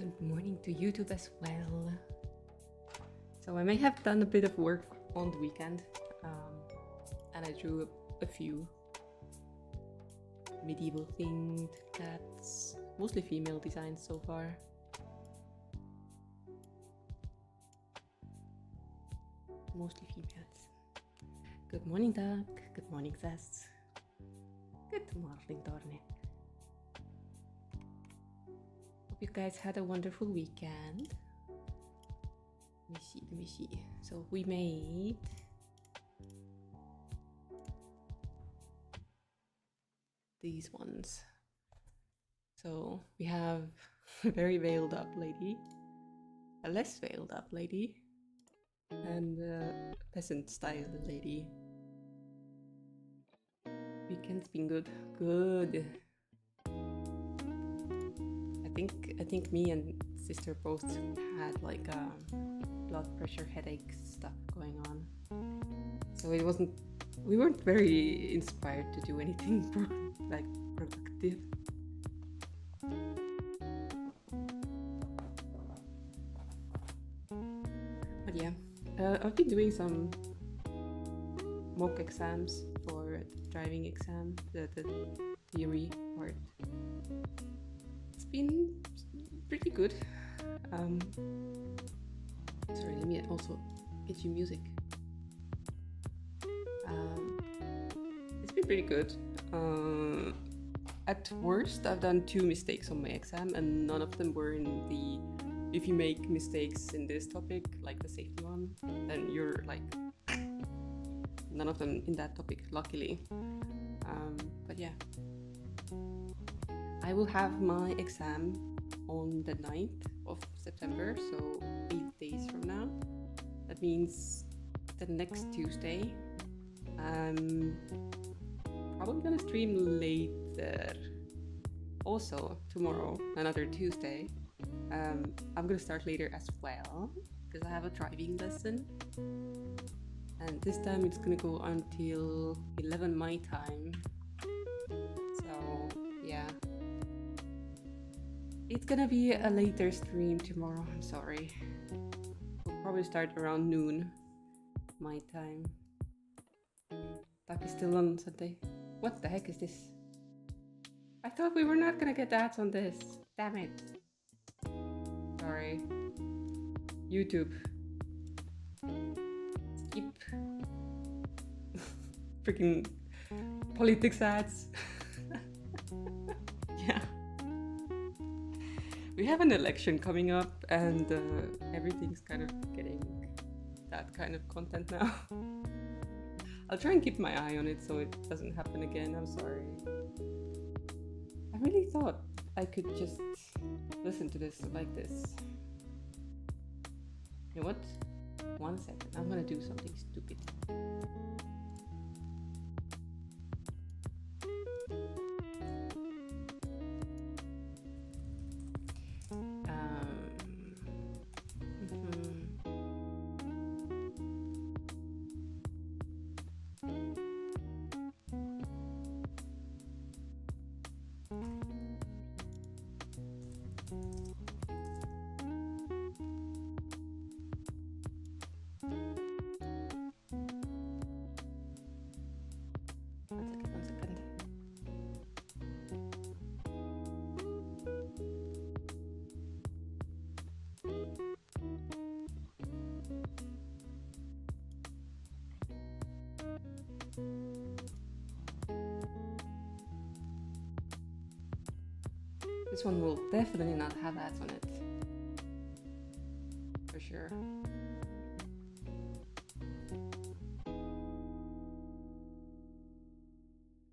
Good morning to YouTube as well. So I may have done a bit of work on the weekend, and I drew a few medieval themed cats, mostly female designs so far. Mostly females. Good morning, Doug. Good morning, Zest. Good morning, Dorne. Hope you guys had a wonderful weekend. Let me see. So we made these ones. So we have a very veiled up lady, a less veiled up lady, and a peasant style lady. Weekend's been good. Good. I think me and sister both had like blood pressure, headache stuff going on. So we weren't very inspired to do anything productive. But yeah, I've been doing some mock exams for the driving exam, the theory part. It's been pretty good. Sorry, let me also get you music. It's been pretty good. At worst, I've done 2 mistakes on my exam, and none of them were in the if you make mistakes in this topic, like the safety one, then you're like none of them in that topic, luckily. But yeah, I will have my exam on the 9th of September, so 8 days from now. That means the next Tuesday. I'm probably gonna stream later. Also tomorrow, another Tuesday. I'm gonna start later as well because I have a driving lesson, and this time it's gonna go until 11 my time. So yeah, it's gonna be a later stream tomorrow. I'm sorry. We'll probably start around noon my time. Duck is still on Sunday. What the heck is this? I thought we were not gonna get ads on this. Damn it. Sorry. YouTube. Skip. Freaking politics ads. Yeah. We have an election coming up, and everything's kind of getting that kind of content now. I'll try and keep my eye on it so it doesn't happen again. I'm sorry. I really thought I could just listen to this like this. You know what? 1 second. I'm gonna do something stupid. One second. This one will definitely not have ads on it. For sure.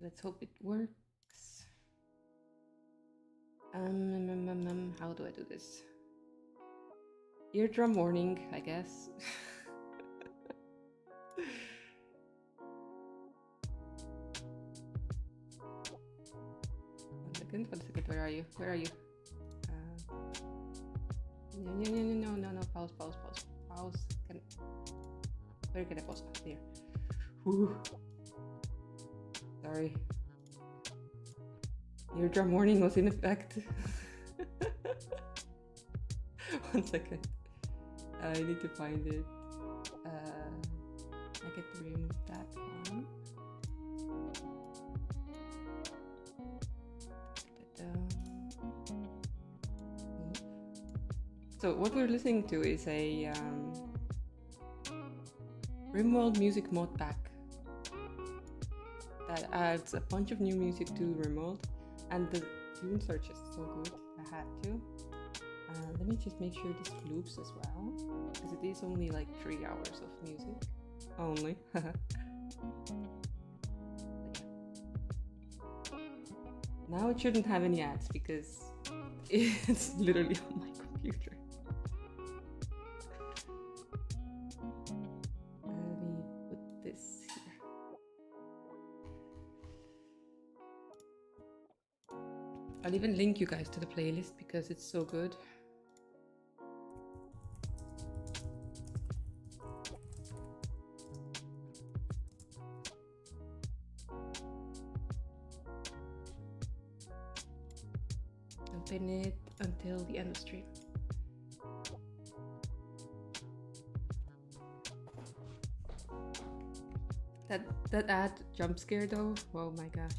Let's hope it works. How do I do this? Eardrum warning, I guess. One second, where are you? No, pause. Where can I pause? There. Whew. Sorry. Eardrum warning was in effect. 1 second. I need to find it. I get to remove that one. So what we're listening to is a RimWorld music mod pack that adds a bunch of new music to RimWorld, and the tunes are just so good. I had to. Let me just make sure this loops as well, because it is only like 3 hours of music. Only. Now it shouldn't have any ads because it's literally on my computer. Let me put this here. I'll even link you guys to the playlist because it's so good. Pin it until the end of stream. That ad jump scare though, oh my gosh.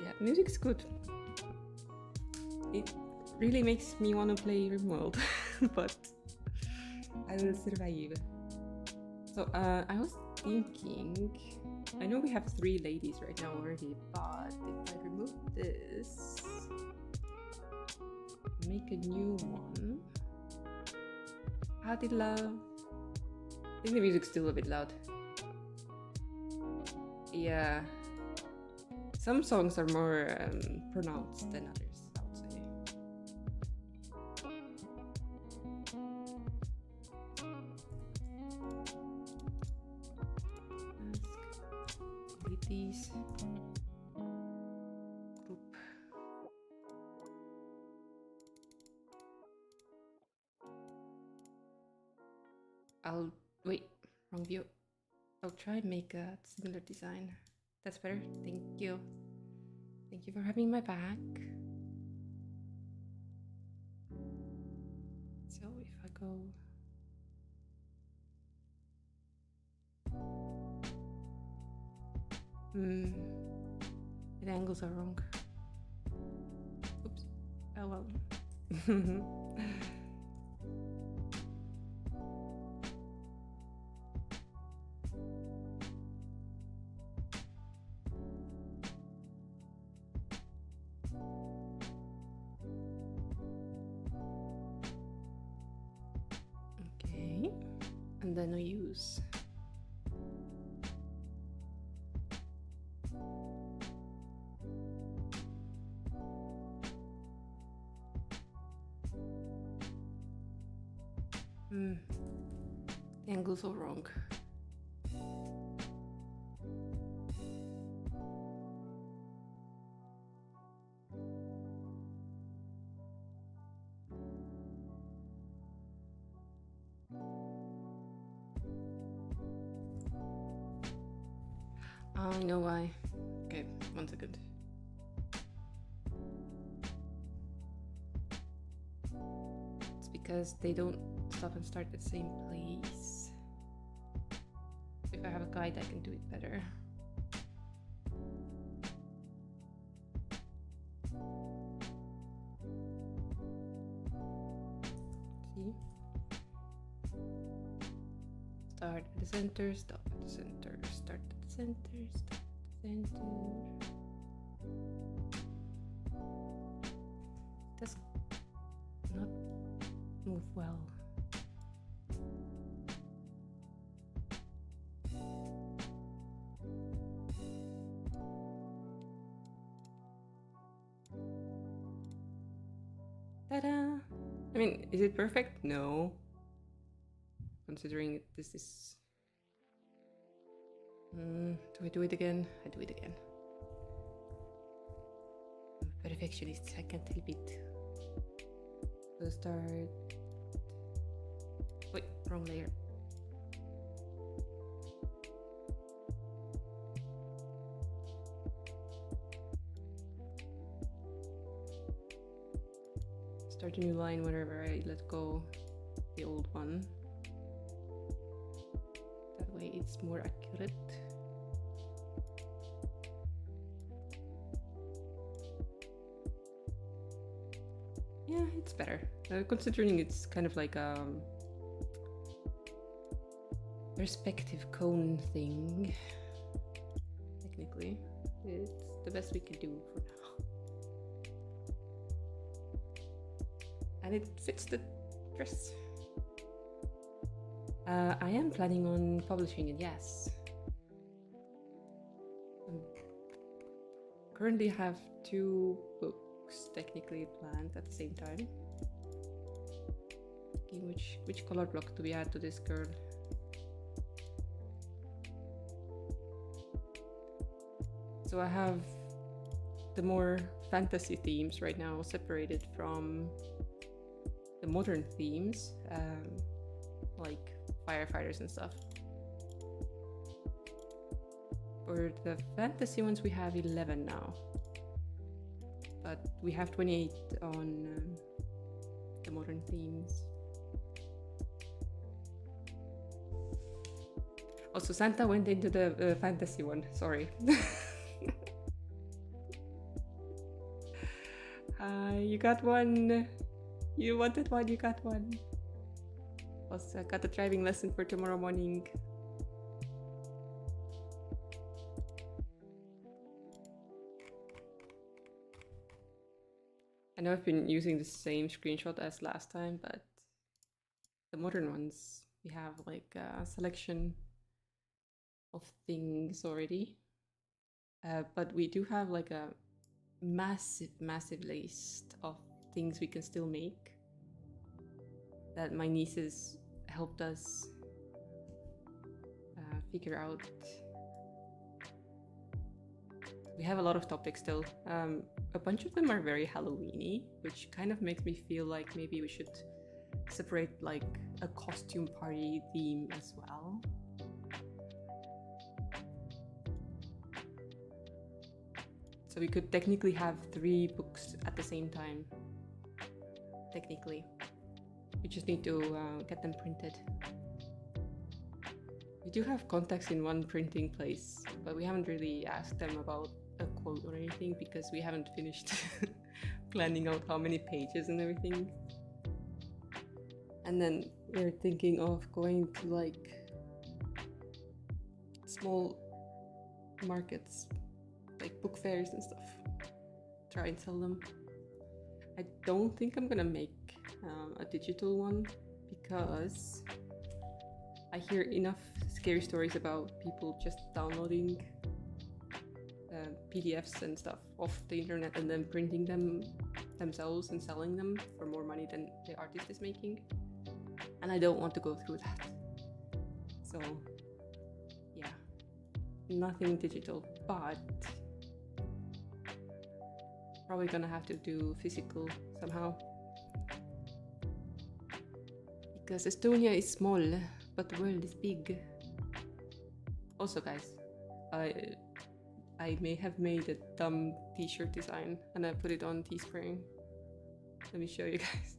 Yeah, music's good. It really makes me want to play RimWorld, but I will survive. So I was thinking, I know we have 3 ladies right now already, but if I remove this, make a new one. Howdy love. I think the music's still a bit loud. Yeah. Some songs are more pronounced than others, I would say. Delete these. Group. I'll wait, wrong view. I'll try and make a similar design. That's better. Thank you. Thank you for having my back. So if I go the angles are wrong. Oops. Oh well. Okay. And then I use the angles are wrong. I know why. Okay, 1 second. It's because they don't stop and start at the same place. If I have a guide, I can do it better. See? Start at the center, stop at the center, start at the center, stop at the center. Does not move well. Ta-da! I mean, is it perfect? No. Considering this is... do I do it again? I do it again. I'm a perfectionist, I can't help it. So start... Wait, wrong layer. start a new line whenever I let go the old one. That way it's more accurate. Yeah, it's better. Considering it's kind of like a perspective cone thing. Technically, it's the best we can do for now. And it fits the dress. I am planning on publishing it, yes. Currently have 2 books technically planned at the same time. Okay, which color block do we add to this girl? So I have the more fantasy themes right now separated from the modern themes, like firefighters and stuff. For the fantasy ones we have 11 now, but we have 28 on the modern themes. Also, Santa went into the fantasy one, sorry. You got one. You wanted one, you got one. Also, I got a driving lesson for tomorrow morning. I know I've been using the same screenshot as last time, but the modern ones, we have like a selection of things already. But we do have like a massive list of things we can still make that my nieces helped us figure out. We have a lot of topics still. A bunch of them are very Halloween-y, which kind of makes me feel like maybe we should separate like a costume party theme as well. So we could technically have 3 books at the same time. Technically. We just need to get them printed. We do have contacts in one printing place, but we haven't really asked them about a quote or anything because we haven't finished planning out how many pages and everything. And then we're thinking of going to like small markets, like book fairs and stuff, try and sell them. I don't think I'm gonna make a digital one because I hear enough scary stories about people just downloading PDFs and stuff off the internet and then printing them themselves and selling them for more money than the artist is making. And I don't want to go through that. So yeah, nothing digital, but probably gonna have to do physical somehow. Because Estonia is small, but the world is big. Also guys, I may have made a dumb t-shirt design and I put it on Teespring. Let me show you guys.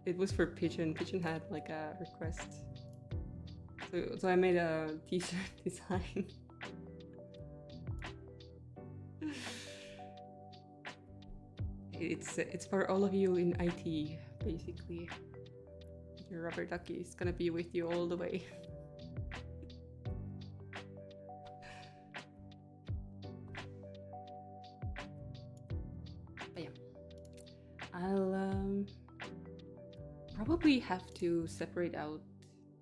It was for Pigeon. Pigeon had like a request. So I made a t-shirt design. It's for all of you in IT, basically. Your rubber ducky is gonna be with you all the way. But yeah, I'll probably have to separate out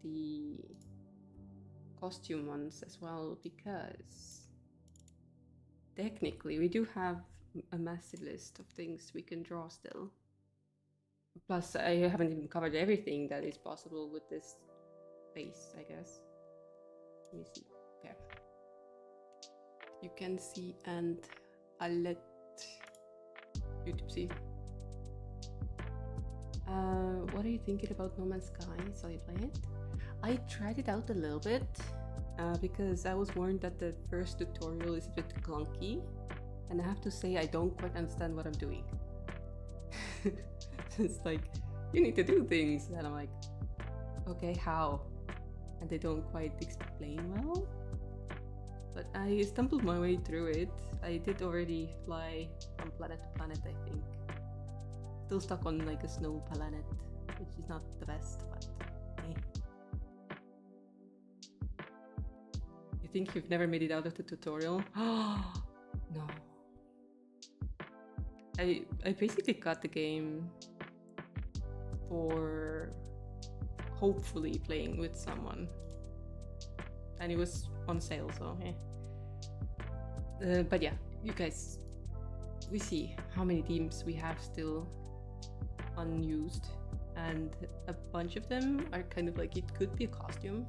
the costume ones as well, because technically we do have a massive list of things we can draw still. Plus, I haven't even covered everything that is possible with this face, I guess. Let me see. Okay. You can see, and I'll let YouTube see. What are you thinking about No Man's Sky? Saw you play it? I tried it out a little bit because I was warned that the first tutorial is a bit clunky. and I have to say I don't quite understand what I'm doing. It's like, you need to do things, and I'm like, okay, how? And they don't quite explain well. But I stumbled my way through it. I did already fly from planet to planet, I think. Still stuck on like a snow planet, which is not the best, but eh. You think you've never made it out of the tutorial? Oh, no. I basically got the game for hopefully playing with someone. And it was on sale, so eh. But yeah, you guys, we see how many teams we have still unused, and a bunch of them are kind of like, it could be a costume,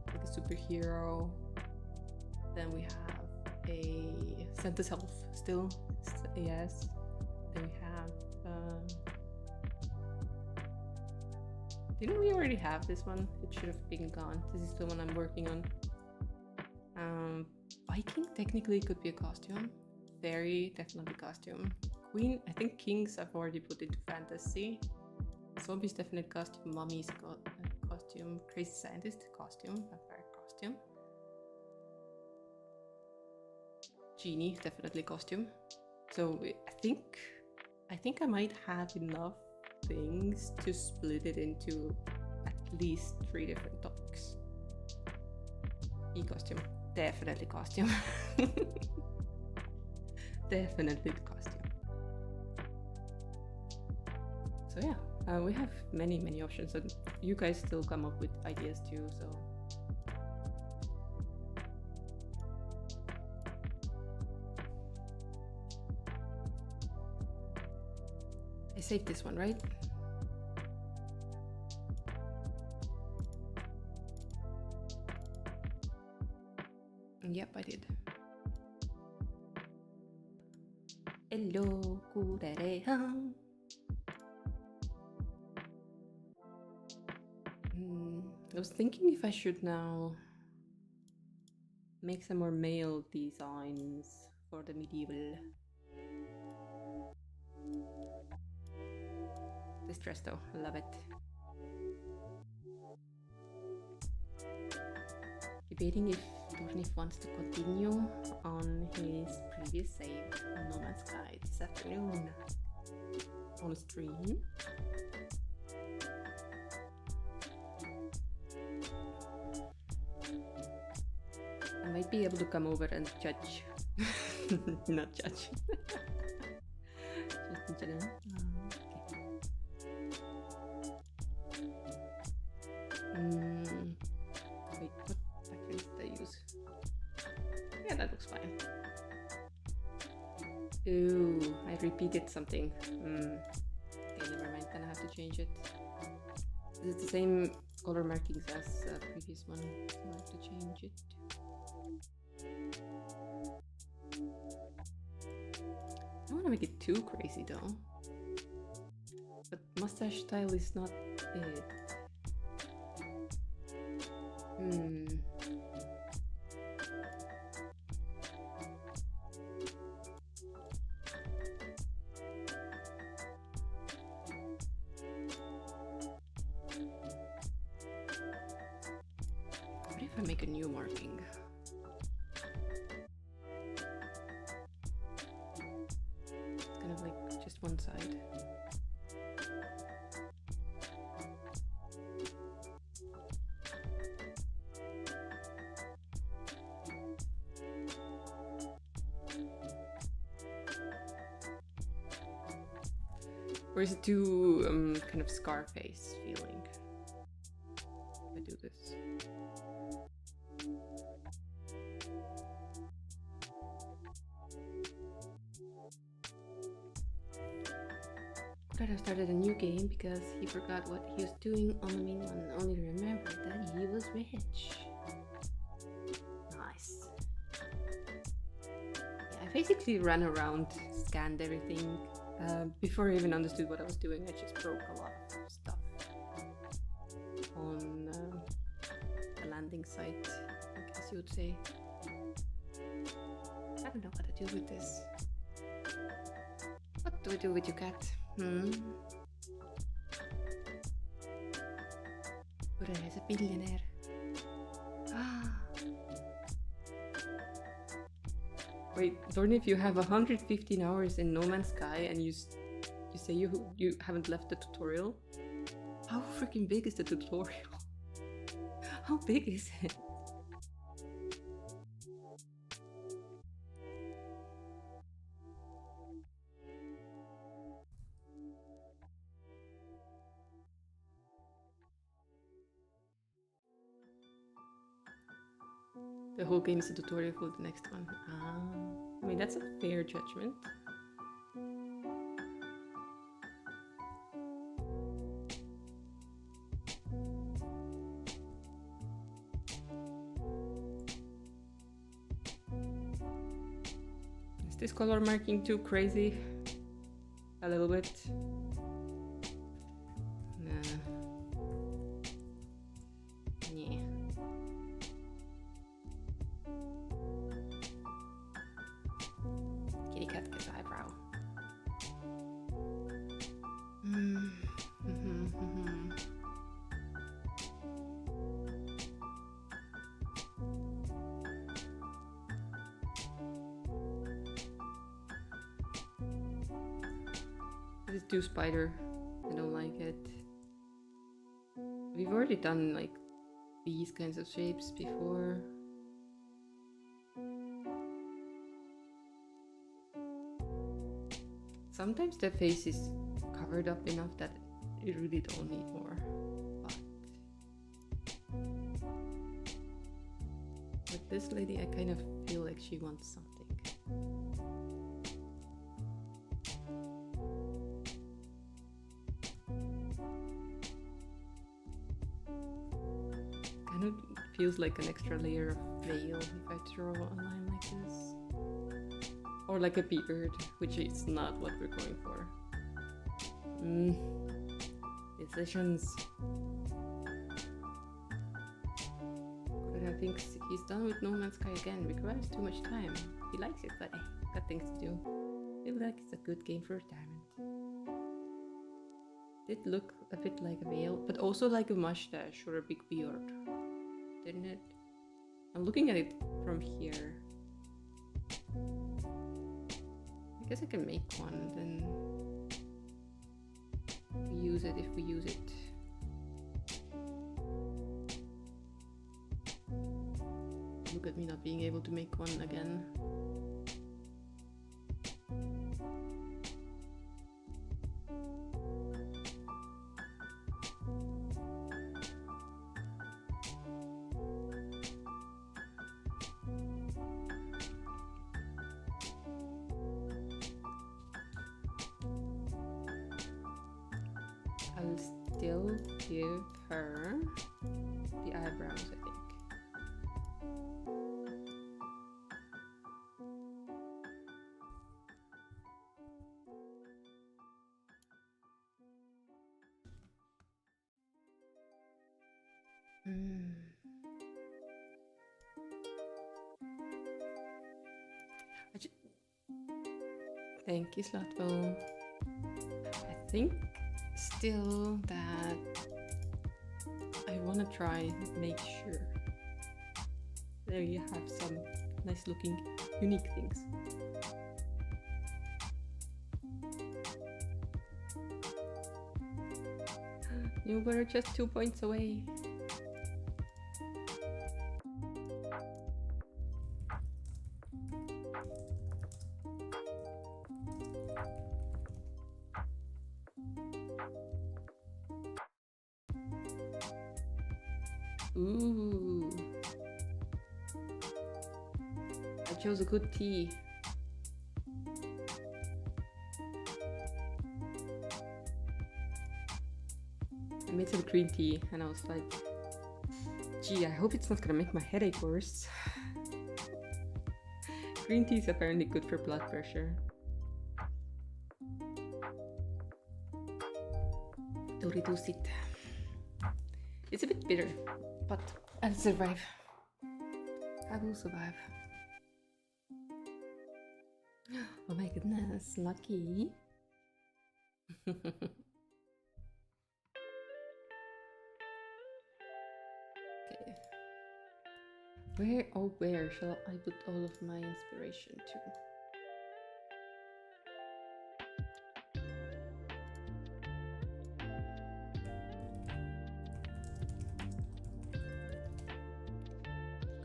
like a superhero. Then we have a Santa's Elf still, yes. Then we have didn't we already have this one? It should have been gone. This is the one I'm working on. Viking technically could be a costume. Fairy, definitely costume. Queen, I think kings I've already put into fantasy. Zombies, definite costume. Mummies, costume. Crazy scientist, costume. Vampire, costume. Genie, definitely costume. So I think I might have enough things to split it into at least 3 different dogs. E-costume, definitely costume. Definitely the costume. So yeah, we have many options, and you guys still come up with ideas too, so I saved this one, right? Yep, I did. Hello, kurereha. I was thinking if I should now make some more male designs for the medieval. This dress though, I love it. Debating if Dornif wants to continue on his previous save on No Man's Sky this afternoon on stream. I might be able to come over and judge. Not judge. Just in general. Wait, what factories did I use? Yeah, that looks fine. Ooh, I repeated something. Okay, never mind, then I have to change it. This is the same color markings as the previous one, so I have to change it. I don't want to make it too crazy though. But mustache style is not it. What if I make a new marking? It's kind of like just one side. Or is it too kind of Scarface feeling if I do this? Could have started a new game because he forgot what he was doing on the main one, only remembered that he was rich. Nice. Yeah, I basically ran around, scanned everything. Before I even understood what I was doing, I just broke a lot of stuff on the landing site, I guess you would say. I don't know what to do with this. What do we do with your cat? Buddha is a billionaire. Wait, Thorny, if you have 115 hours in No Man's Sky and you say you haven't left the tutorial, how freaking big is the tutorial? How big is it? The whole game is a tutorial for the next one. I mean, that's a fair judgment. Is this color marking too crazy? A little bit. Nah. Yeah. Kitty cat gets eyebrow. This is too spider. I don't like it. We've already done like these kinds of shapes before. Sometimes the face is covered up enough that you really don't need more. But with this lady, I kind of feel like she wants something. Kind of feels like an extra layer of veil if I draw a line like this. Or like a beard, which is not what we're going for. Decisions. But I think he's done with No Man's Sky again. Requires too much time. He likes it, but got things to do. Feel like it's a good game for retirement. Did look a bit like a veil, but also like a mustache or a big beard, didn't it? I'm looking at it from here. I guess I can make one, then we use it if we use it. Look at me not being able to make one again. I'll still give her the eyebrows, I think. Thank you, Slotbo. I think still that I want to try and make sure there you have some nice looking unique things. You were just 2 points away. Ooh. I chose a good tea. I made some green tea and I was like, gee, I hope it's not gonna make my headache worse. Green tea is apparently good for blood pressure. To reduce it. It's a bit bitter, but I'll survive. I will survive. Oh my goodness, lucky. Okay. Where shall I put all of my inspiration to?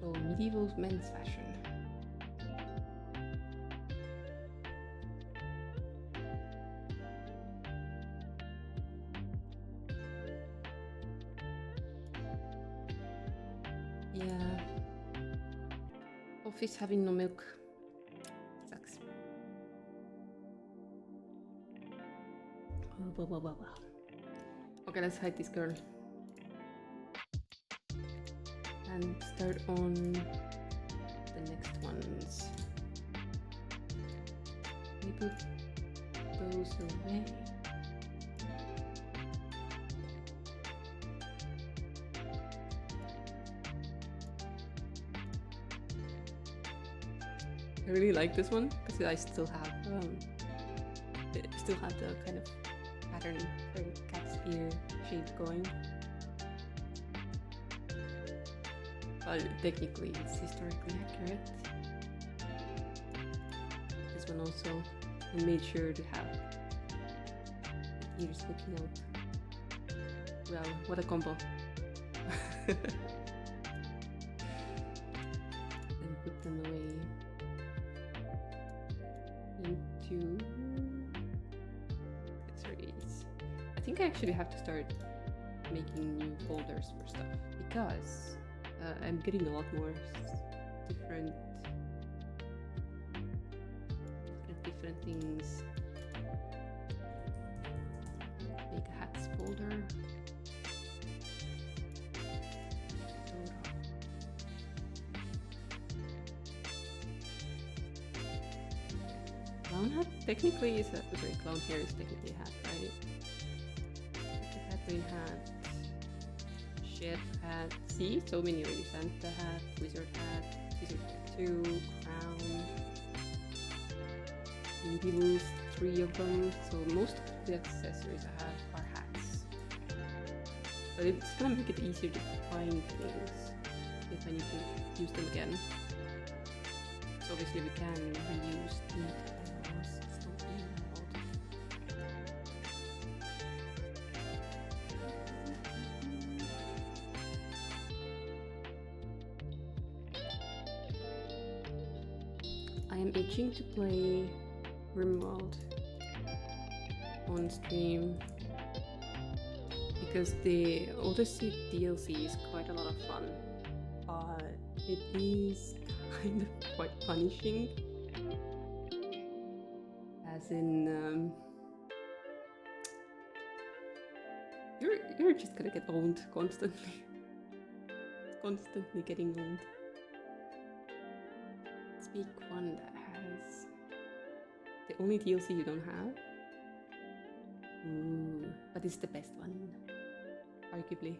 Go medieval men's fashion. Yeah. Office having no milk. Sucks. Okay, let's hide this girl. And start on the next ones. We put those away. I really like this one because I still have the kind of pattern for cat's ear shape going. But technically it's historically accurate. This one also, I made sure to have the ears looking out. Well, what a combo. And put them away into accessories. I think I actually have to start making new folders for stuff because I'm getting a lot more different things. Make a hats folder. Clown hat technically is a clown hair is technically a hat, right? Halloween hat, chef hat. See, so many already. Santa hat, wizard hat 2, crown, medievals, 3 of them. So most of the accessories I have are hats. But it's gonna make it easier to find things if I need to use them again. So obviously we can reuse the I am itching to play RimWorld on stream because the Odyssey DLC is quite a lot of fun, but it is kind of quite punishing, as in you're just gonna get owned constantly. Constantly getting owned. Speak one that has the only DLC you don't have. Ooh, but it's the best one, arguably.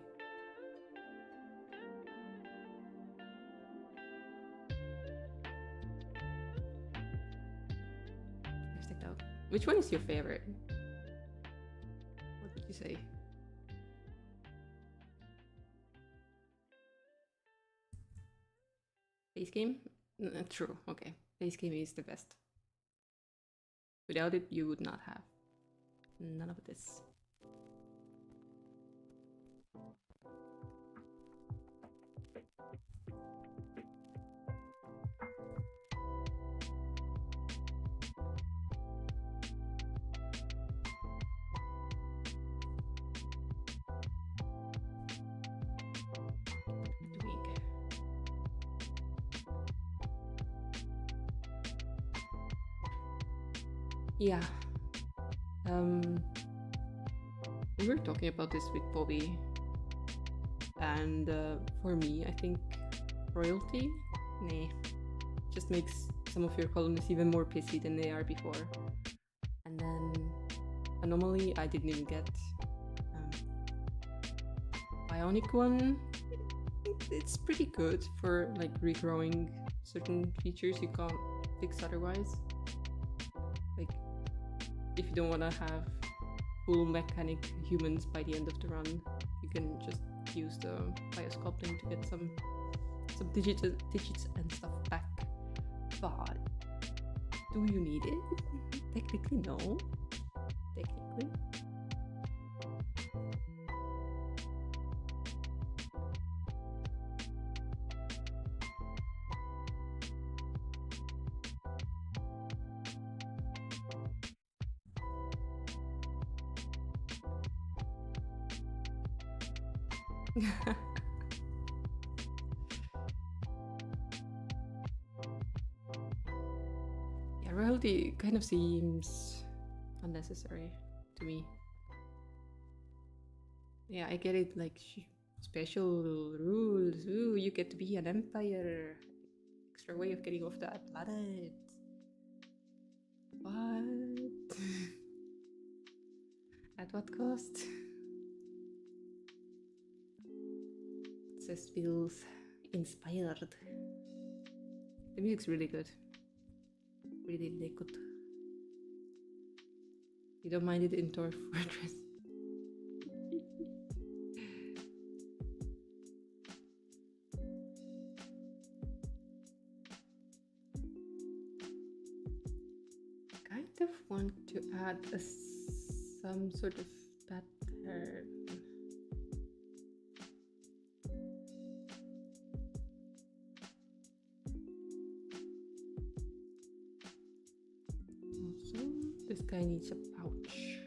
Which one is your favorite? What did you say? Base game? True, okay. Base game is the best. Without it, you would not have none of this. Yeah. We were talking about this with Bobby, and for me, I think royalty, just makes some of your colonists even more pissy than they are before. And then anomaly, I didn't even get. Bionic one, it's pretty good for like regrowing certain features you can't fix otherwise. Like, if you don't want to have full mechanic humans by the end of the run, you can just use the biosculpting to get some digits and stuff back. But do you need it? Technically, no. Technically. Yeah, royalty kind of seems unnecessary to me. Yeah, I get it, like special rules. Ooh, you get to be an empire. Extra way of getting off that planet. What? At what cost? This feels inspired. The music's really good. Really, really good. You don't mind it in Dwarf Fortress? Kind of want to add some sort of pattern. Also, this guy needs a pouch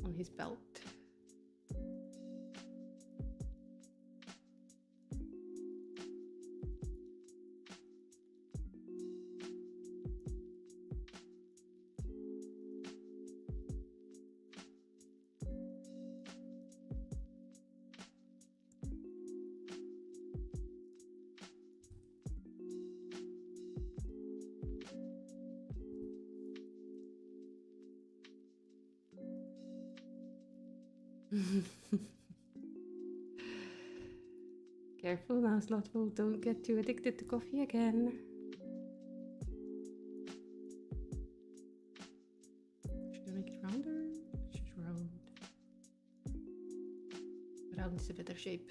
on his belt. Careful now, Slothful. Don't get too addicted to coffee again. Should I make it rounder? Should round. Round is a better shape.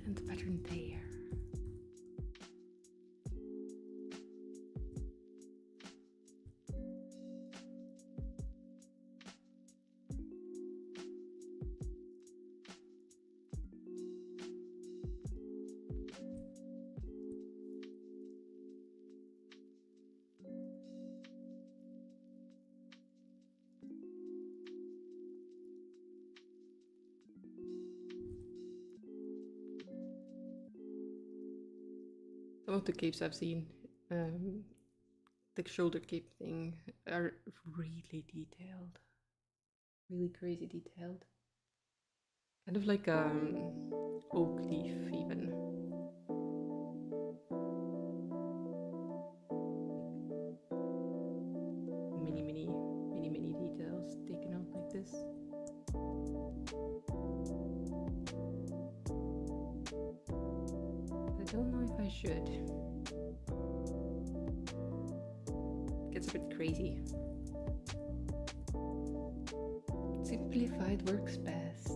And the pattern there. Some of the capes I've seen, the shoulder cape thing, are really detailed. Really crazy detailed. Kind of like oak leaf even. Many details taken out like this. I don't know if I should. It gets a bit crazy. Simplified works best.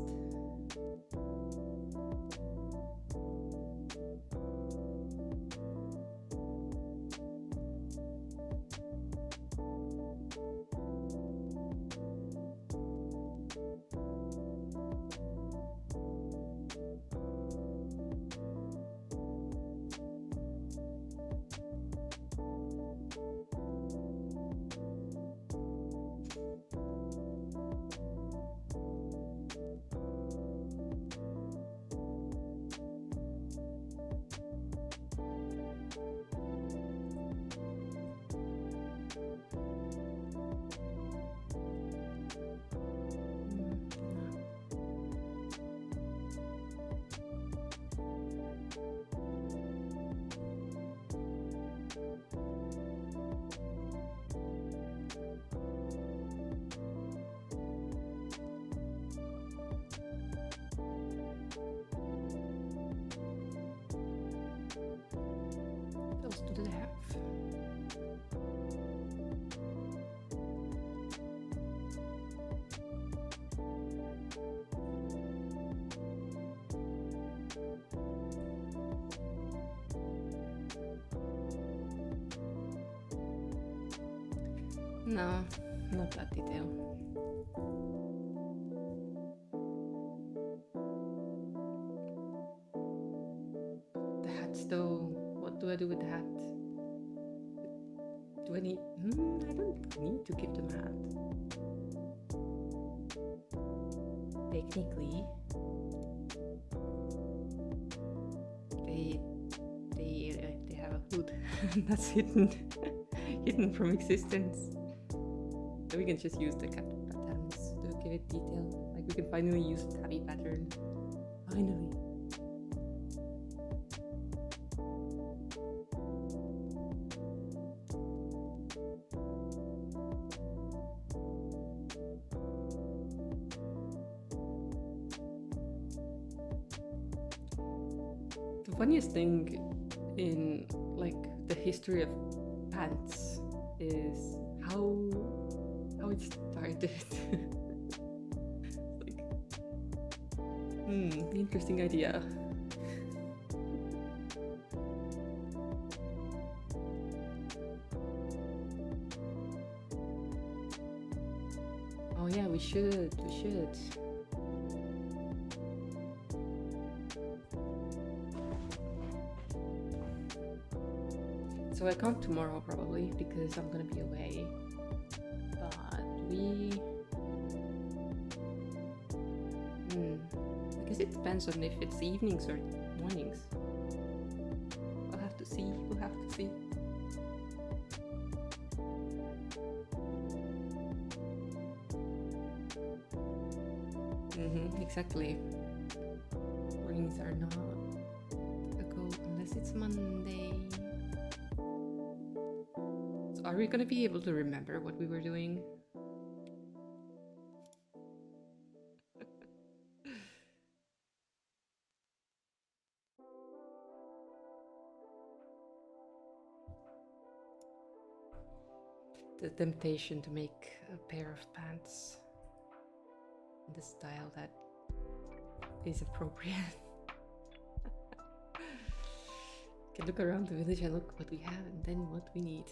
else do they have? No, not that detail. The hats though, what do I do with the hat? Do I need... I don't need to give them a hat. Technically, they have a hood that's hidden from existence. So we can just use the cat patterns to give it detail. Like we can finally use the tabby pattern. Finally. The funniest thing in like the history of pants is how it started. Like, interesting idea. Oh yeah, we should. So I can't tomorrow probably because I'm gonna be away. But I guess it depends on if it's evenings or mornings. We'll have to see. Exactly. Mornings are not a go unless it's Monday. So are we gonna be able to remember what we were doing? The temptation to make a pair of pants in the style that is appropriate. Can look around the village and look what we have and then what we need.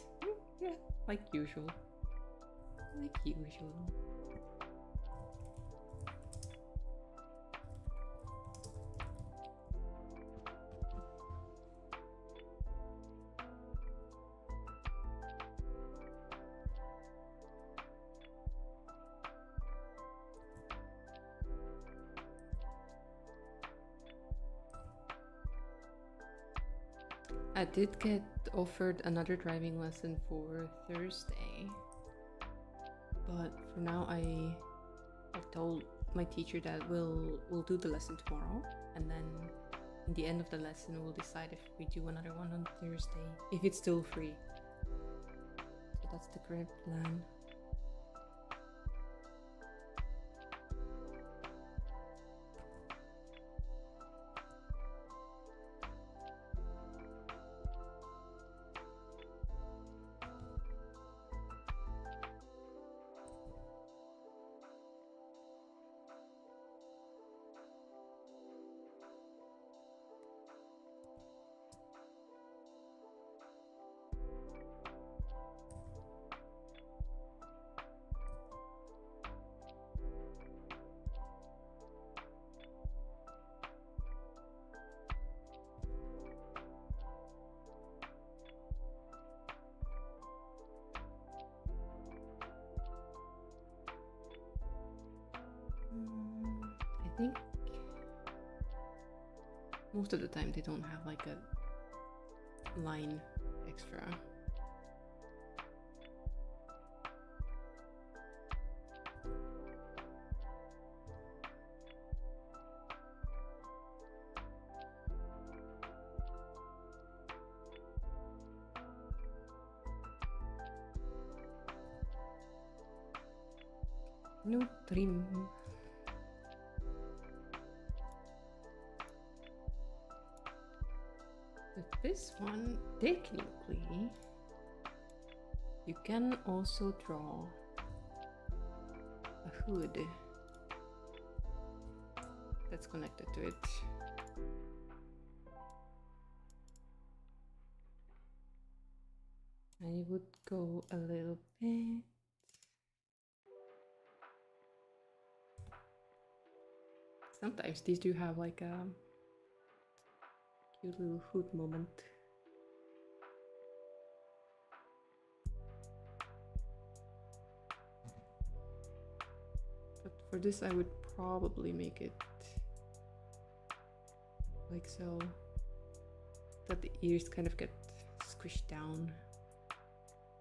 Yeah, like usual. I did get offered another driving lesson for Thursday, but for now I've told my teacher that we'll do the lesson tomorrow, and then in the end of the lesson we'll decide if we do another one on Thursday, if it's still free. So that's the current plan. I think most of the time they don't have like a line extra. No trim. With this one, technically, you can also draw a hood that's connected to it. And you would go a little bit. Sometimes these do have like a cute little hood moment. But for this I would probably make it like so, that the ears kind of get squished down.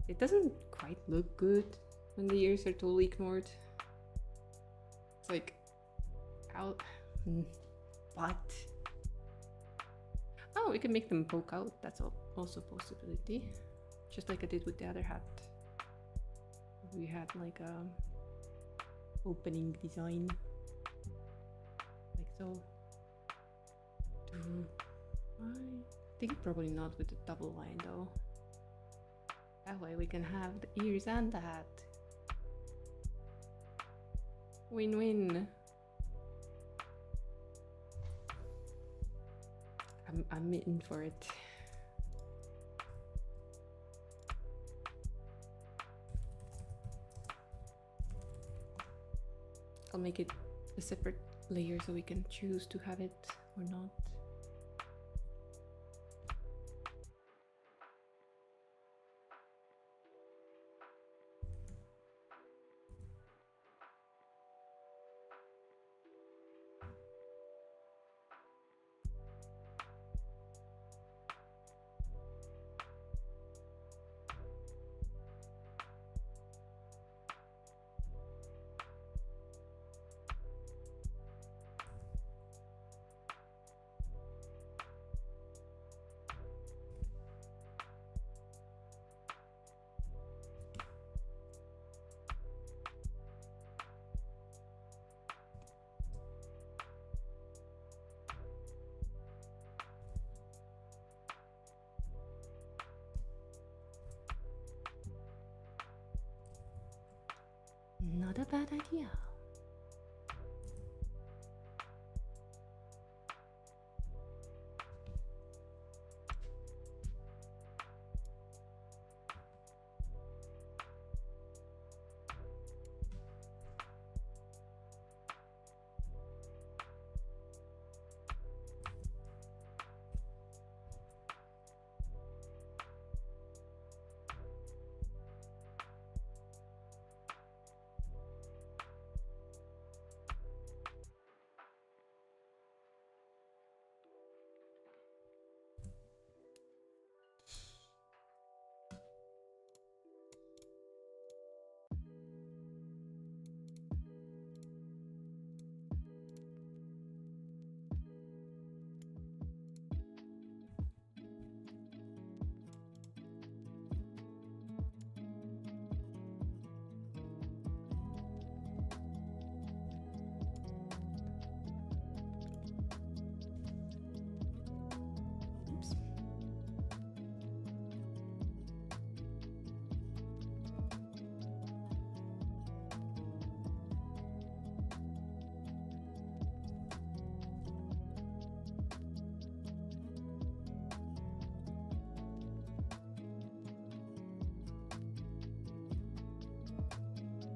It doesn't quite look good when the ears are totally ignored. It's like, how? But oh, we can make them poke out. That's also a possibility. Just like I did with the other hat. We had like a opening design, like so. I think probably not with the double line though. That way we can have the ears and the hat. Win-win. I'm in for it. I'll make it a separate layer so we can choose to have it or not. Not a bad idea.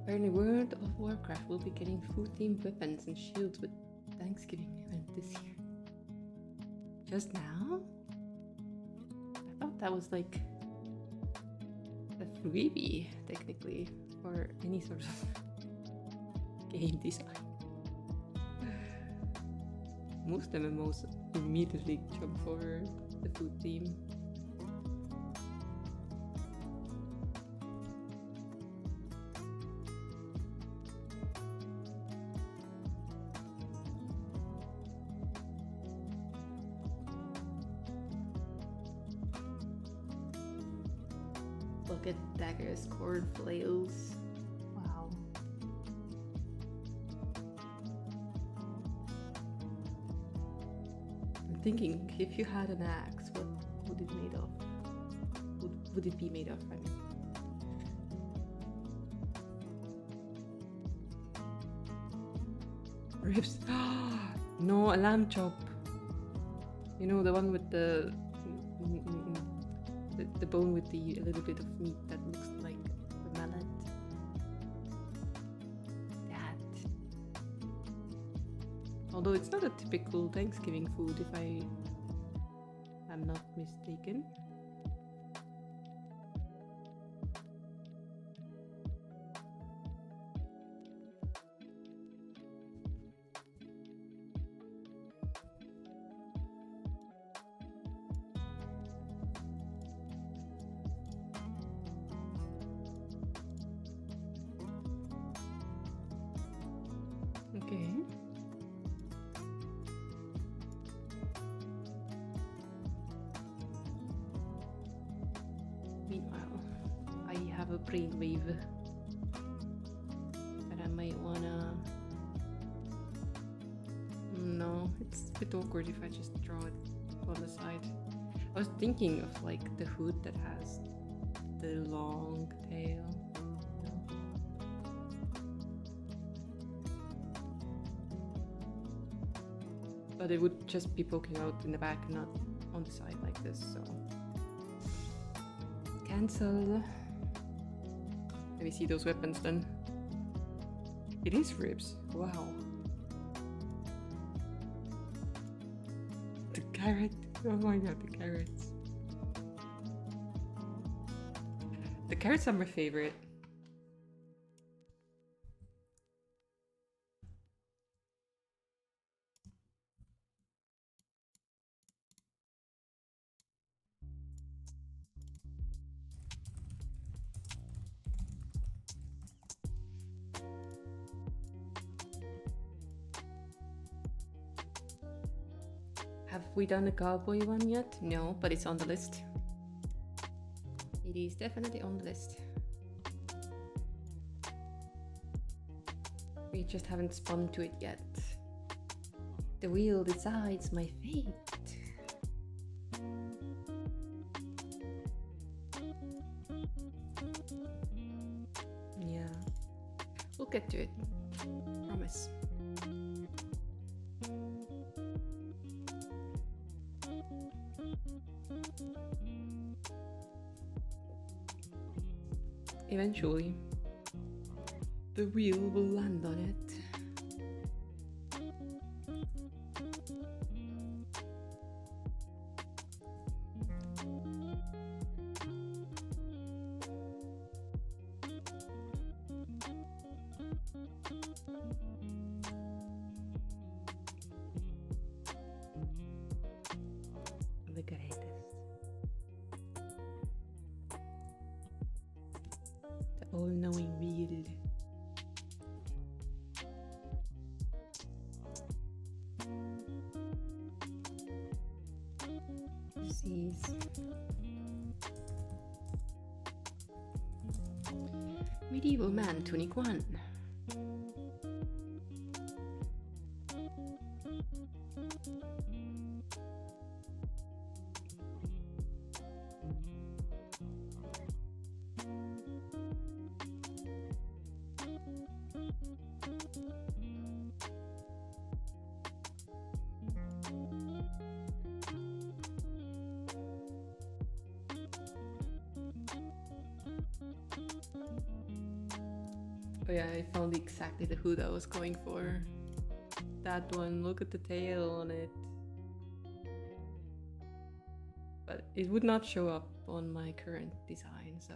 Apparently World of Warcraft will be getting food-themed weapons and shields with Thanksgiving event this year. Just now? I thought that was like a freebie, technically, for any sort of game design. Most MMOs immediately jump for the food theme. Bucket daggers, cord flails. Wow. I'm thinking, if you had an axe, what would it made of? Would it be made of? I mean. Ribs. No, a lamb chop. You know, the one with the bone with the little bit of meat that looks like the mallet. That. Although it's not a typical Thanksgiving food, if I am not mistaken. Okay. Meanwhile, I have a brainwave that I might wanna... No, it's a bit awkward if I just draw it on the side. I was thinking of like the hood that has the long tail. But it would just be poking out in the back, not on the side like this, so... Cancel. Let me see those weapons then. It is ribs. Wow. The carrot. Oh my god, the carrots. The carrots are my favorite. Have we done the cowboy one yet? No, but it's on the list. It is definitely on the list. We just haven't spun to it yet. The wheel decides my fate. Yeah, we'll get to it. Promise. Eventually, the wheel will land on it. The greatest. The all-knowing wheel. Disease. Medieval man, tunic 1. Oh yeah, I found exactly the hood I was going for. That one, look at the tail on it. But it would not show up on my current design, so...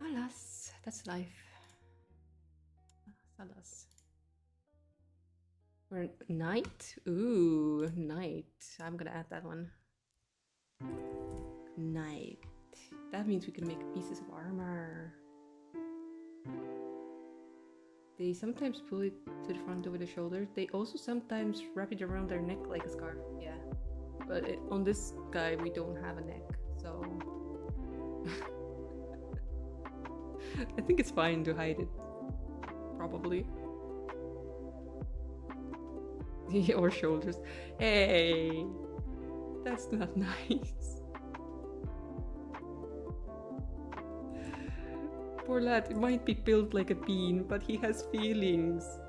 Alas, that's life. Alas. We're knight? Ooh, knight. I'm gonna add that one. Knight. That means we can make pieces of armor. They sometimes pull it to the front over the shoulders. They also sometimes wrap it around their neck like a scarf. Yeah. But on this guy, we don't have a neck, so... I think it's fine to hide it. Probably. Or shoulders. Hey, that's not nice. Poor lad, might be built like a bean, but he has feelings.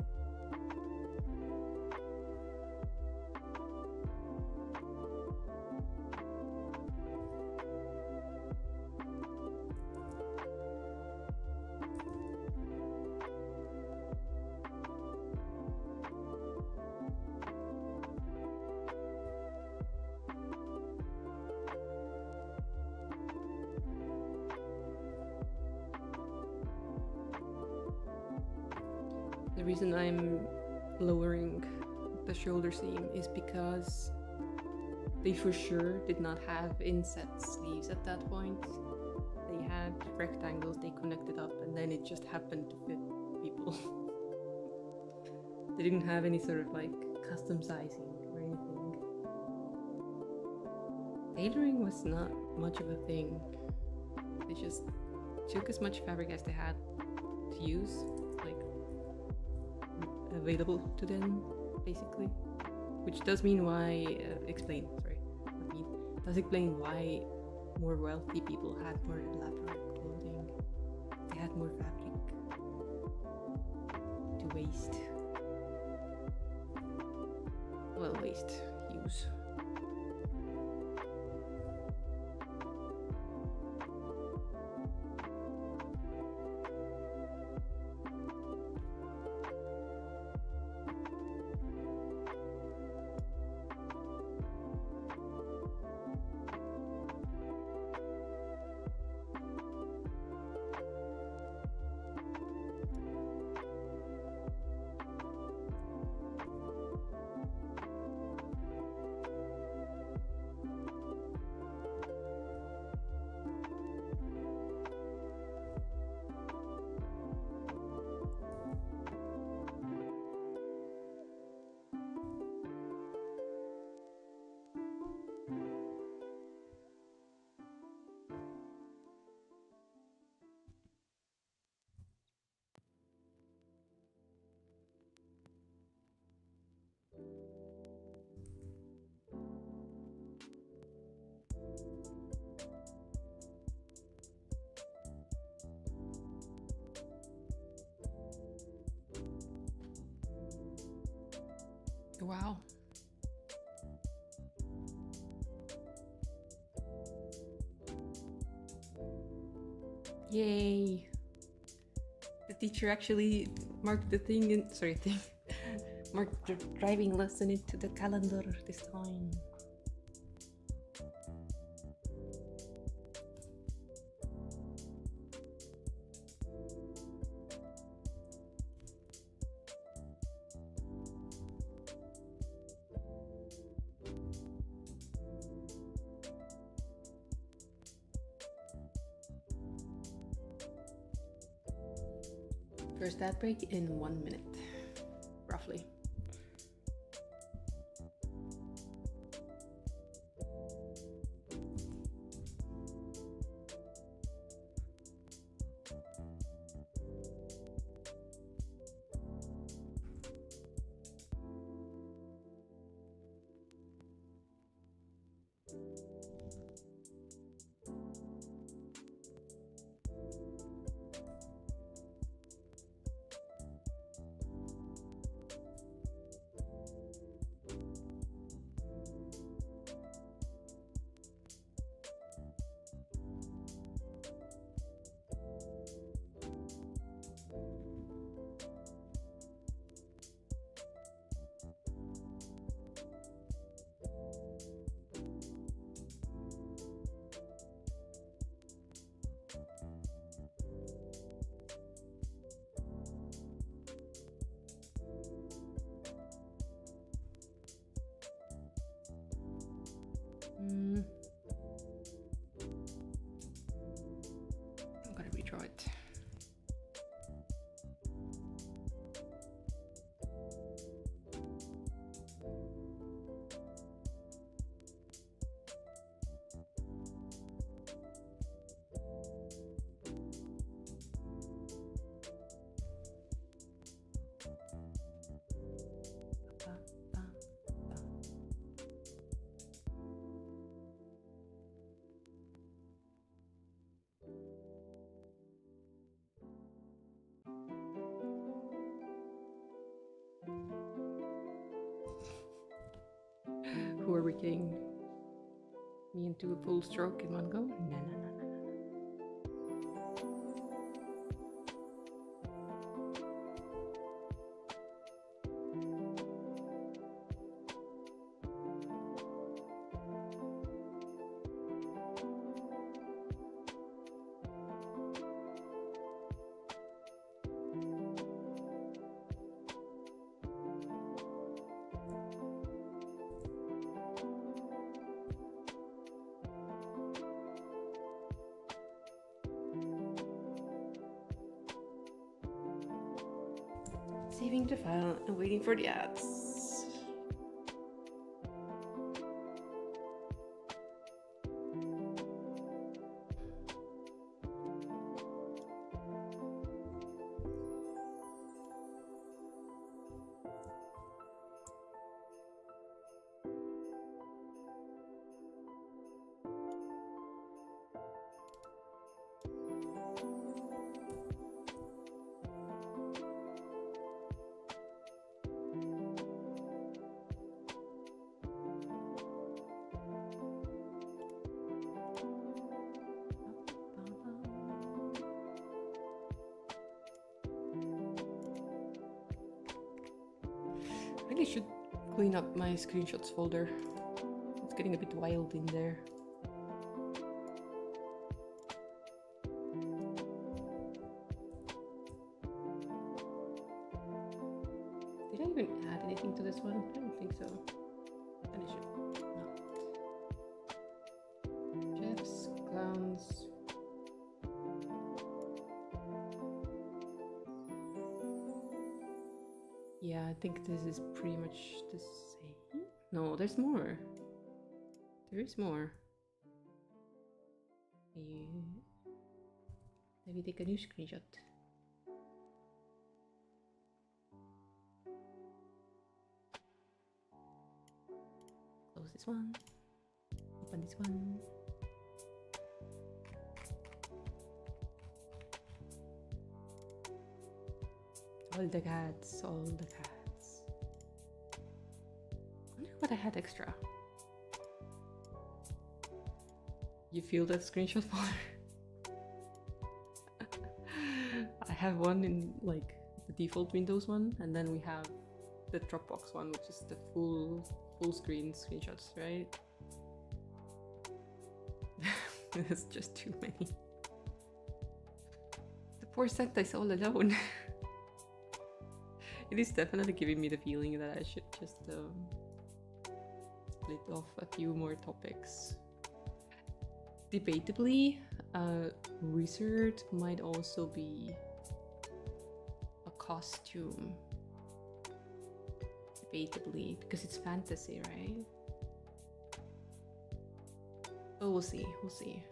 The reason I'm lowering the shoulder seam is because they for sure did not have inset sleeves at that point. They had rectangles they connected up, and then it just happened to fit people. They didn't have any sort of like custom sizing or anything. Tailoring was not much of a thing. They just took as much fabric as they had to use, like available to them, basically. Which does mean why, does explain why more wealthy people had more elaborate clothing. They had more fabric to waste. Well, use. Wow. Yay. The teacher actually marked the marked the driving lesson into the calendar this time. First ad break in 1 minute, roughly. I'm gonna redraw it. are we getting me into a full stroke in one go? No. Saving the file and waiting for the ads. I really should clean up my screenshots folder. It's getting a bit wild in there. Did I even add anything to this one? I don't think so. And I should. No. Chefs, clowns. Yeah, I think this is pretty much the same. No, there's more. There is more. Yeah. Maybe take a new screenshot. Close this one. Open this one. All the cats, all the cats. I wonder what I had extra. You feel that screenshot folder? I have one in like the default Windows one, and then we have the Dropbox one, which is the full screen screenshots, right? It's just too many. The poor Santa is all alone. It is definitely giving me the feeling that I should just split off a few more topics. Debatably, wizard might also be a costume. Debatably, because it's fantasy, right? Oh, we'll see. We'll see.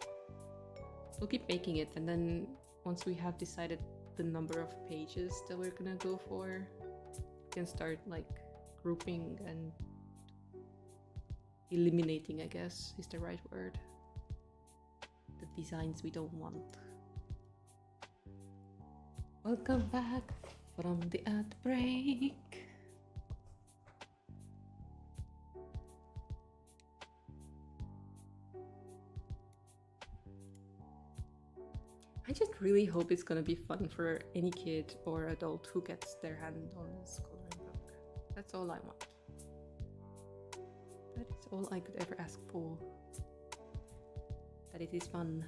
We'll keep making it, and then once we have decided the number of pages that we're gonna go for, we can start like grouping and eliminating, I guess is the right word, the designs we don't want. Welcome back from the ad break. I just really hope it's gonna be fun for any kid or adult who gets their hand on this coloring book. That's all I want. That is all I could ever ask for. That it is fun.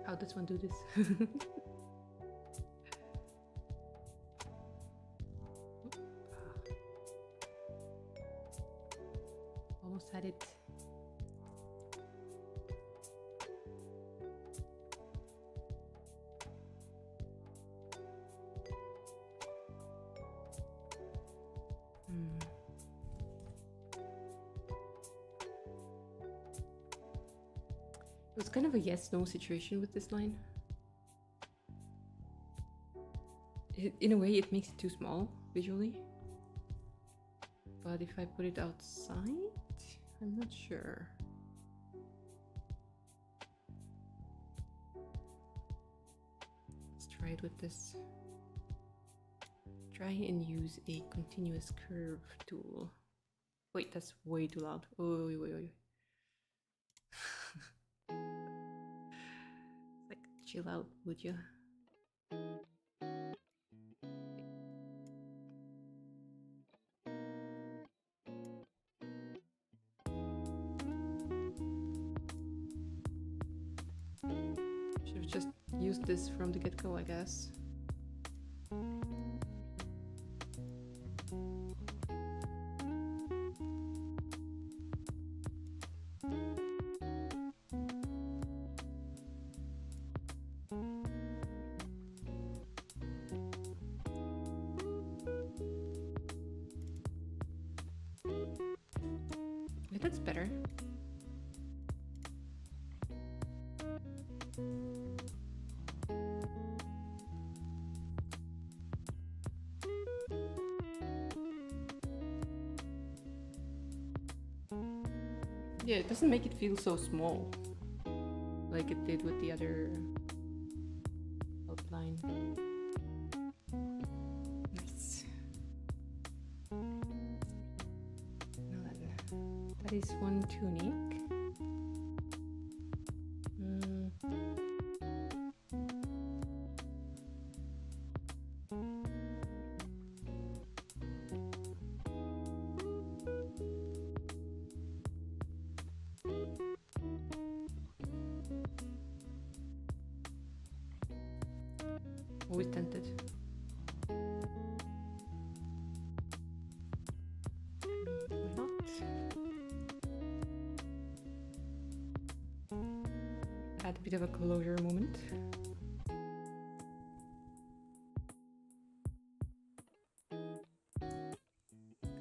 How does one do this? Almost had it. It's kind of a yes-no situation with this line. In a way, it makes it too small visually. But if I put it outside, I'm not sure. Let's try it with this. Try and use a continuous curve tool. Wait, that's way too loud. Oh, wait. Like, chill out, would you? Should have just used this from the get-go, I guess. That's better. Yeah, it doesn't make it feel so small like it did with the other outline. Nice. Now that is one tunic. Always tempted. Why not? Add a bit of a closure moment.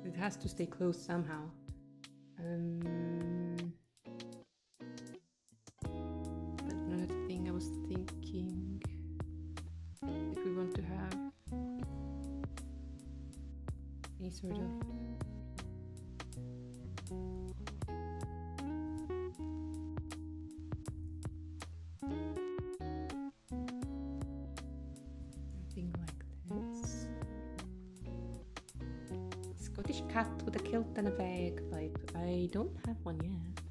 It has to stay closed somehow. Another thing I was thinking, if we want to have any sort of thing like this. Scottish cat with a kilt and a bag vibe. I don't have one yet.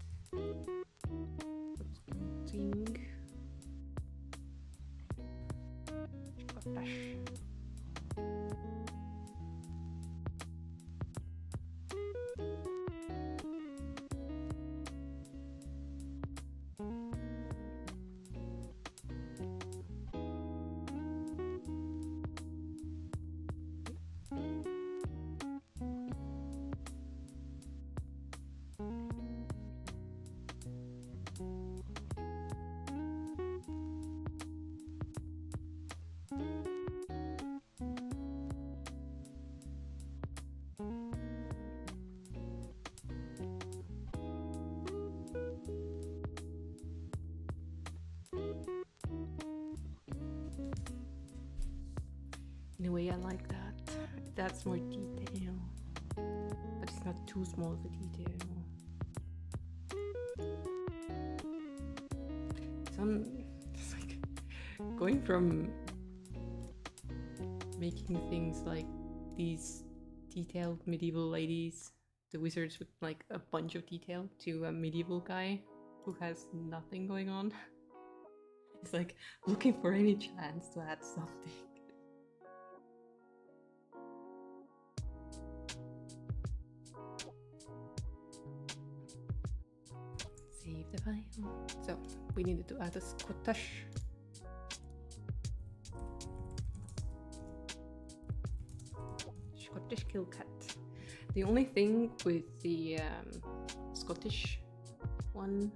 Scottish. In a way, I like that. That's more detail, but it's not too small of a detail. It's like going from making things like these detailed medieval ladies, the wizards with like a bunch of detail, to a medieval guy who has nothing going on. It's like looking for any chance to add something. Save the file. So we needed to add a Scottish. Scottish kill cat. The only thing with the Scottish one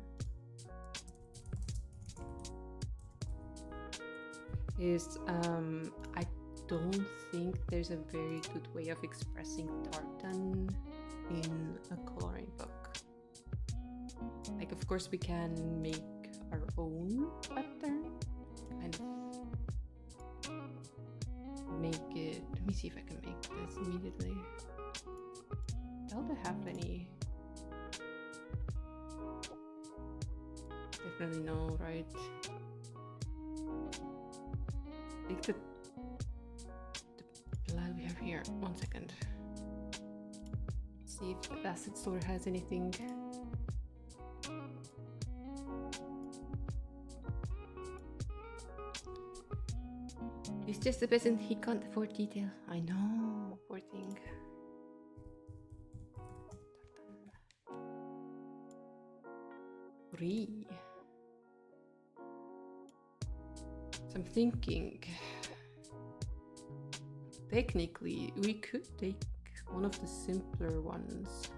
is I don't think there's a very good way of expressing tartan in a coloring book. Like, of course we can make our cone pattern. Kind of make it. Let me see if I can make this immediately. Don't I have any? Definitely no, right? I think the plan we have here. 1 second. See if the asset store has anything. He's just a peasant, he can't afford detail. I know, poor thing. Free. So I'm thinking, technically, we could take one of the simpler ones.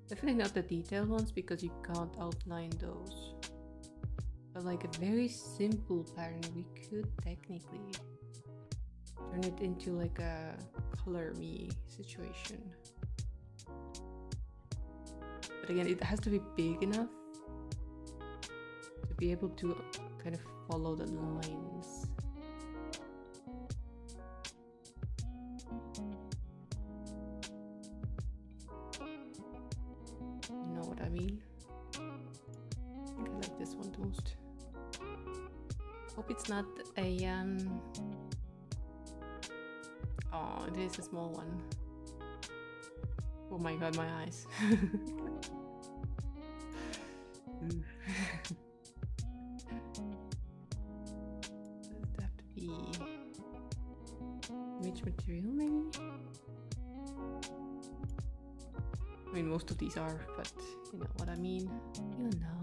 Definitely not the detailed ones because you can't outline those. But like a very simple pattern, we could technically turn it into like a color me situation. But again, it has to be big enough to be able to kind of follow the lines. You know what I mean? I think I like this one the most. Hope it's not a oh, it is a small one. Oh my god, my eyes. Does it have to be image material maybe? I mean, most of these are, but you know what I mean. You know.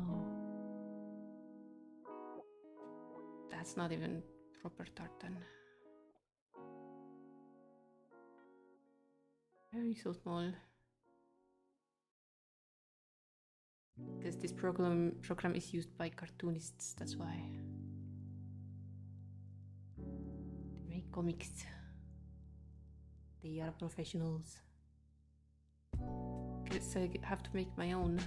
That's not even proper tartan. Very so small. Because this program is used by cartoonists, that's why. They make comics. They are professionals. Guess I have to make my own.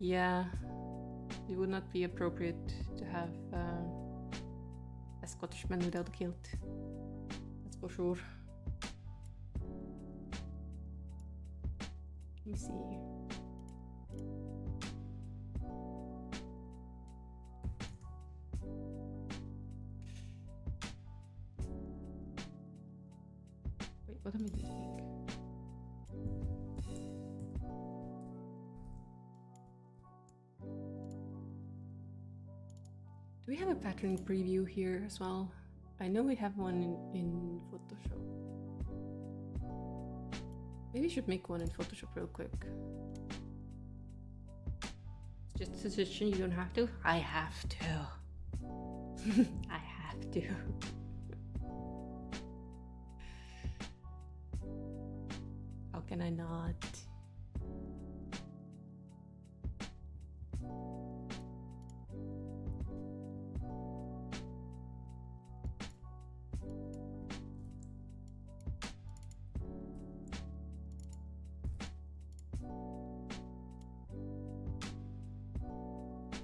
Yeah, it would not be appropriate to have a Scottishman without a kilt. That's for sure. Let me see. Wait, what am I doing? Do we have a pattern preview here as well? I know we have one in Photoshop. Maybe I should make one in Photoshop real quick. It's just a suggestion, you don't have to. I have to. I have to. How can I not?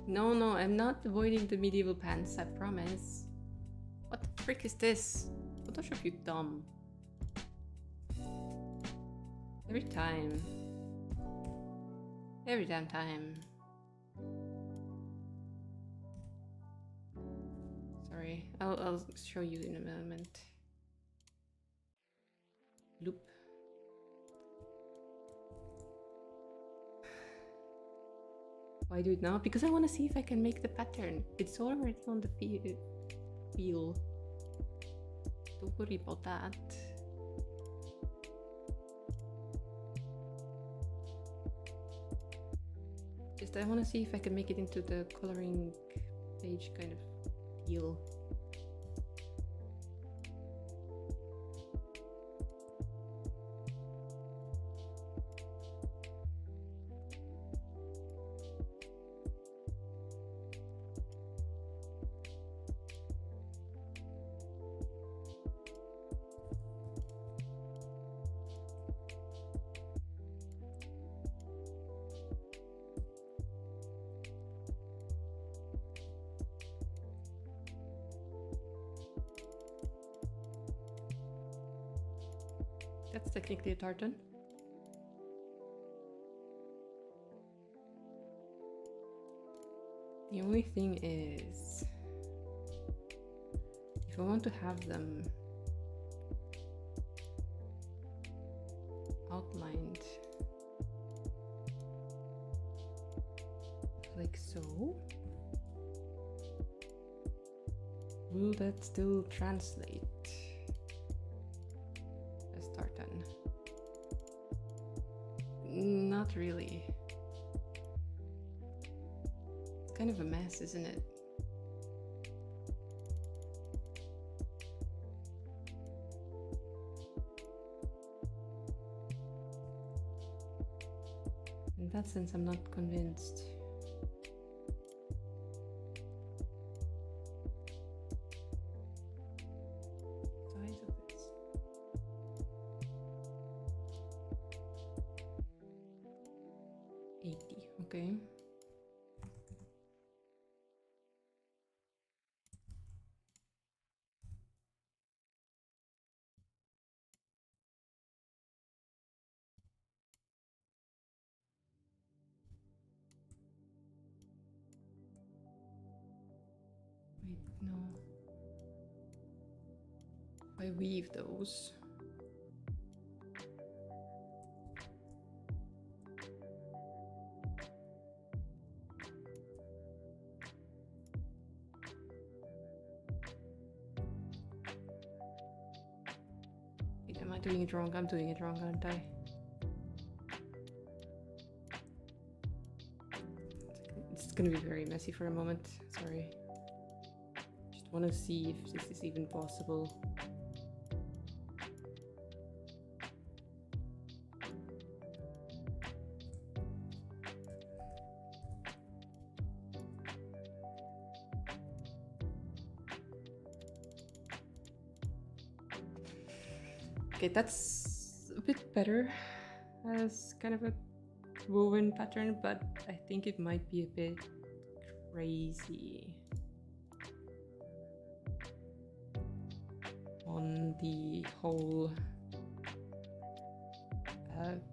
No, I'm not avoiding the medieval pants, I promise. What the frick is this? Photoshop, you dumb. Every time. Every damn time. Sorry, I'll show you in a moment. Loop. Why do it now? Because I want to see if I can make the pattern. It's already on the wheel. Don't worry about that. Just I want to see if I can make it into the coloring page kind of wheel. That's technically a tartan. The only thing is, if I want to have them outlined like so, will that still translate as tartan? Not really. It's kind of a mess, isn't it? In that sense, I'm not convinced. Size of this. Okay. Wait, no. If I weave those. Wait, am I doing it wrong? I'm doing it wrong, aren't I? It's gonna be very messy for a moment. Sorry. Just want to see if this is even possible. Okay, that's a bit better as kind of a woven pattern, but I think it might be a bit crazy on the whole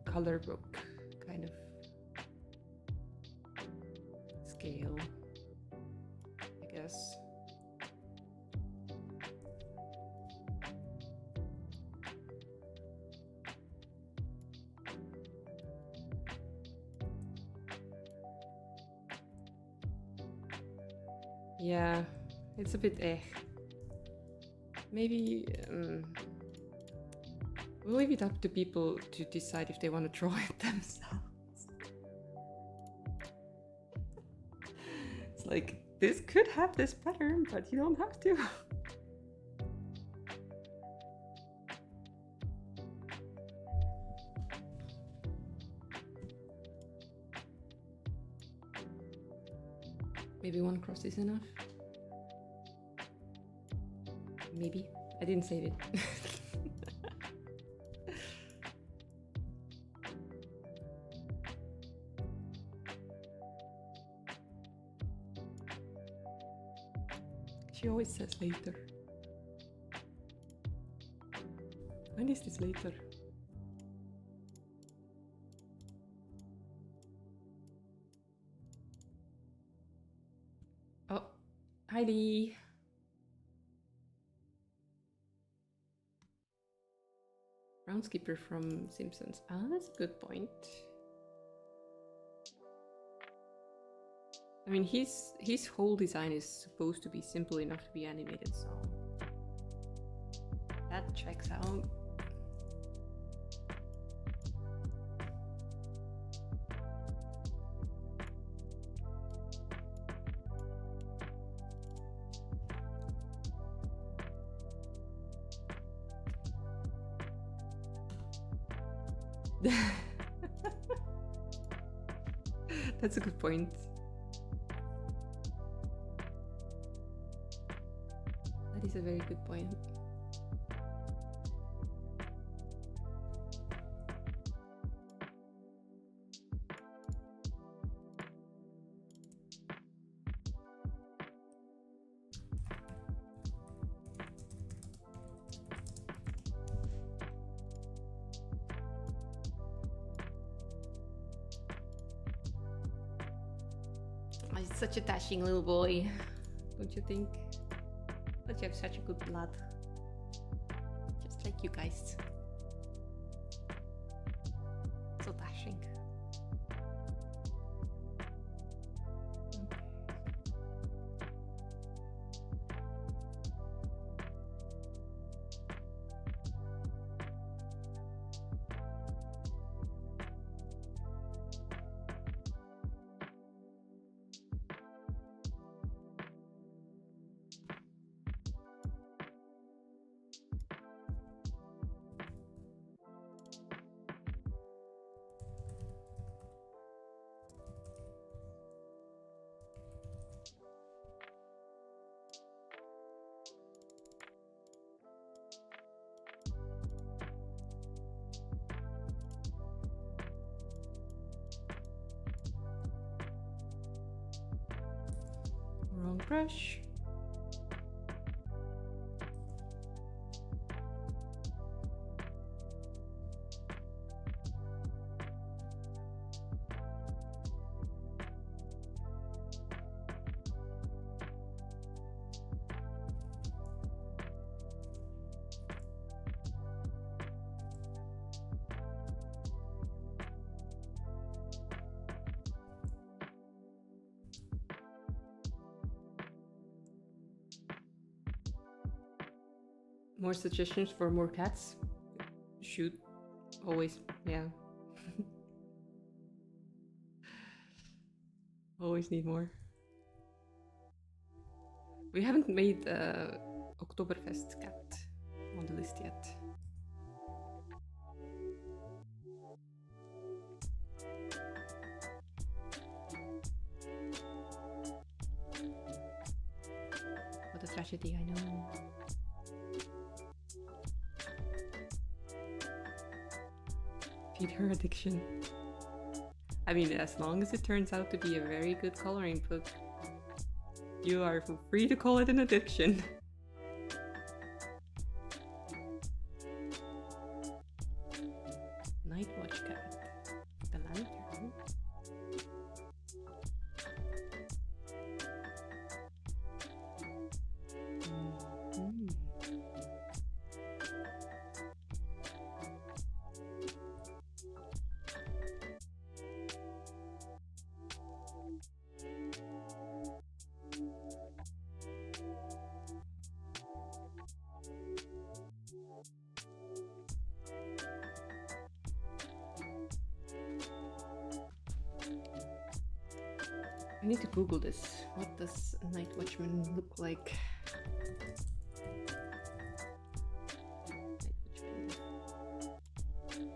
color book kind of scale, I guess. Yeah, it's a bit Maybe we'll leave it up to people to decide if they want to draw it themselves. It's like, this could have this pattern, but you don't have to. Maybe one cross is enough. Maybe. I didn't save it. She always says later. When is this later? Oh, Heidi. Groundskeeper from Simpsons. Ah, that's a good point. I mean, his whole design is supposed to be simple enough to be animated, so that checks out. That's a good point. That is a very good point. Such a dashing little boy. Don't you think? But you have such a good blood. Just like you guys. So dashing. Wrong brush. More suggestions for more cats? Shoot. Always, yeah. Always need more. We haven't made Oktoberfest cat on the list yet. What a tragedy, I know. Feed her addiction. I mean, as long as it turns out to be a very good coloring book, you are free to call it an addiction. Night watch cat. The lantern. I need to Google this. What does a night watchman look like?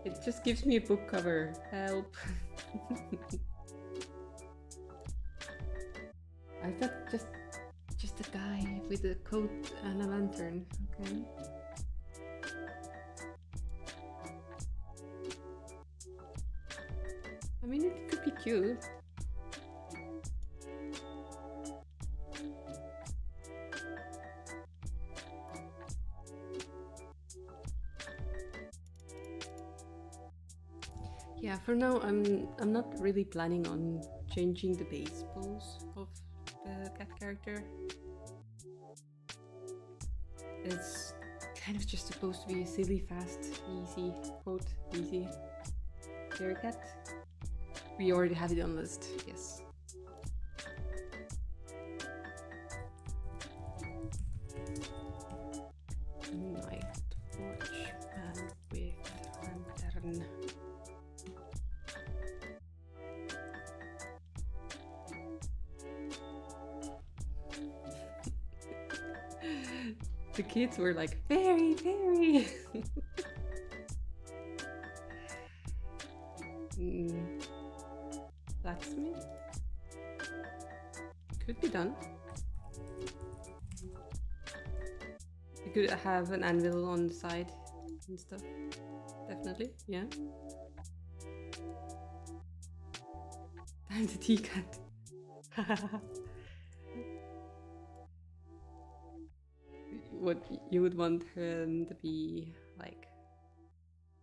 It just gives me a book cover. Help. I thought just a guy with a coat and a lantern. Okay. I mean, it could be cute. Yeah, for now I'm not really planning on changing the base pose of the cat character. It's kind of just supposed to be a silly, fast, easy, quote, easy fairy cat. We already have it on the list, yes. Night watch man with lantern. The kids were like, fairy, fairy. Blacksmith? Could be done. You could have an anvil on the side and stuff. Definitely, yeah. I'm the tea cat. What you would want him to be like?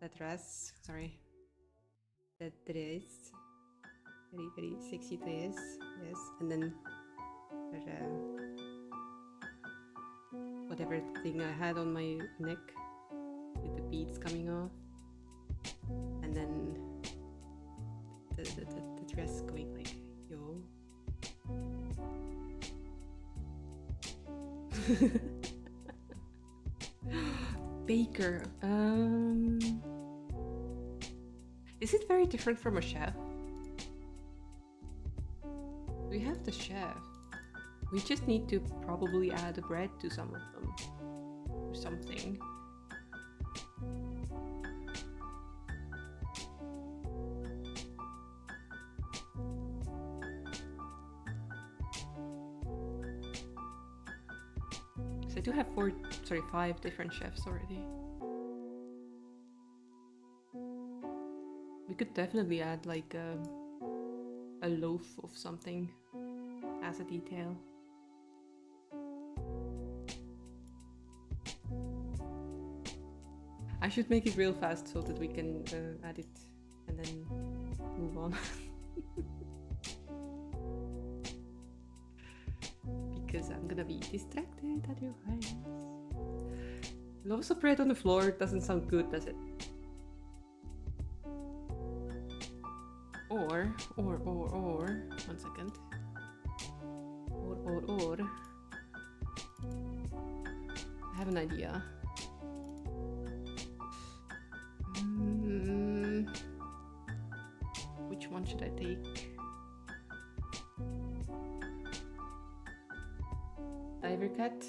The dress, sorry. The dress. Very, very sexy dress. Yes. And then whatever thing I had on my neck with the beads coming off. And then the dress going like, yo. Baker. Is it very different from a chef? We have the chef. We just need to probably add a bread to some of them or something. So I do have 5 different chefs already. We could definitely add like a loaf of something as a detail. I should make it real fast so that we can add it and then move on. Because I'm gonna be distracted otherwise. Loaves of bread on the floor doesn't sound good, does it? Or, 1 second. Or. I have an idea. Which one should I take? Diver cat?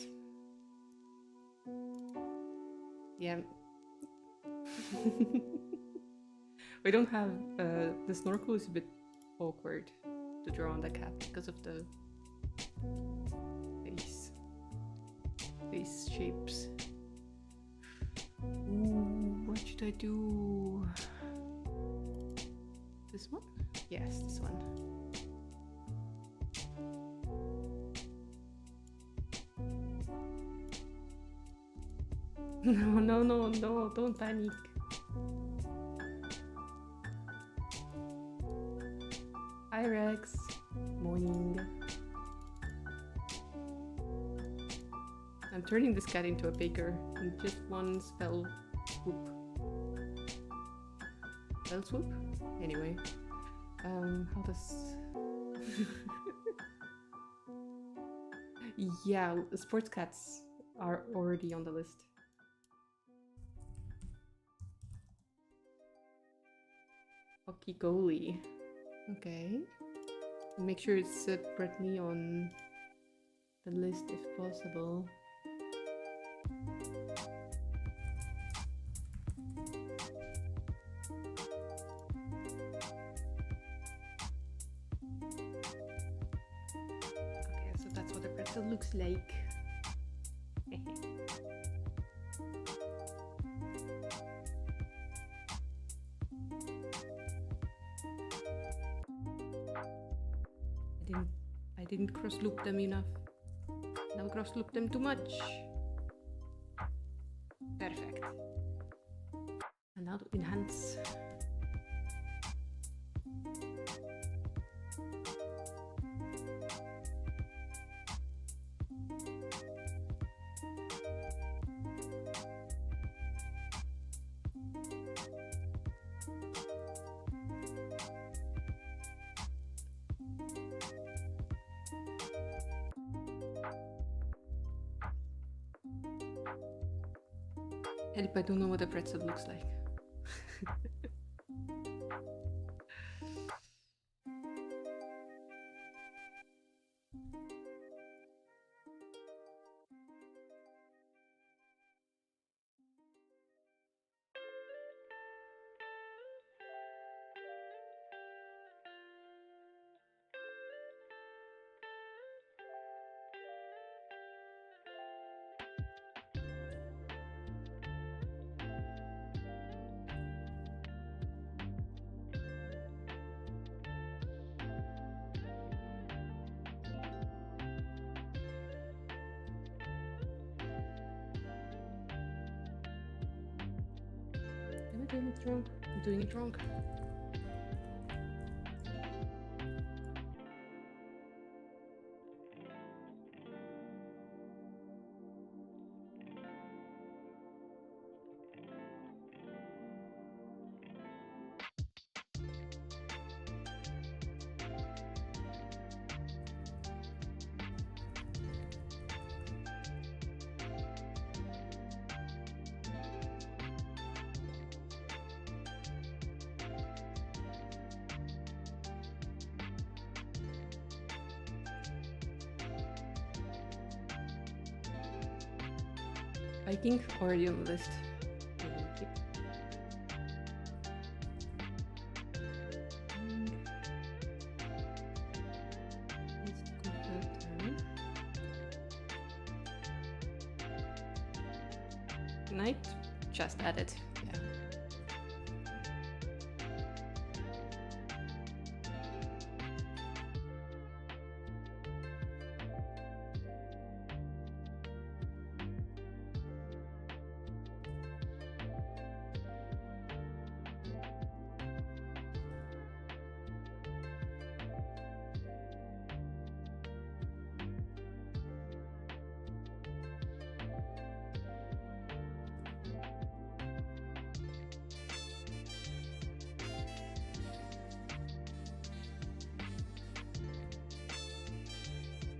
Yeah. We don't have the snorkel is a bit awkward to draw on the cat because of the face shapes. Ooh, what should I do? This one? Yes, this one. No, don't panic. Hi Rex, morning. I'm turning this cat into a baker in just one spell swoop. Spell swoop? Anyway, how does... Yeah, the sports cats are already on the list. Hockey goalie. Okay. Make sure it's separately on the list if possible. Okay, so that's what the pretzel looks like. I didn't cross loop them enough. Now cross loop them too much. Perfect. And now to enhance. Help, I don't know what a pretzel looks like. Am I doing it wrong? I'm doing it wrong. Viking already on the list. Thank you. Knight just added. Yeah.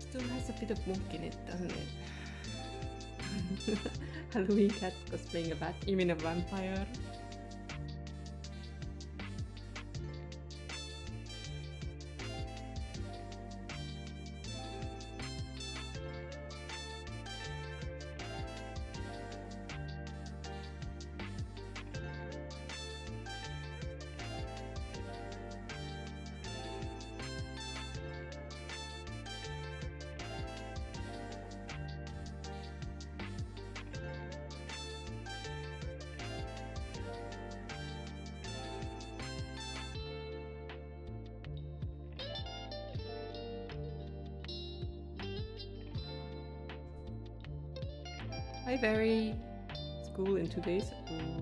Still has a bit of monk in it, doesn't it? Halloween cat cosplaying a bat. You mean a vampire? Hi, very school in 2 days. Ooh.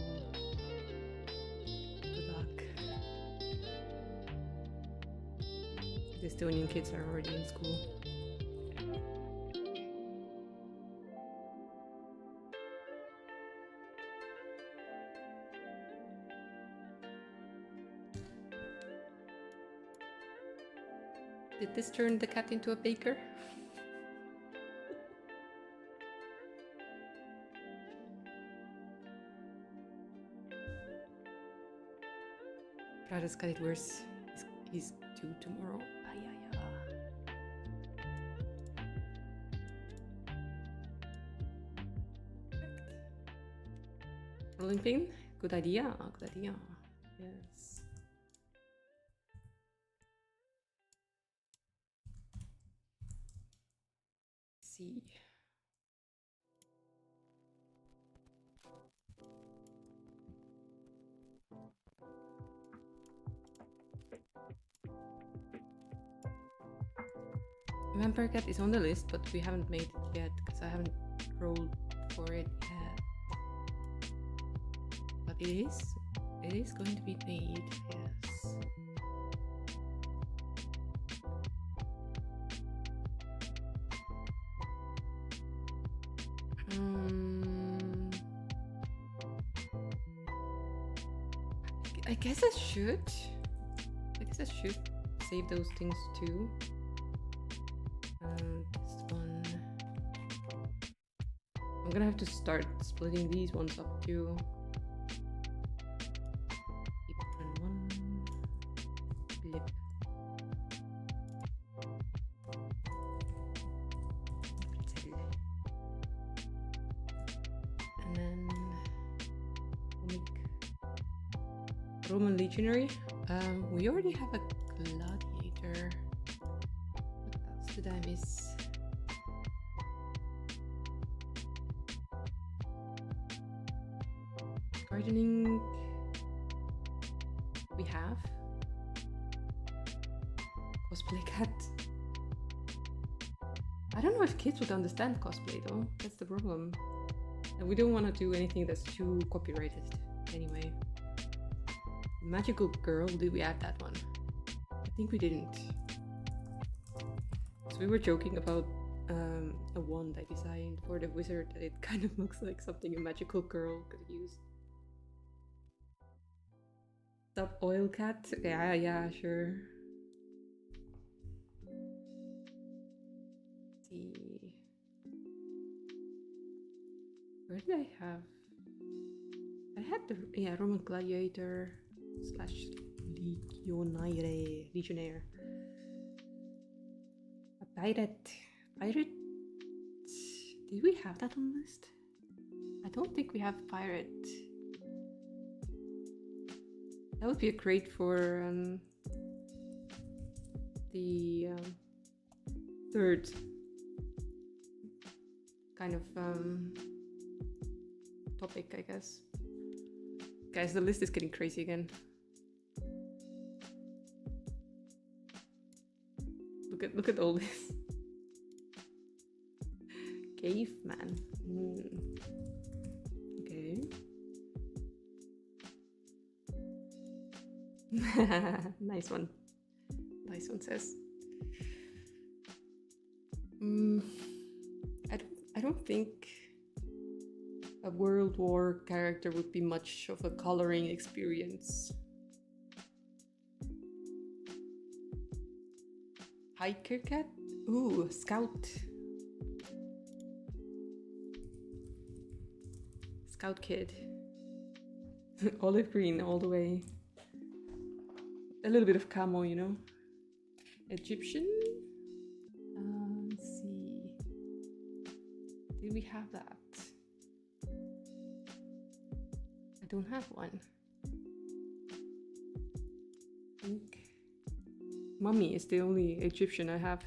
Good luck. The Estonian kids are already in school. Did this turn the cat into a baker? Brada's got it worse. He's 2 tomorrow. Ay, ay, ay. Rolling pin? Good idea. Good idea. Yes. Let's see. Vampire Cat is on the list, but we haven't made it yet because I haven't rolled for it yet. But it is going to be made, yes. I guess I should save those things too. This one, I'm gonna have to start splitting these ones up too. Keep one lip. And then we'll make Roman Legionary. We already have a gladiator. What else did I miss? Gardening. We have cosplay cat. I don't know if kids would understand cosplay though. That's the problem. And we don't want to do anything that's too copyrighted anyway. Magical girl, did we add that one? I think we didn't. So we were joking about a wand I designed for the wizard that it kind of looks like something a magical girl could use. Stop oil cat? Yeah, sure. Let's see. Where did I have? I had the Roman gladiator / legionnaire. A pirate. Did we have that on the list? I don't think we have pirate. That would be a great for the third kind of topic, I guess. Guys, the list is getting crazy again. Look at all this. Caveman. Okay. Nice one. Nice one says. I don't think a World War character would be much of a coloring experience. Hiker cat? Ooh, scout. Scout kid. Olive green all the way. A little bit of camo, you know. Egyptian? Let's see. Did we have that? I don't have one. I think Mummy is the only Egyptian I have.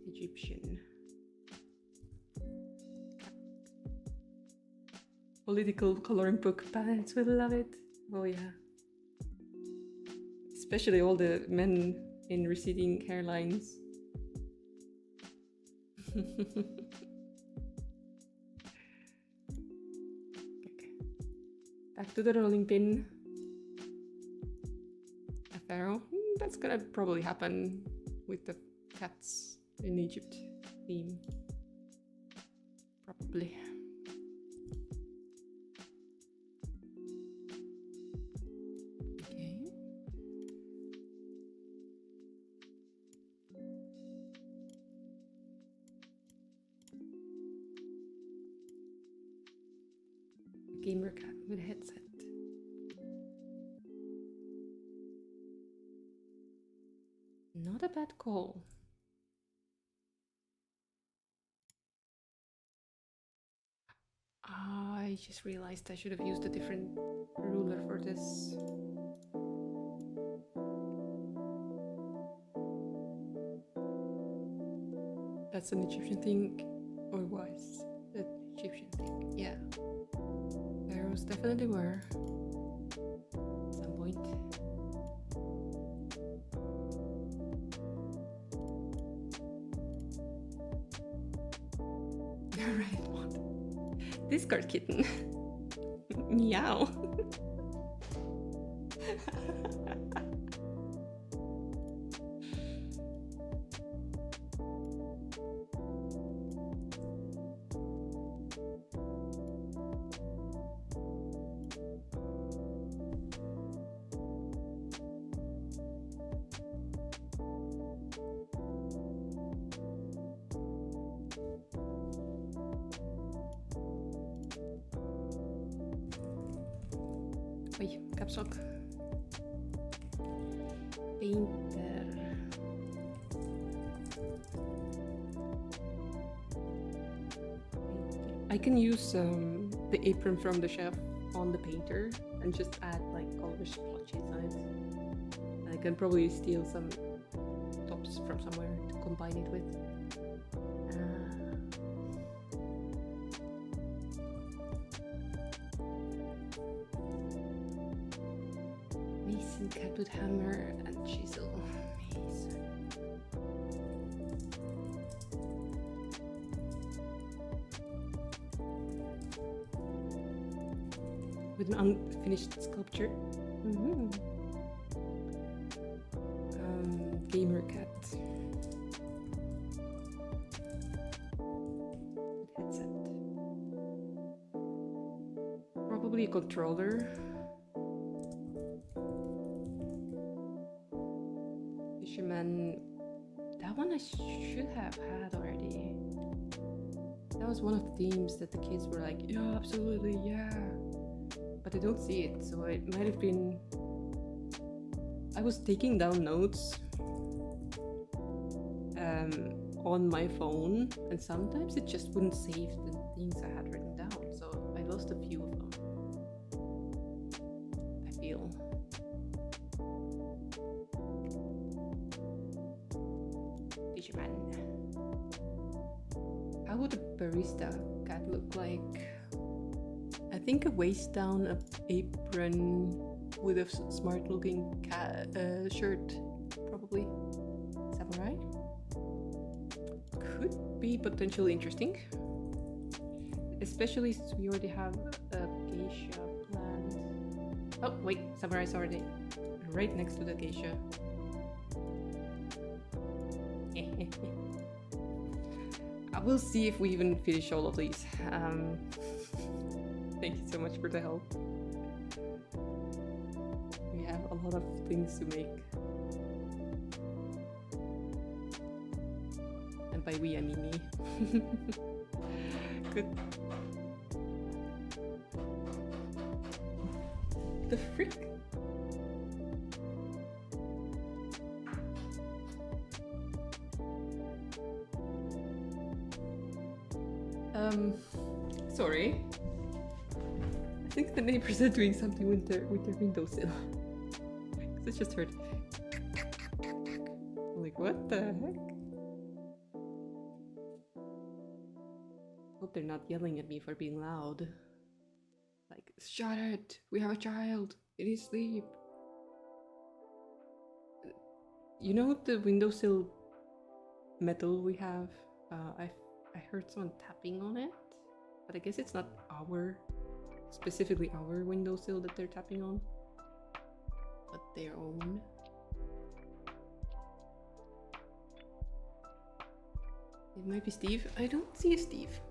Egyptian. Political coloring book. Parents will love it. Oh yeah. Especially all the men in receding hairlines. Okay. Back to the rolling pin. A pharaoh. That's gonna probably happen with the cats in Egypt theme. Probably. Gamer cat with a headset. Not a bad call. I just realized I should have used a different ruler for this. That's an Egyptian thing, or was an Egyptian thing? Yeah. Pharaohs definitely were. At some point. Right, what? Discard kitten. Meow. Oi, caps lock. Painter. I can use the apron from the chef on the painter and just add like color splotches on it. And I can probably steal some tops from somewhere to combine it with. Mason cat with hammer and chisel. Mason. With an unfinished sculpture. Gamer cat. Headset. Probably a controller. Fisherman. That one I should have had already. That was one of the themes that the kids were like, yeah, absolutely, yeah. But I don't see it, so it might have been... I was taking down notes on my phone, and sometimes it just wouldn't save the things I had written lost a few of them. I feel. Digimon. How would a barista cat look like? I think a waist down, a apron with a smart looking cat shirt, probably. Samurai? Could be potentially interesting. Especially since we already have a geisha planned. Oh, wait, Samurai's already right next to the geisha. I will see if we even finish all of these. Thank you so much for the help. We have a lot of things to make. And by we, I mean me. Good. The frick? Sorry. I think the neighbors are doing something with their windowsill. I just heard. I'm like, what the heck? Hope they're not yelling at me for being loud. Like, shut it! We have a child! It is asleep! You know the windowsill metal we have? I heard someone tapping on it, but I guess it's not specifically our windowsill that they're tapping on, but their own. It might be Steve. I don't see a Steve.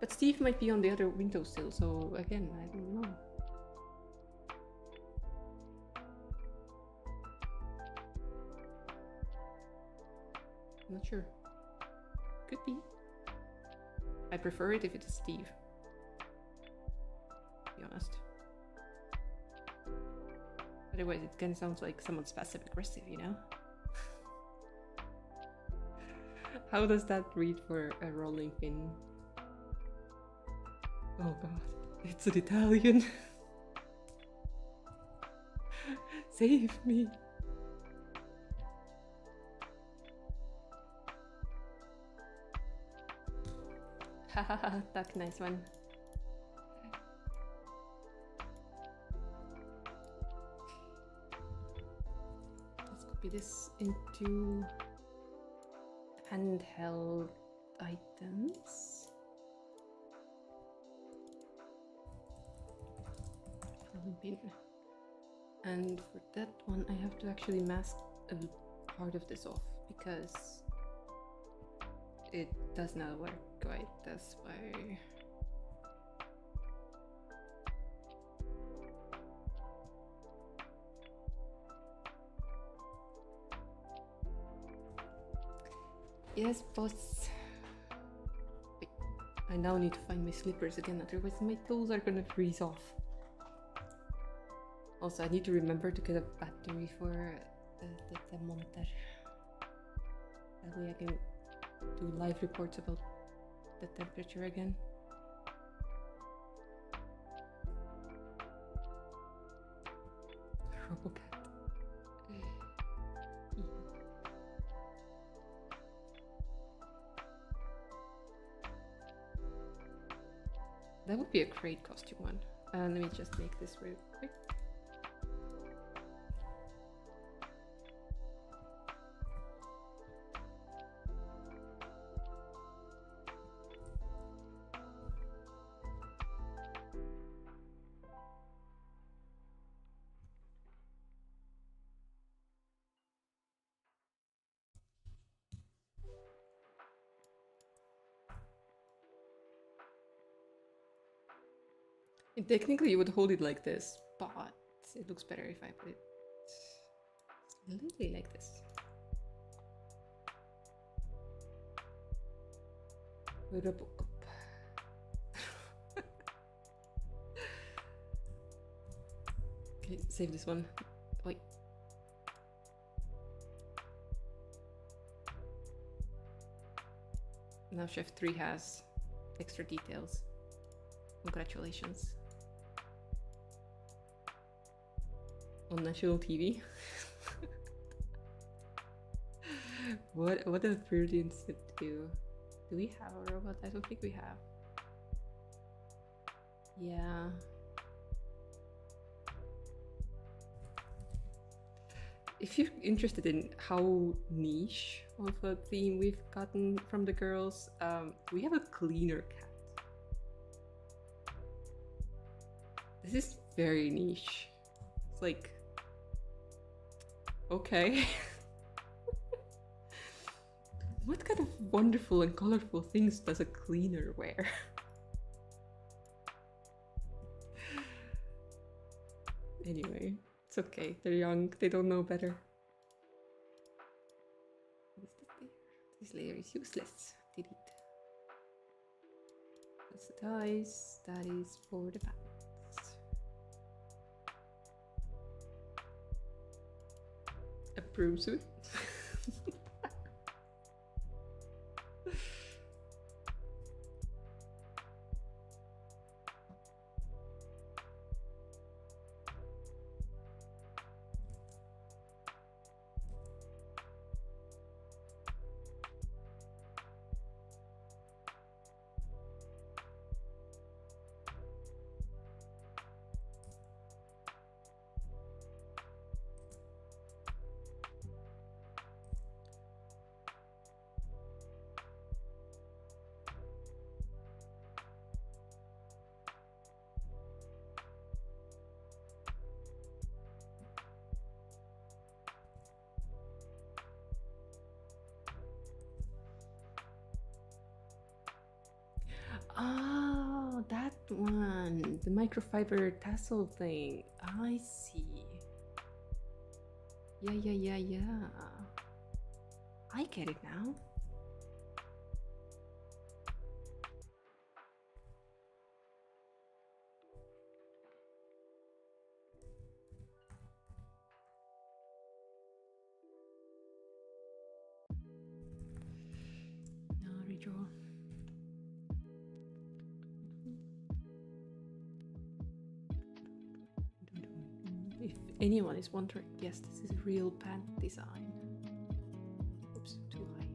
But Steve might be on the other windowsill, so again, I don't know. I'm not sure. Could be. I prefer it if it's Steve. To be honest. Otherwise, it kind of sounds like someone's passive aggressive, you know? How does that read for a rolling pin? Oh god, it's an Italian. Save me. Hahaha, that's a nice one. Let's copy this into handheld items. Pin. And for that one, I have to actually mask a part of this off because it does not work right. That's why. Yes, boss. Wait, I now need to find my slippers again, otherwise my toes are gonna freeze off. Also, I need to remember to get a battery for the thermometer. That way I can do live reports about the temperature again. Robocat. That would be a great costume one. Let me just make this real quick. And technically you would hold it like this, but it looks better if I put it literally like this. With a book. Okay, save this one. Wait. Now Chef 3 has extra details. Congratulations. On national TV. What a brilliant to do. Do we have a robot? I don't think we have. Yeah. If you're interested in how niche of a theme we've gotten from the girls, we have a cleaner cat. This is very niche. It's like, okay. What kind of wonderful and colorful things does a cleaner wear? Anyway, it's okay. They're young. They don't know better. What is this layer? This layer is useless. Delete. That's the dice. That is for the pants. A broom suit. Oh, that one. The microfiber tassel thing. I see. Yeah. I get it now. Now redraw. If anyone is wondering, yes, this is real pant design. Oops, too high.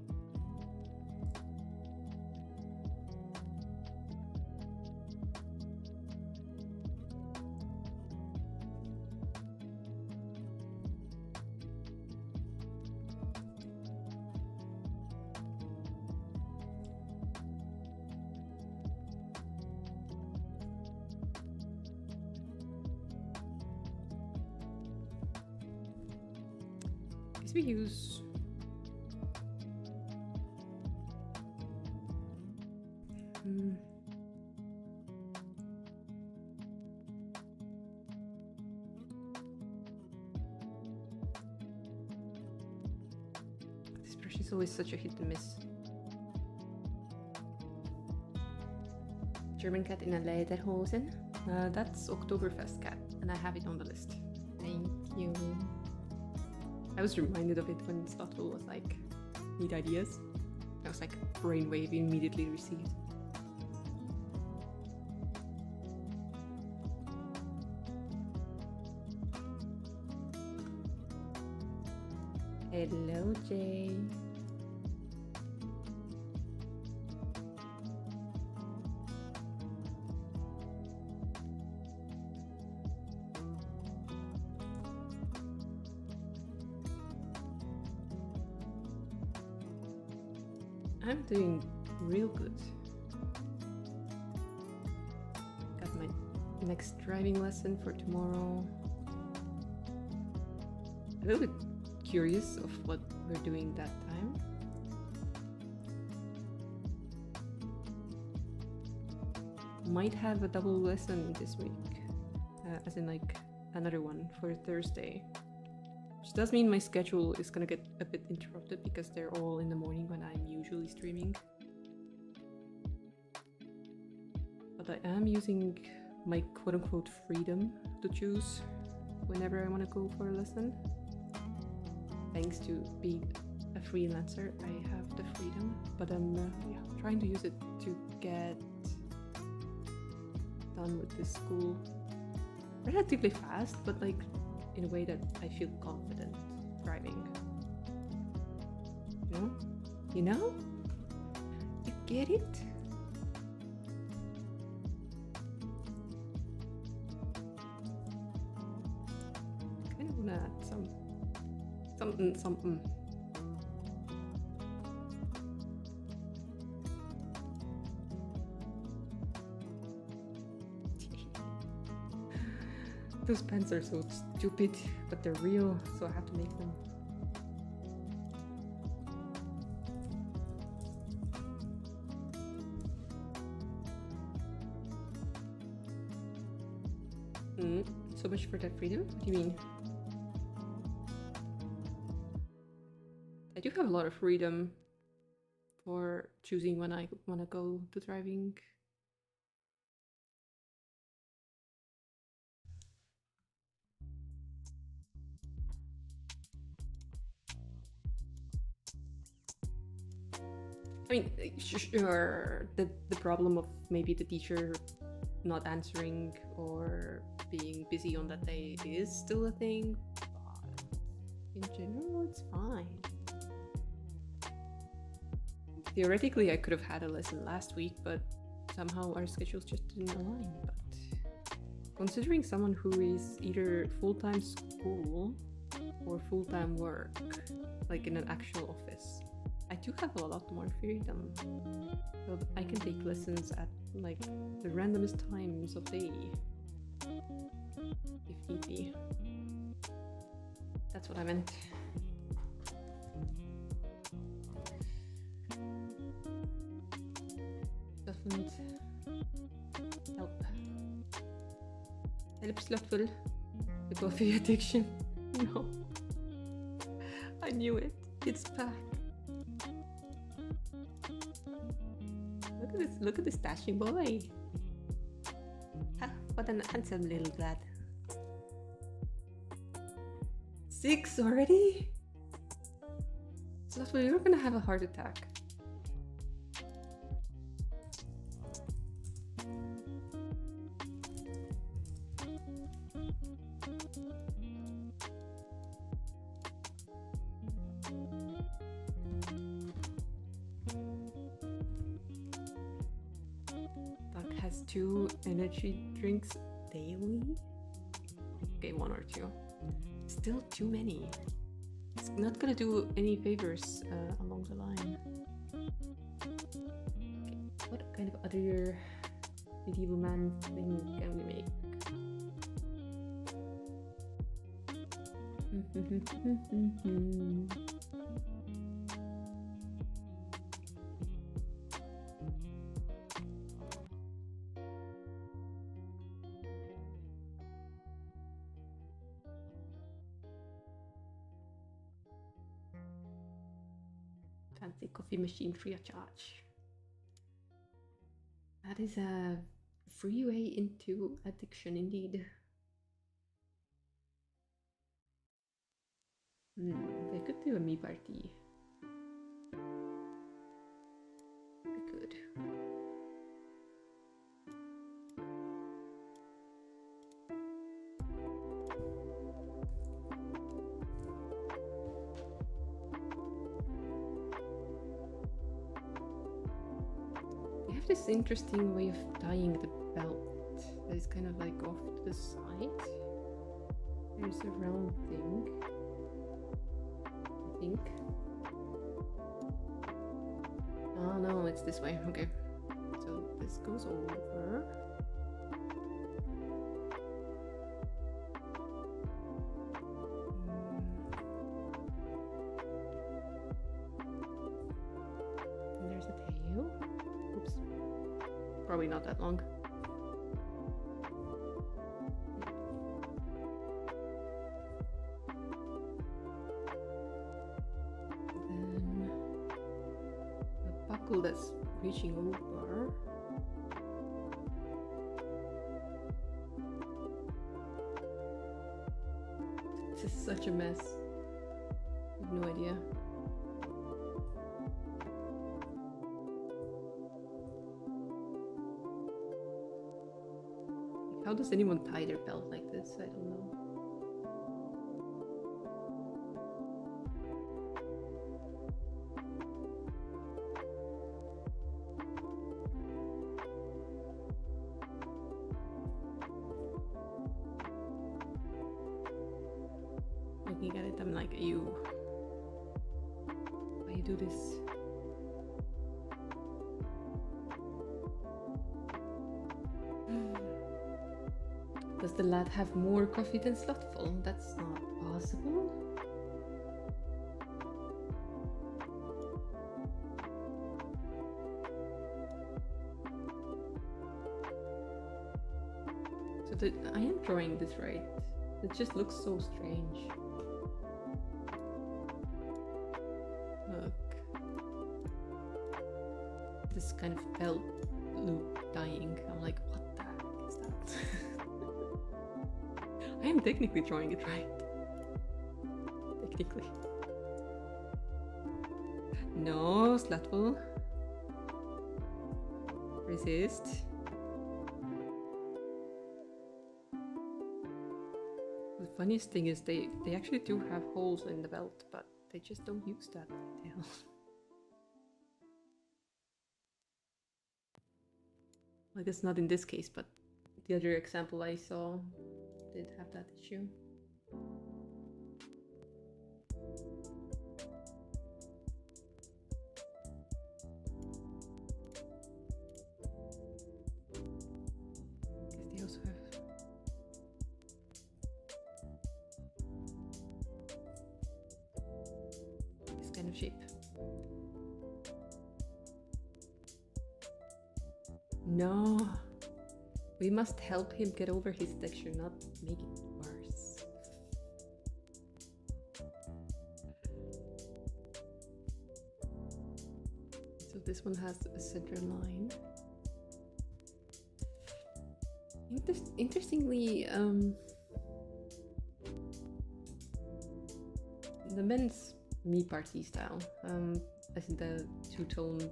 We use this brush is always such a hit and miss. German cat in a lederhosen. That's Oktoberfest cat, and I have it on the list. Thank you. I was reminded of it when Slotful was like, need ideas? I was like, brainwave immediately received. Hello, Jay. I'm doing real good. Got my next driving lesson for tomorrow. A little bit curious of what we're doing that time. Might have a double lesson this week, as in like another one for Thursday. Which does mean my schedule is gonna get a bit interrupted because they're all in the morning when I'm usually streaming. But I am using my quote-unquote freedom to choose whenever I want to go for a lesson. Thanks to being a freelancer, I have the freedom, but I'm trying to use it to get done with this school relatively fast, but like in a way that I feel confident driving. You know? You know? You get it? Kind of wanna add something. Those pens are so stupid, but they're real, so I have to make them. So much for that freedom? What do you mean? I do have a lot of freedom for choosing when I want to go to driving. I mean, sure, the problem of maybe the teacher not answering or being busy on that day is still a thing, but in general, it's fine. Theoretically, I could have had a lesson last week, but somehow our schedules just didn't align. But considering someone who is either full-time school or full-time work, like in an actual office, I do have a lot more freedom. So I can take lessons at like the randomest times of day, if need be. That's what I meant. Doesn't help. Helps little the coffee addiction. No. I knew it. It's back. Look at this dashing boy. Ah, what an handsome little lad. 6 already? So you're gonna have a heart attack. Doug has 2 energy drinks daily? Okay, 1 or 2. Still too many. It's not gonna do any favors along the line. Okay, what kind of other medieval man thing can we make? Fancy coffee machine free of charge. That is a freeway into addiction indeed. They could do a me party. They could. They have this interesting way of tying the belt that is kind of like off to the side. There's a round thing. I think. Oh no, it's this way. Okay. So this goes over. And there's a tail. Oops. Probably not that long. That's reaching over. This is such a mess. I have no idea. does anyone tie their belt like this? I don't know. Looking at it, I'm like, why you do this? Does the lad have more coffee than Slutful? That's not possible. So I am drawing this right. It just looks so strange. Look. This kind of belt loop dying. I'm like, what the heck is that? I am technically drawing it right. Technically. No, Slutful. Resist. The funniest thing is they actually do have holes in the belt, but they just don't use that detail. I guess not in this case, but the other example I saw did have that issue. Guess they also have this kind of shape. No, we must help him get over his texture, not make it worse. So this one has a center line. Interestingly, the men's me party style, as in the two-toned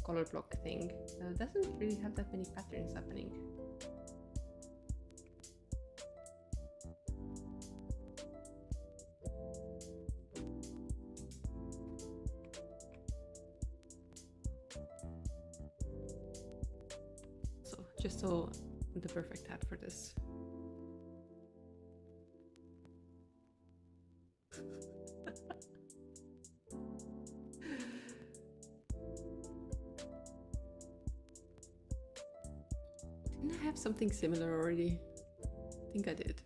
color block thing, doesn't really have that many patterns happening. So just saw the perfect hat for this. Didn't I have something similar already? I think I did.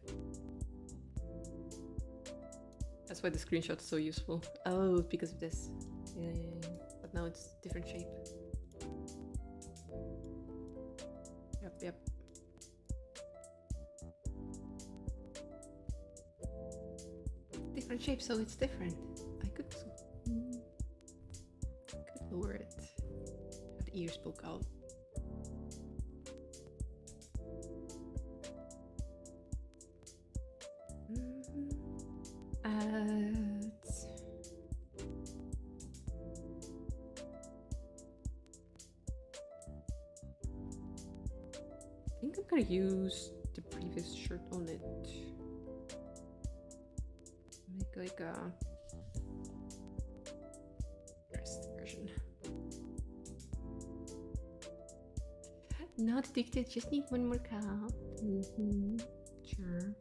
That's why the screenshot is so useful. Oh, because of this. Yeah. But now it's different shape. Yep. Different shape, so it's different. I could lower it. The ears poke out. I think I'm gonna use the previous shirt on it. Make like a dressed version. Not addicted, just need one more cup. Sure.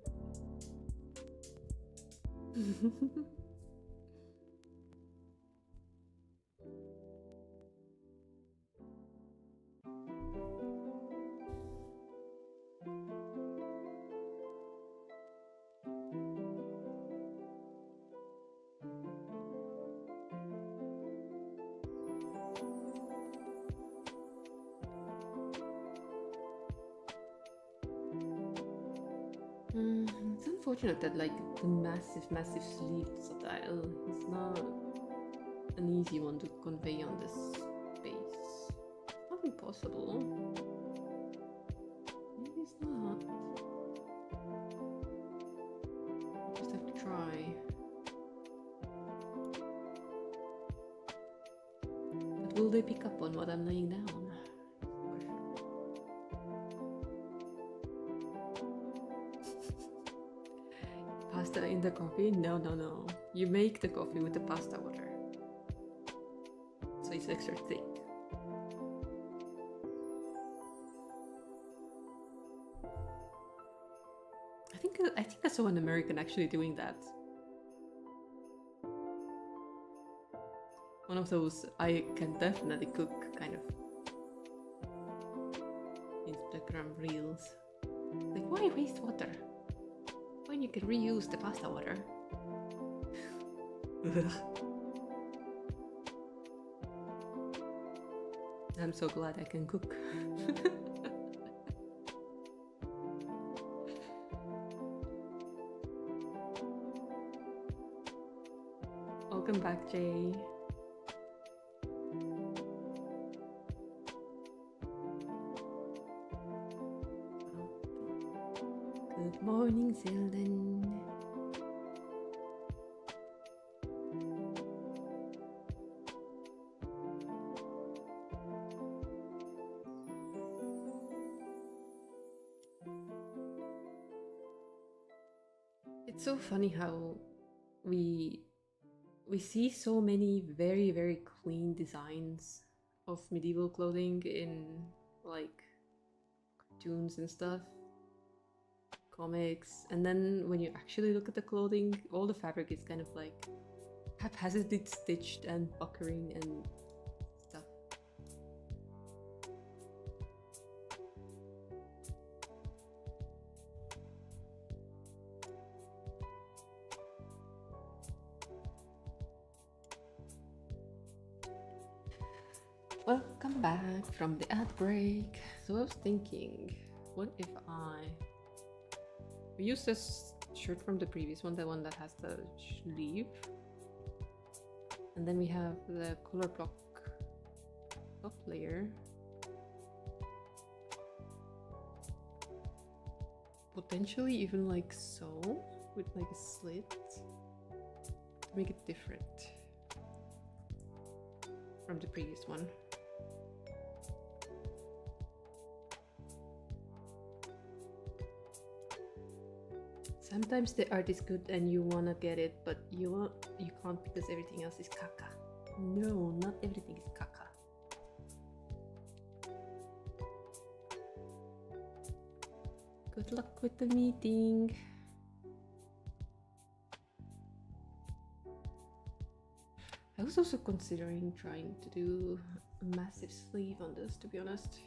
It's unfortunate that like the massive sleeve style is not an easy one to convey on this space. Not impossible. Maybe it's not. Just have to try. But will they pick up on what I'm laying down? pasta in the coffee? No, no, no. You make the coffee with the pasta water. So it's extra thick. I think I saw an American actually doing that. One of those I can definitely cook kind of Instagram reels. Like, why waste water when you can reuse the pasta water? I'm so glad I can cook. Welcome back, Jay. Good morning, Zelden. It's so funny how we see so many very, very clean designs of medieval clothing in like cartoons and stuff, comics, and then when you actually look at the clothing, all the fabric is kind of like haphazardly stitched and puckering and stuff. Welcome back from the ad break. So I was thinking, what if we use this shirt from the previous one, the one that has the sleeve, and then we have the color block top layer, potentially even like so, with like a slit to make it different from the previous one. Sometimes the art is good and you wanna get it, but you can't because everything else is caca. No, not everything is caca. Good luck with the meeting. I was also considering trying to do a massive sleeve on this, to be honest.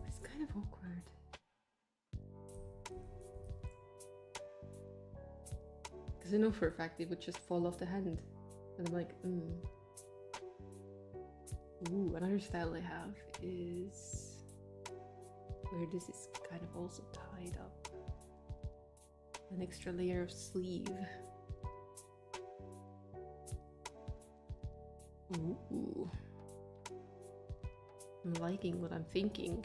It's kind of awkward. Because I know for a fact it would just fall off the hand. And I'm like, Ooh, another style I have is where this is kind of also tied up. An extra layer of sleeve. Ooh. I'm liking what I'm thinking.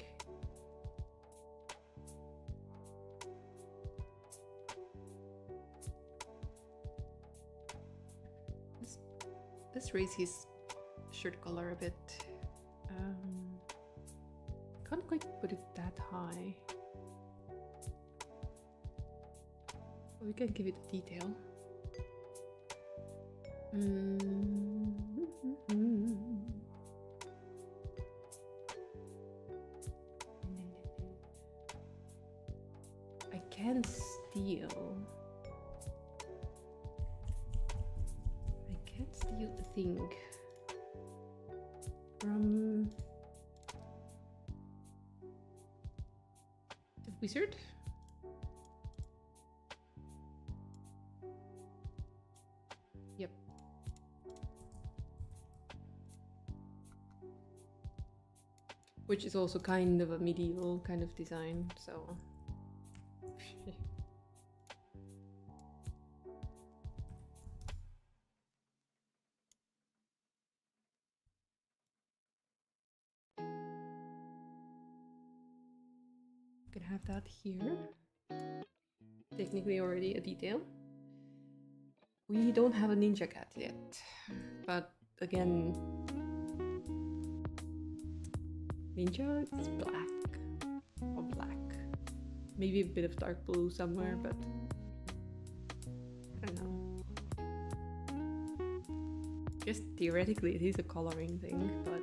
Let's raise his shirt collar a bit. Can't quite put it that high. But we can give it a detail. I can steal. I can't steal the thing from the wizard. Yep. Which is also kind of a medieval kind of design, so can have that here. Technically already a detail. We don't have a ninja cat yet, but again, Ninja is black or black. Maybe a bit of dark blue somewhere, but I don't know. Just theoretically, it is a coloring thing, but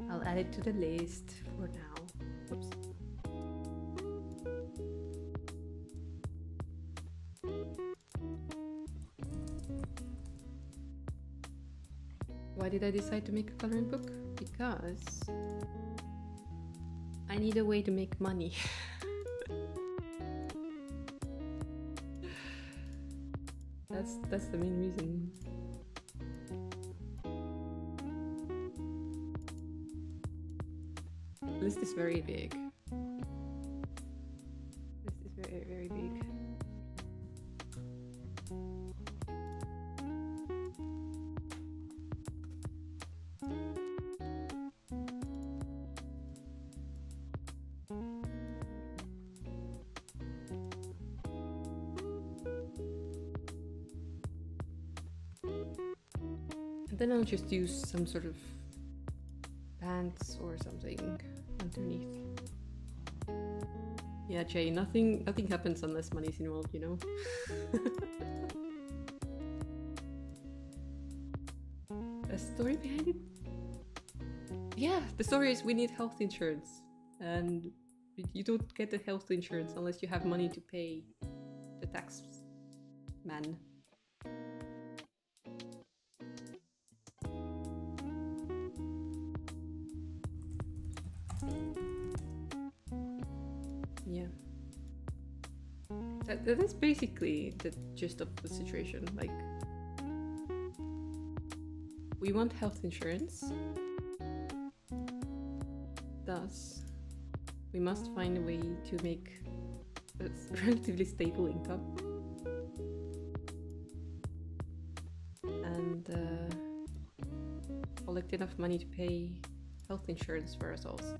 I'll add it to the list for now. Oops. Why did I decide to make a coloring book? Because I need a way to make money. That's the main reason. The list is very big. This is very, very big. And then I'll just use some sort of pants or something underneath. Yeah, Jay, nothing happens unless money's involved, you know? A story behind it? Yeah, the story is we need health insurance. And you don't get the health insurance unless you have money to pay the tax man. Yeah. That is basically the gist of the situation. Like, we want health insurance. Thus, we must find a way to make a relatively stable income. And collect enough money to pay health insurance for ourselves.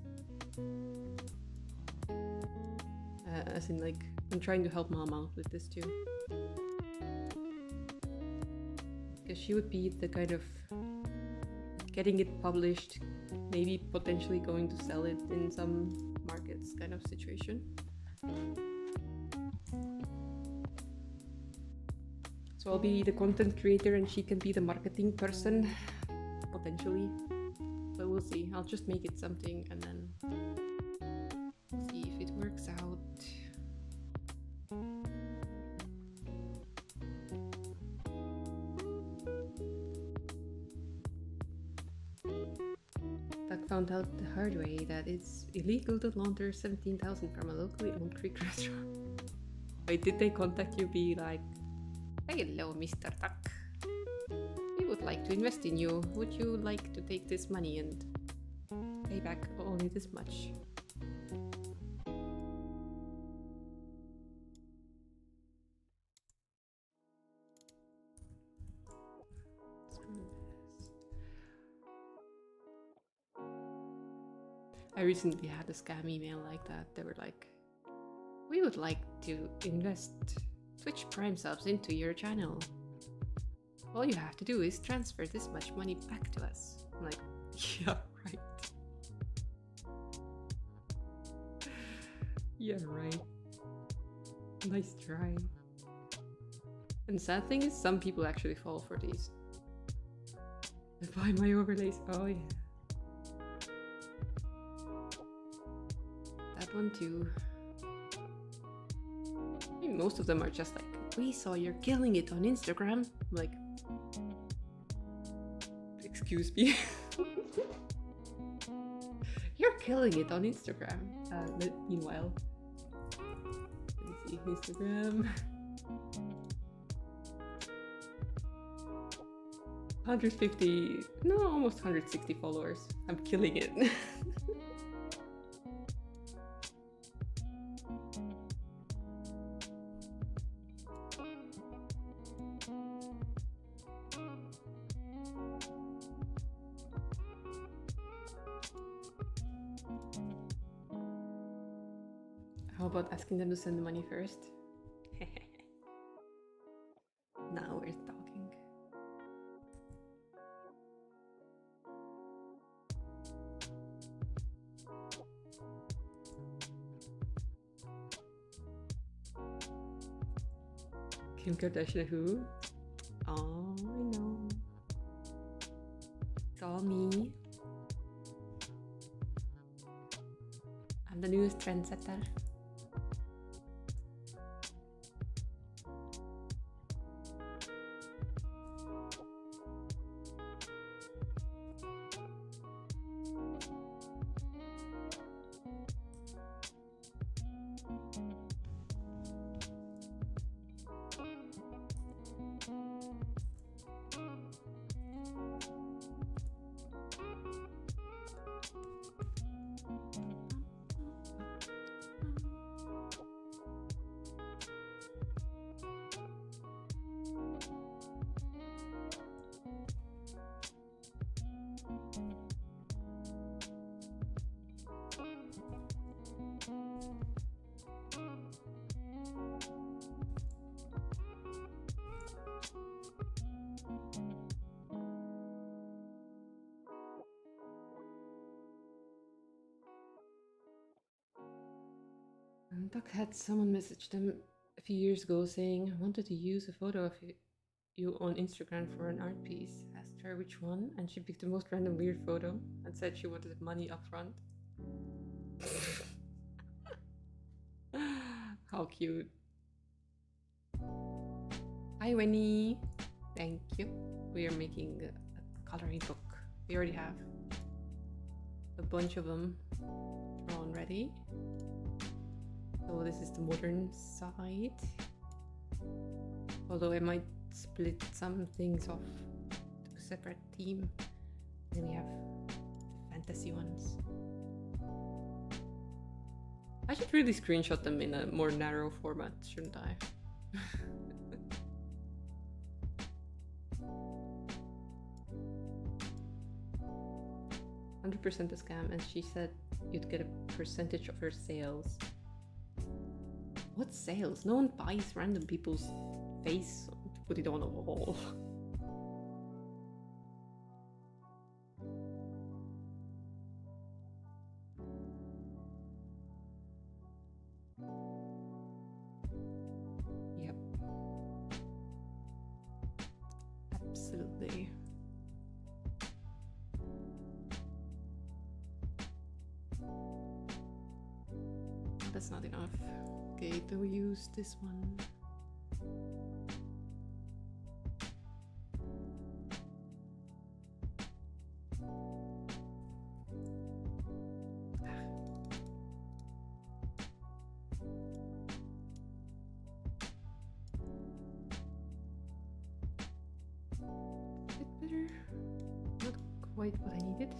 As in, like, I'm trying to help Mom out with this too. Because she would be the kind of getting it published, maybe potentially going to sell it in some markets kind of situation. So I'll be the content creator and she can be the marketing person, potentially. But we'll see. I'll just make it something and then see if it works out. Doug found out the hard way that it's illegal to launder $17,000 from a locally owned Greek restaurant. Wait, did they contact you, be like, "Hello, Mr. Duck. We would like to invest in you. Would you like to take this money and pay back only this much?" I recently had a scam email like that. They were like, "We would like to invest Twitch Prime subs into your channel. All you have to do is transfer this much money back to us." I'm like, yeah, right. Yeah, right. Nice try. And sad thing is, some people actually fall for these. Buy my overlays. Oh yeah. That one too. I mean, most of them are just like, "We saw you're killing it on Instagram." I'm like, excuse me. You're killing it on Instagram. Meanwhile, let me see, Instagram. 150, no, almost 160 followers. I'm killing it. How about asking them to send the money first? Now we're talking. Kim Kardashian who? Oh, I know. It's all me. I'm the newest trendsetter. And Doc had someone message them a few years ago saying, I wanted to use a photo of you on Instagram for an art piece. Asked her which one, and she picked the most random weird photo and said she wanted money up front. How cute. Hi Winnie. Thank you. We are making a coloring book. We already have a bunch of them drawn ready. So this is the modern side. Although I might split some things off to a separate theme. Then we have the fantasy ones. I should really screenshot them in a more narrow format, shouldn't I? 100% a scam, and she said you'd get a percentage of her sales. What sales? No one buys random people's face to put it on a wall. Yep. Absolutely. That's not enough. Okay, then we use this one. A bit better. Not quite what I needed.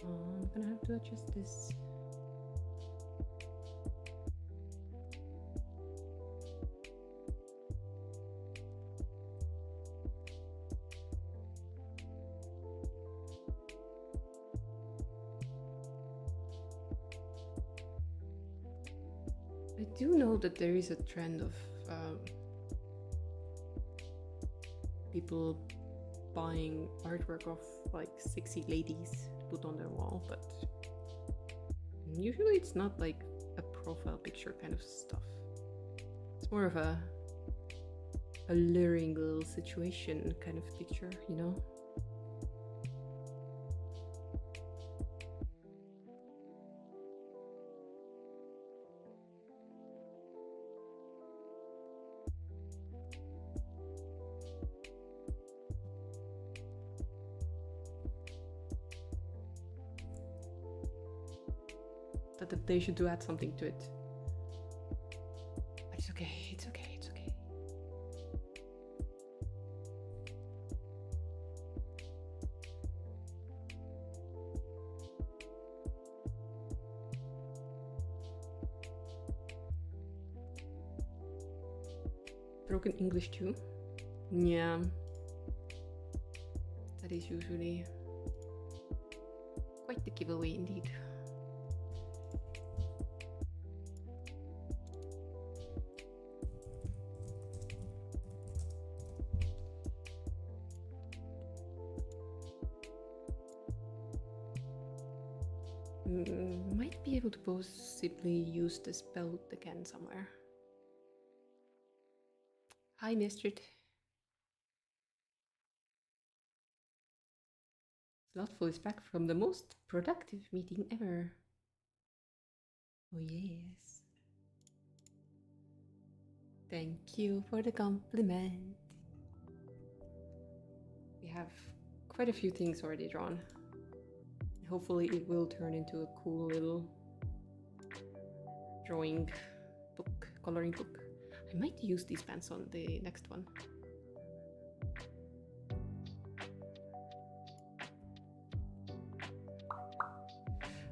I'm gonna have to adjust this. I do know that there is a trend of people buying artwork of like sexy ladies to put on their wall, but usually it's not like a profile picture kind of stuff. It's more of a alluring little situation kind of picture, you know? that they should do add something to it. But it's okay, it's okay, it's okay. Broken English too? Yeah. That is usually quite the giveaway indeed. Might be able to possibly use the spell again somewhere. Hi, Mistred. Slothful is back from the most productive meeting ever. Oh yes. Thank you for the compliment. We have quite a few things already drawn. Hopefully it will turn into a cool little drawing book, coloring book. I might use these pens on the next one.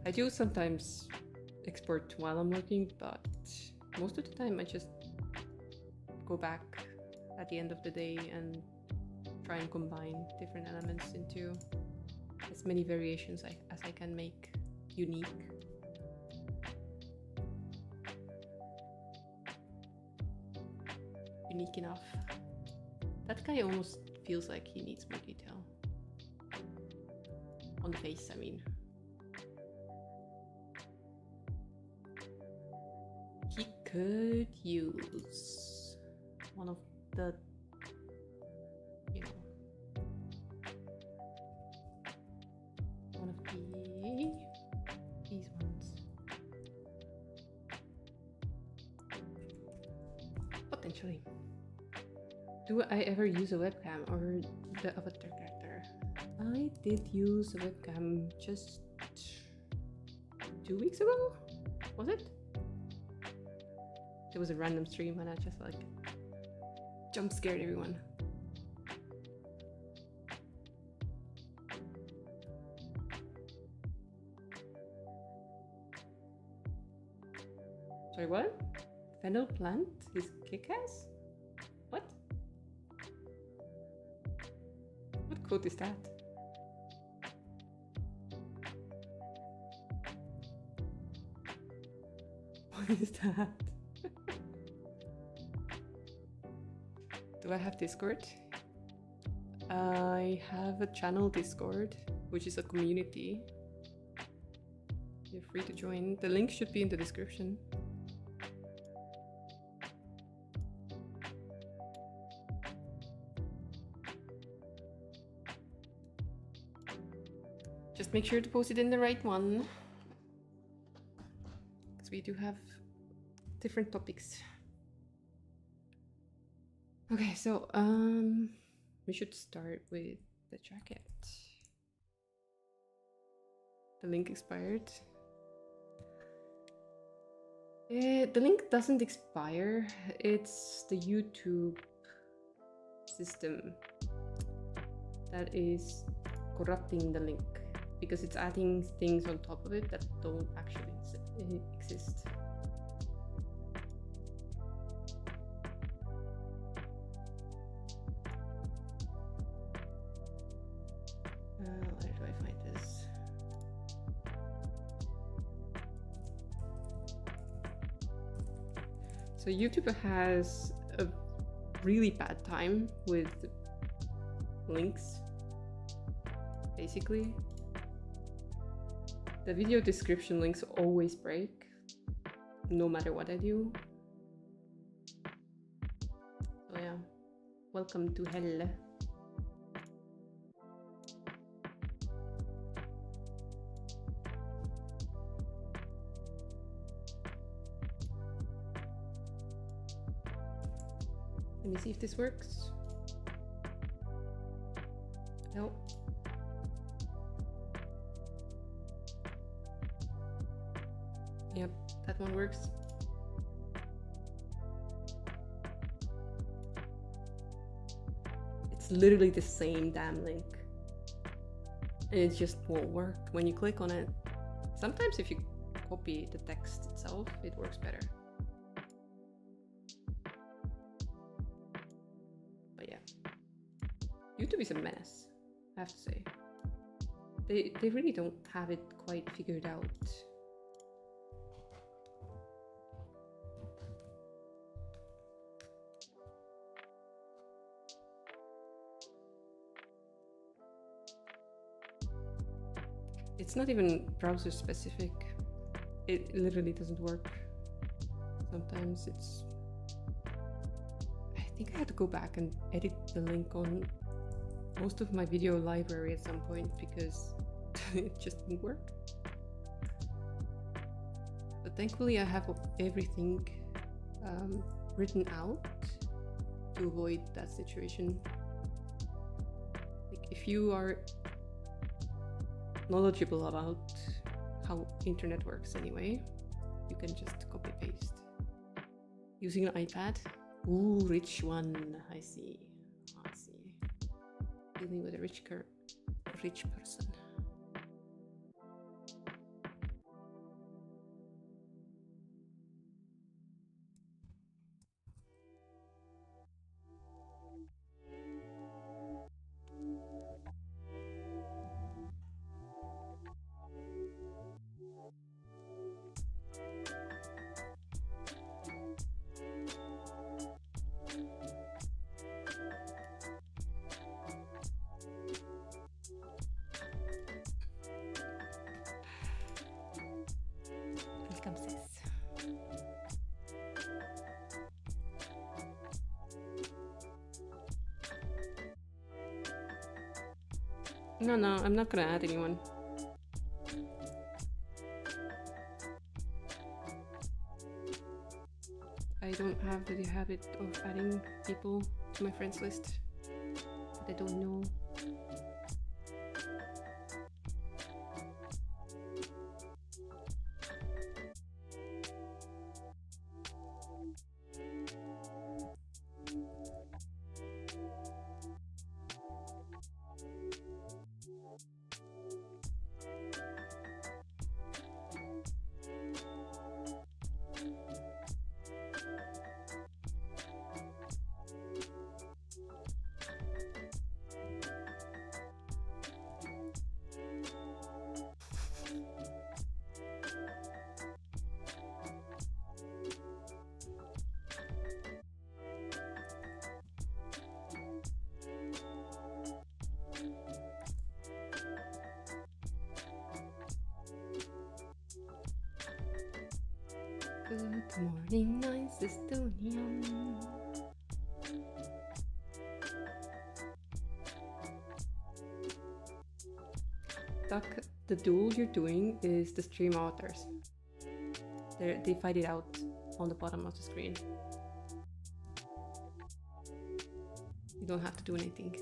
I do sometimes export while I'm working, but most of the time I just go back at the end of the day and try and combine different elements into as many variations as I can make unique. Unique enough. That guy almost feels like he needs more detail. On the face, I mean. He could use one of the, you know, one of these ones. Potentially. Do I ever use a webcam or the avatar character? I did use a webcam just 2 weeks ago, was it? It was a random stream and I just like jump scared everyone. Sorry, what? Fennel plant is kick-ass? What? What quote is that? What is that? Do I have Discord? I have a channel Discord, which is a community. You're free to join. The link should be in the description. Just make sure to post it in the right one, because we do have different topics. Okay, so we should start with the jacket. The link expired. The link doesn't expire. It's the YouTube system that is corrupting the link because it's adding things on top of it that don't actually exist. Where do I find this? So YouTube has a really bad time with links, basically. The video description links always break, no matter what I do. So yeah, welcome to hell. Let me see if this works. Nope. Yep, that one works. It's literally the same damn link. And it just won't work when you click on it. Sometimes if you copy the text itself, it works better. But yeah, YouTube is a mess, I have to say. They really don't have it quite figured out. It's not even browser specific. It literally doesn't work. Sometimes it's... I think I had to go back and edit the link on most of my video library at some point because it just didn't work. But thankfully I have everything written out to avoid that situation. Like if you are knowledgeable about how internet works anyway, you can just copy paste using an iPad. Ooh, rich one. I see. Dealing with a rich person. Welcome, sis. No, I'm not gonna add anyone. I don't have the habit of adding people to my friends list that I don't know. Good morning, nice Estonian. Duck, the duel you're doing is the stream avatars. They fight it out on the bottom of the screen. You don't have to do anything.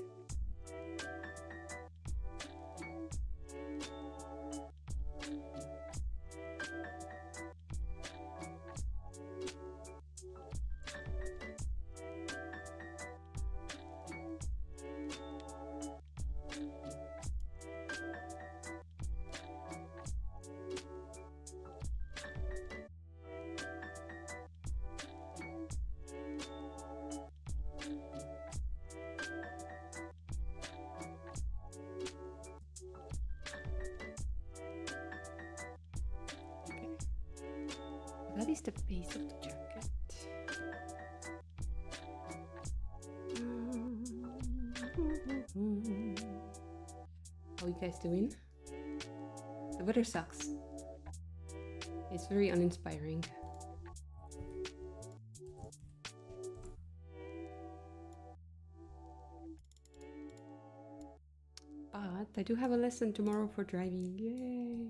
That is the base of the jacket. How are you guys doing? The weather sucks. It's very uninspiring. But I do have a lesson tomorrow for driving. Yay!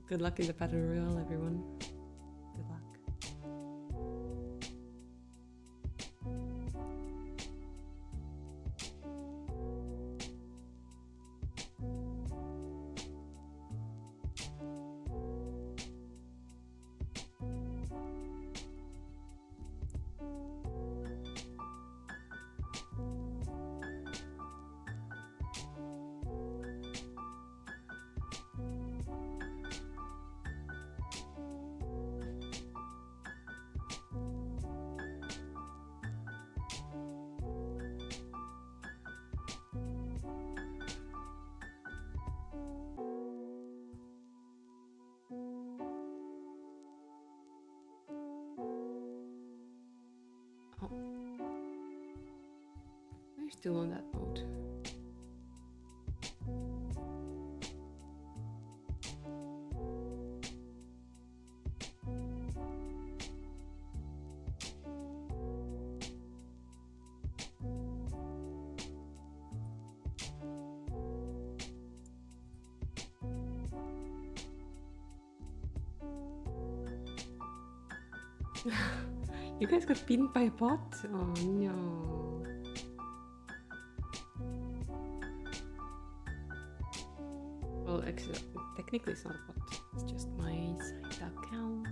Good luck in the battle royale, everyone. Good luck. we're still on that mode. You guys got beaten by a bot? Oh no. Well, actually, technically it's not a bot. It's just my side account.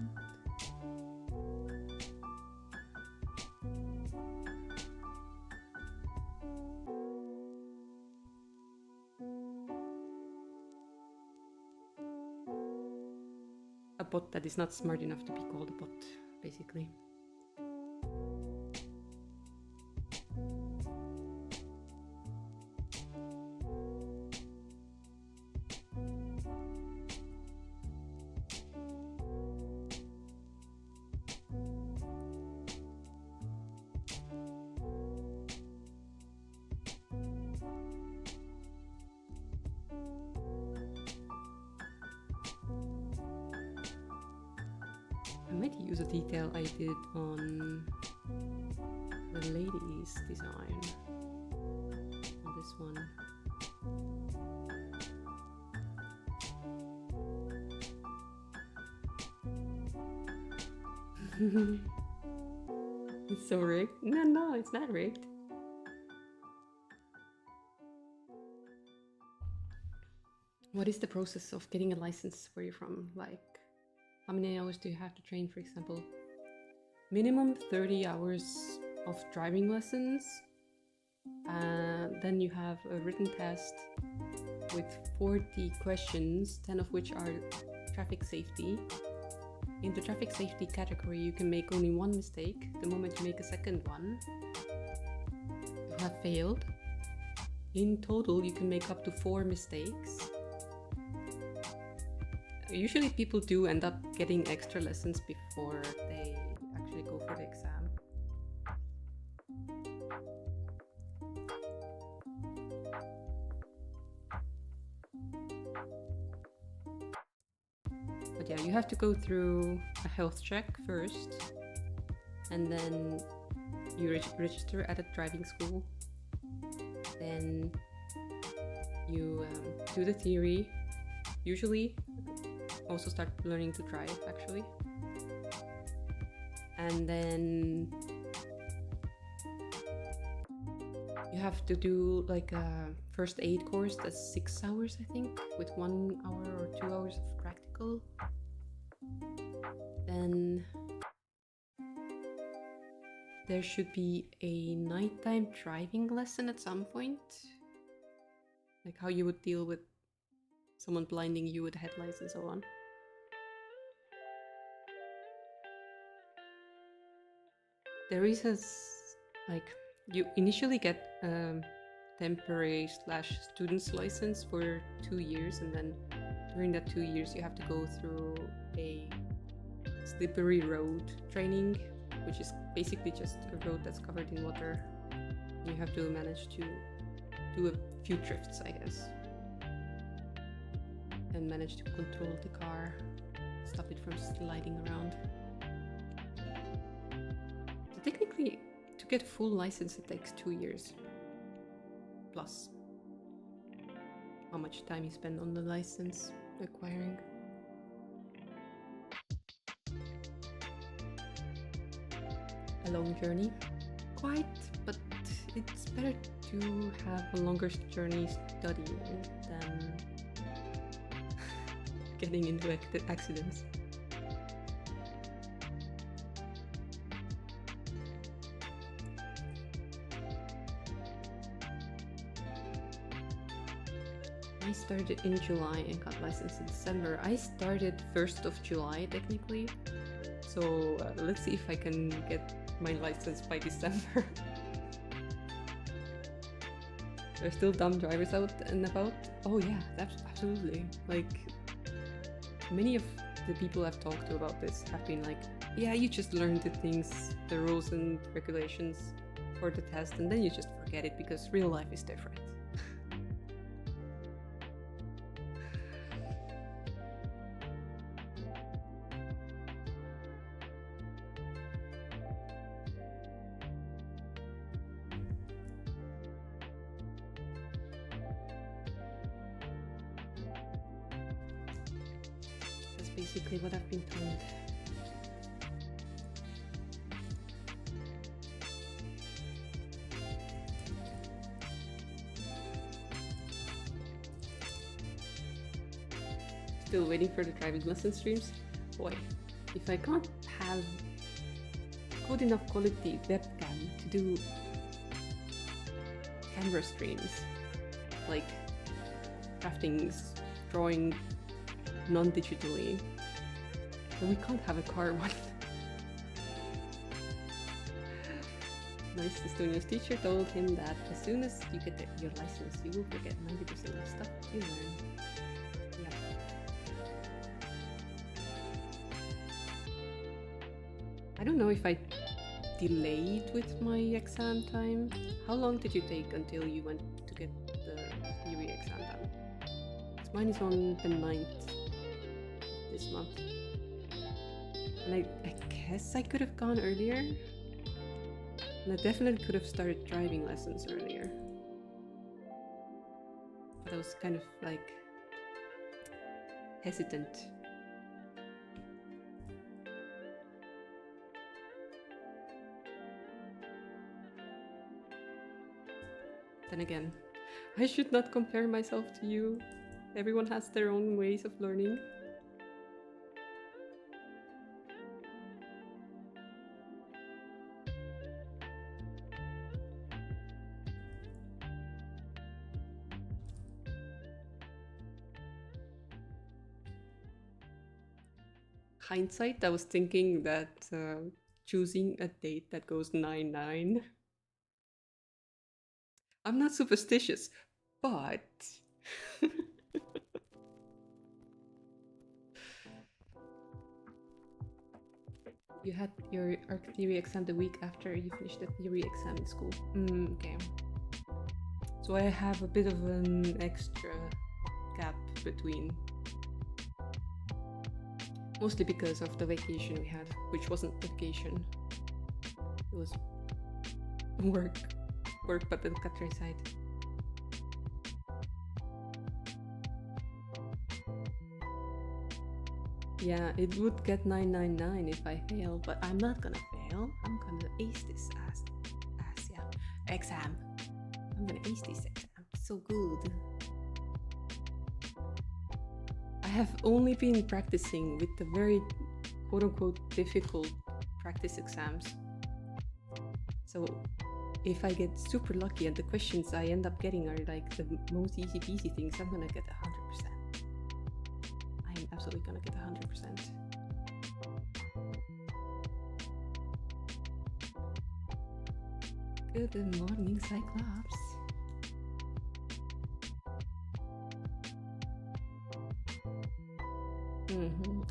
A bot that is not smart enough to be called a bot, basically. I might use a detail I did on the ladies design on this one. It's so rigged. No, it's not rigged. What is the process of getting a license where you're from? Like, how many hours do you have to train, for example? Minimum 30 hours of driving lessons. Then you have a written test with 40 questions, 10 of which are traffic safety. In the traffic safety category, you can make only one mistake. The moment you make a second one, you have failed. In total, you can make up to 4 mistakes. Usually people do end up getting extra lessons before they actually go for the exam. But yeah, you have to go through a health check first, and then you register at a driving school. Then you do the theory. Usually also start learning to drive, actually. And then you have to do like a first aid course that's 6 hours, I think, with 1 hour or 2 hours of practical. Then there should be a nighttime driving lesson at some point, like how you would deal with someone blinding you with headlights and so on. There is like, you initially get a temporary / student's license for 2 years, and then during that 2 years you have to go through a slippery road training, which is basically just a road that's covered in water. You have to manage to do a few drifts, I guess, and manage to control the car, stop it from sliding around. So technically, to get a full license, it takes 2 years plus how much time you spend on the license acquiring. A long journey, quite, but it's better to have a longer journey studying than getting into accidents. I started in July and got licensed in December. I started 1st of July technically, so let's see if I can get my license by December. There's still dumb drivers out and about. Oh yeah, that's absolutely. Like, many of the people I've talked to about this have been like, yeah, you just learn the things, the rules and regulations for the test, and then you just forget it because real life is different. That's basically what I've been told. Still waiting for the driving lesson streams. Boy, if I can't have good enough quality webcam to do camera streams, like craftings, drawing non-digitally, then we can't have a car one. Nice Estonia's teacher told him that as soon as you get your license, you will forget 90% of stuff you learn. I don't know if I delayed with my exam time. How long did you take until you went to get the theory exam done? Mine is on the 9th this month. And I guess I could have gone earlier. And I definitely could have started driving lessons earlier. But I was kind of like hesitant. Then again, I should not compare myself to you. Everyone has their own ways of learning. Hindsight, I was thinking that choosing a date that goes 9/9. I'm not superstitious, but you had your arc theory exam the week after you finished the theory exam in school. Okay. So I have a bit of an extra gap between. Mostly because of the vacation we had, which wasn't vacation. It was work, but the countryside. Yeah, it would get 999 if I fail, but I'm not gonna fail. I'm gonna ace this exam. I'm gonna ace this exam. So good. I have only been practicing with the very quote-unquote difficult practice exams. So if I get super lucky and the questions I end up getting are like the most easy peasy things, I'm gonna get 100%. I'm absolutely gonna get 100%. Good morning, Cyclops.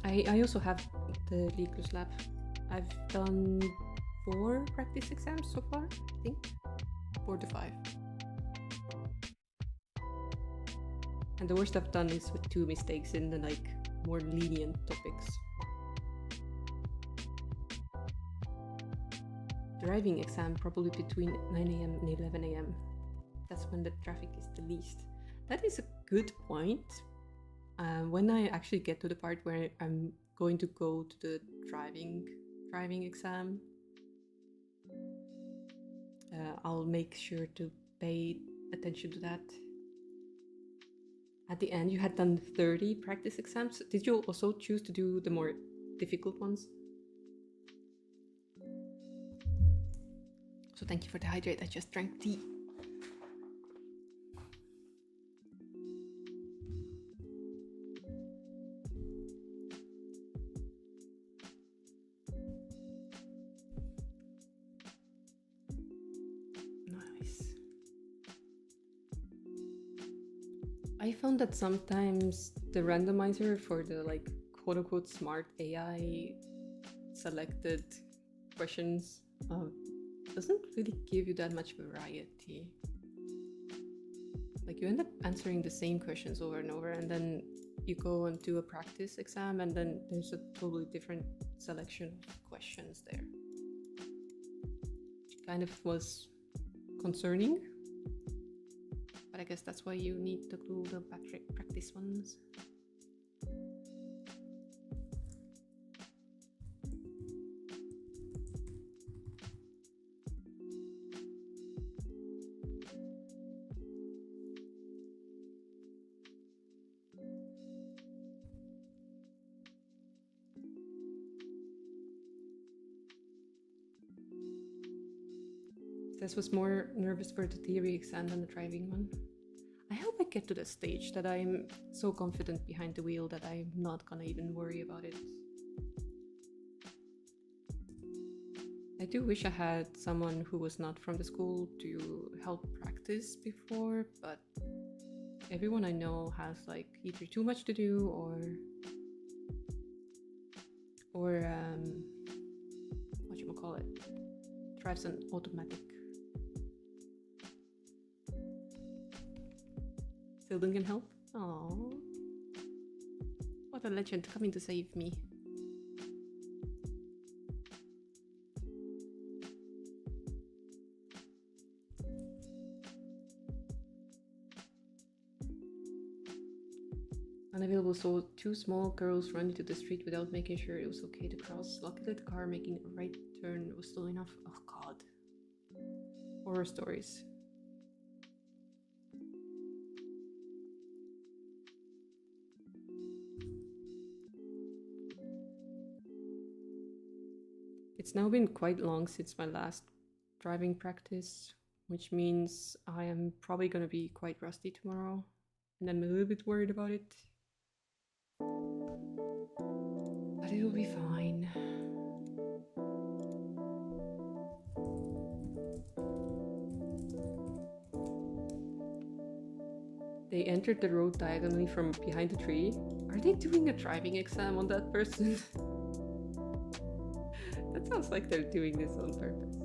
I also have the Liklus lab. I've done 4 practice exams so far, I think. 4 to 5. And the worst I've done is with 2 mistakes in the like more lenient topics. Driving exam probably between 9 AM and 11 AM. That's when the traffic is the least. That is a good point. When I actually get to the part where I'm going to go to the driving exam, I'll make sure to pay attention to that. At the end, you had done 30 practice exams. Did you also choose to do the more difficult ones? So thank you for the hydrate. I just drank tea. I found that sometimes the randomizer for the like quote-unquote smart AI selected questions doesn't really give you that much variety. Like you end up answering the same questions over and over, and then you go and do a practice exam, and then there's a totally different selection of questions there. Which kind of was concerning, but I guess that's why you need to do the practice ones. This was more nervous for the theory exam than the driving one. I hope I get to the stage that I'm so confident behind the wheel that I'm not gonna even worry about it. I do wish I had someone who was not from the school to help practice before, but everyone I know has like either too much to do or whatchamacallit, drives an automatic. Silden can help? Aww. What a legend coming to save me. Unavailable, saw two small girls run into the street without making sure it was okay to cross. Luckily the car making a right turn was slow enough. Oh god. Horror stories. It's now been quite long since my last driving practice, which means I am probably going to be quite rusty tomorrow, and I'm a little bit worried about it. But it'll be fine. They entered the road diagonally from behind the tree. Are they doing a driving exam on that person? That sounds like they're doing this on purpose.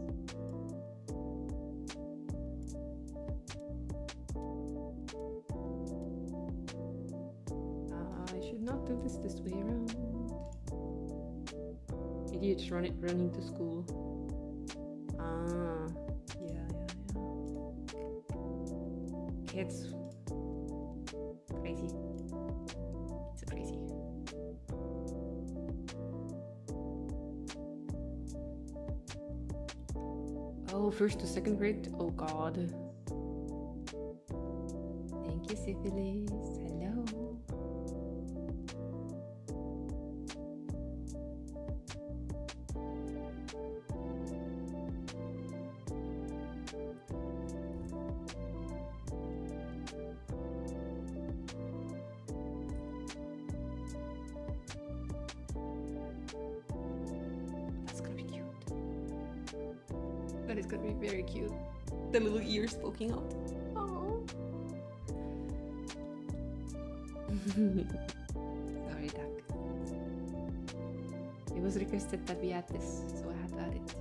I should not do this way around. Idiots running to school. Yeah. Kids. Crazy. It's crazy. Oh, first to second grade? Oh god. Thank you, Syphilis. Hello. That's gonna be cute. That is gonna be very cute. The little ears poking out. Oh. Sorry, duck. It was requested that we add this, so I had to add it.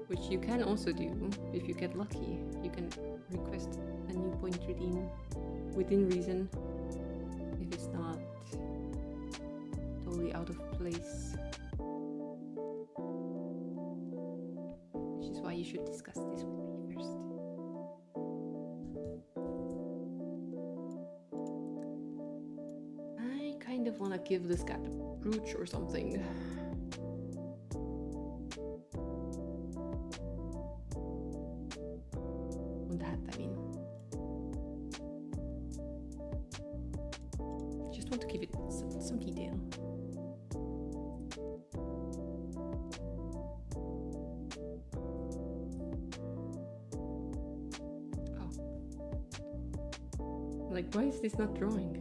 Which you can also do if you get lucky. You can request a new point redeem within reason if it's not totally out of place. Which is why you should discuss this with me first. I kind of want to give this cat a brooch or something. On that, I mean. Just want to give it some detail. Oh. Like, why is this not drawing?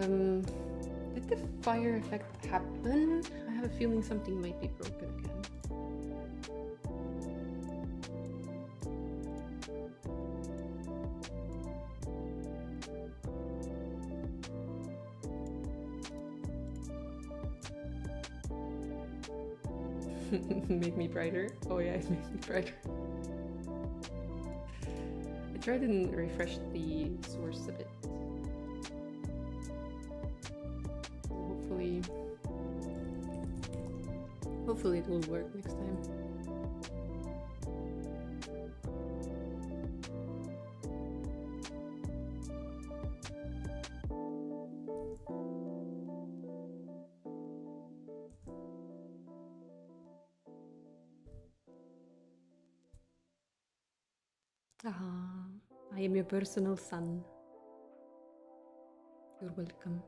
Did the fire effect happen? I have a feeling something might be broken again. Made me brighter. Oh yeah, it made me brighter. I tried and refreshed the source a bit. Hopefully it will work next time. Ah, I am your personal son. You're welcome.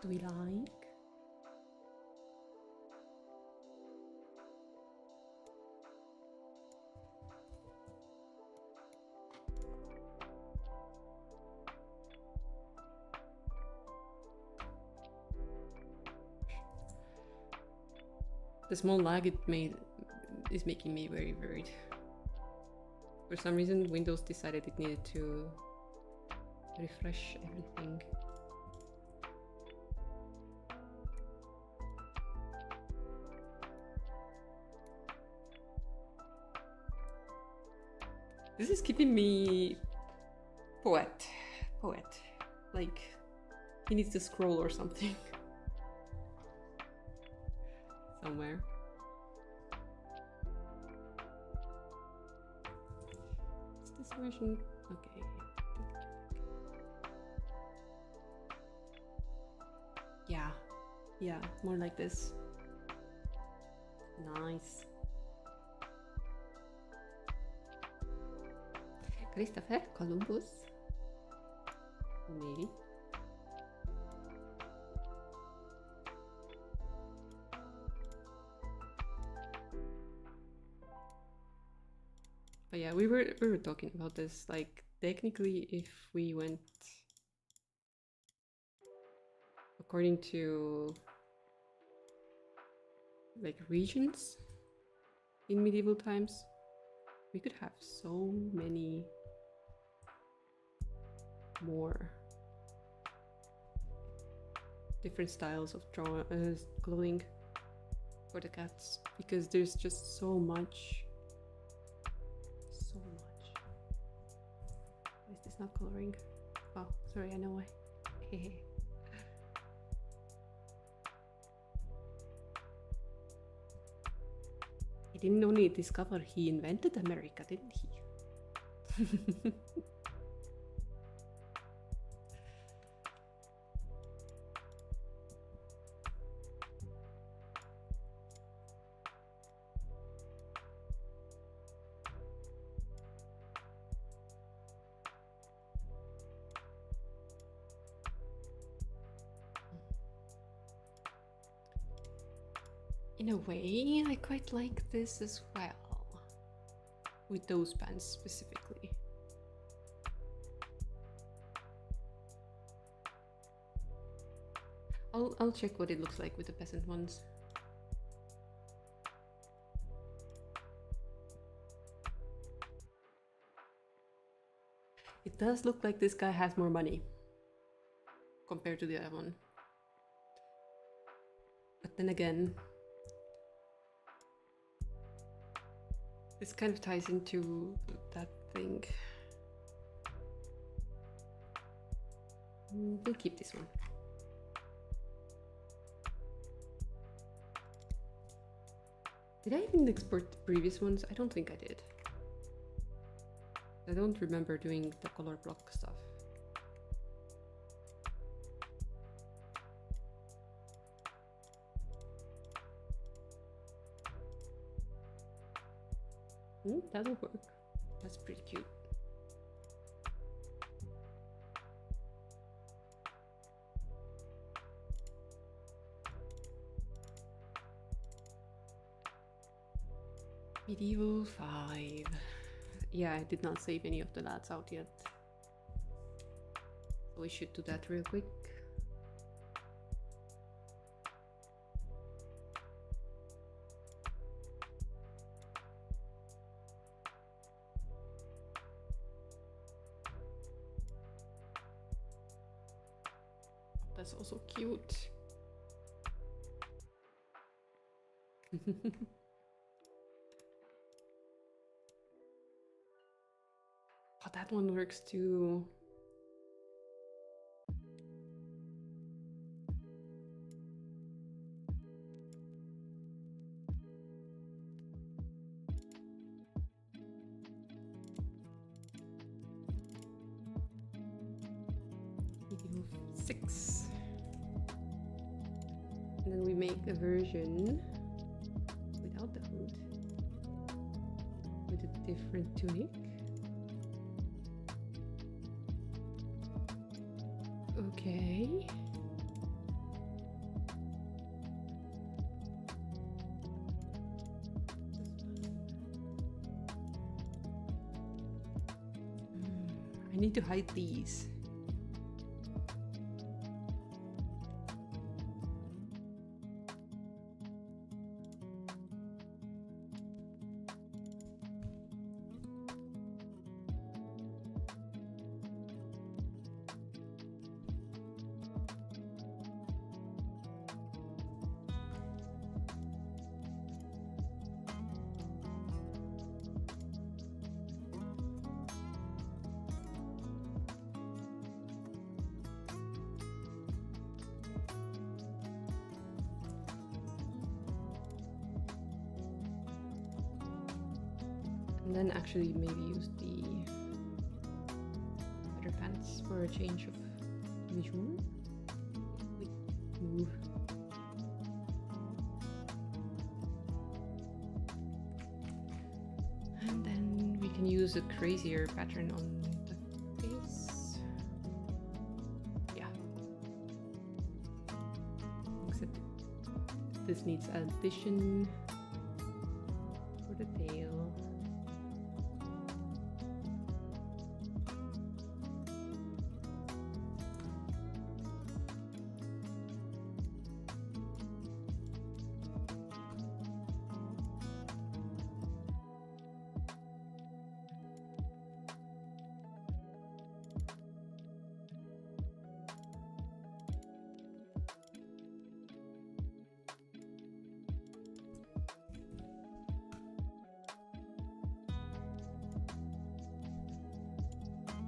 Do we like? The small lag it made is making me very worried. For some reason, Windows decided it needed to refresh everything. This is keeping me poet. Like he needs to scroll or something. Somewhere. Is this version? Okay. Yeah, more like this. Nice. Christopher Columbus? Maybe. But yeah, we were talking about this. Like technically, if we went according to like regions in medieval times, we could have so many more different styles of clothing for the cats, because there's just so much. Why is this not coloring? Oh, sorry, I know why. Hey. He didn't only discover, he invented America, didn't he? In a way, I quite like this as well. With those pants specifically. I'll check what it looks like with the peasant ones. It does look like this guy has more money compared to the other one. But then again, this kind of ties into that thing. We'll keep this one. Did I even export the previous ones? I don't think I did. I don't remember doing the color block stuff. That'll work. That's pretty cute. Medieval 5. Yeah, I did not save any of the lads out yet. So we should do that real quick. That's also cute. Oh, that one works too. Medieval 6. And then we make a version without the hood with a different tunic. Okay. I need to hide these. And then actually maybe use the leather pants for a change of visual. Wait, move. And then we can use a crazier pattern on the face. Yeah. Except this needs addition for the tail.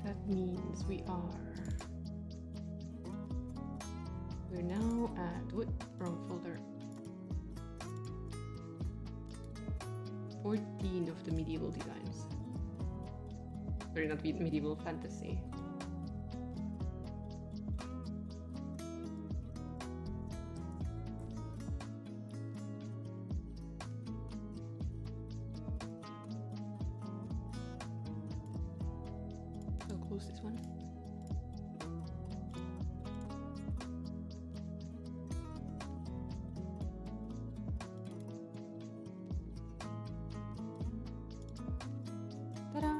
That means we're now at, wrong folder. 14 of the medieval designs. Sorry, not medieval, fantasy. I'll close this one. Ta-da!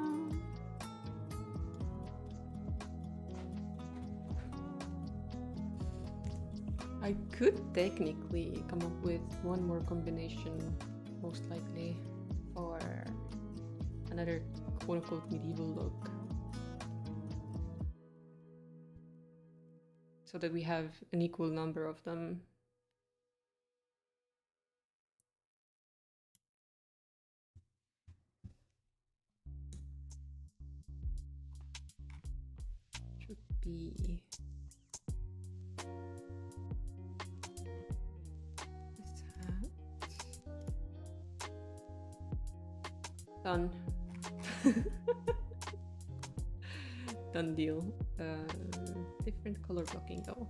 I could technically come up with one more combination, most likely, for another quote-unquote medieval look. So that we have an equal number of them. Should be this hat. Done. Done deal. Different color blocking though.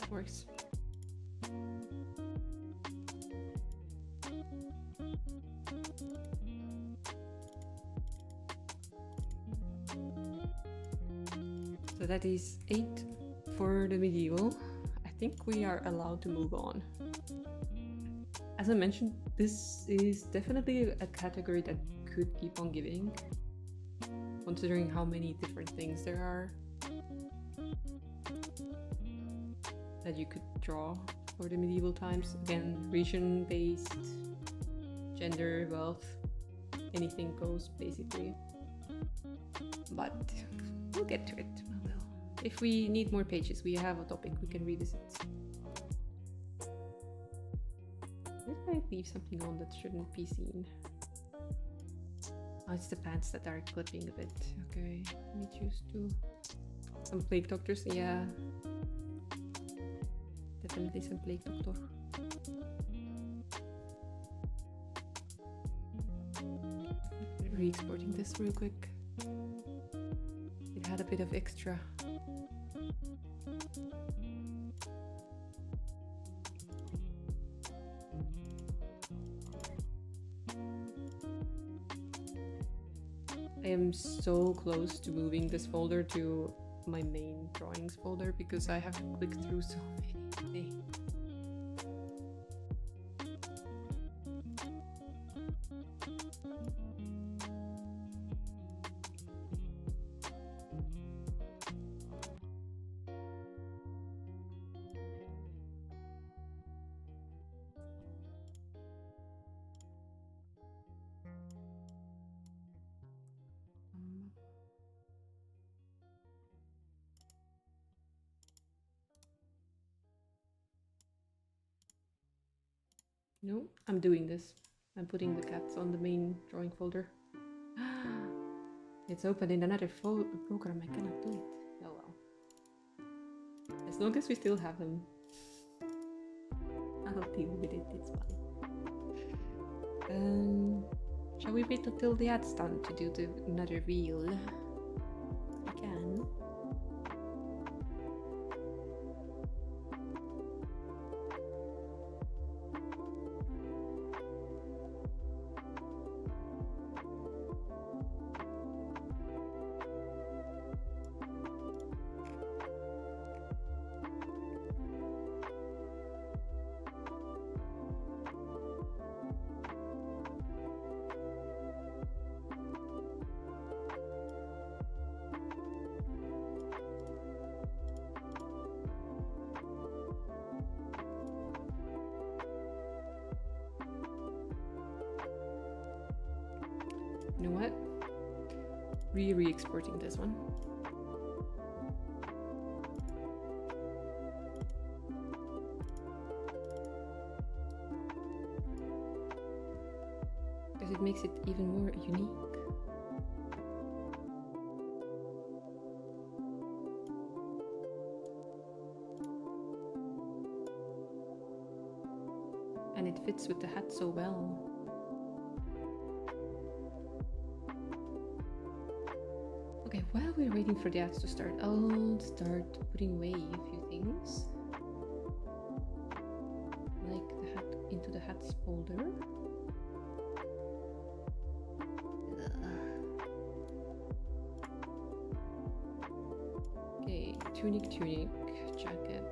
That works. So that is 8 for the medieval. I think we are allowed to move on. As I mentioned, this is definitely a category that could keep on giving, considering how many different things there are that you could draw for the medieval times. Again, region-based, gender, wealth, anything goes basically. But we'll get to it. If we need more pages, we have a topic we can revisit. Did I leave something on that shouldn't be seen? Oh, it's the pants that are clipping a bit. Okay, let me choose to. Some plague doctors, yeah. Definitely some plague doctor. Re-exporting this real quick. It had a bit of extra. I am so close to moving this folder to my main drawings folder because I have clicked through so many things. No, I'm doing this. I'm putting the cats on the main drawing folder. It's open in another program. I cannot do it. Oh well. As long as we still have them, I'll deal with it. It's fine. Shall we wait until the ad's done to do another reel? We can. You know what? Re-exporting this one. Because it makes it even more unique. And it fits with the hat so well. Okay, while we're waiting for the ads to start, I'll start putting away a few things. Like the hat into the hats folder. Okay, tunic, jacket.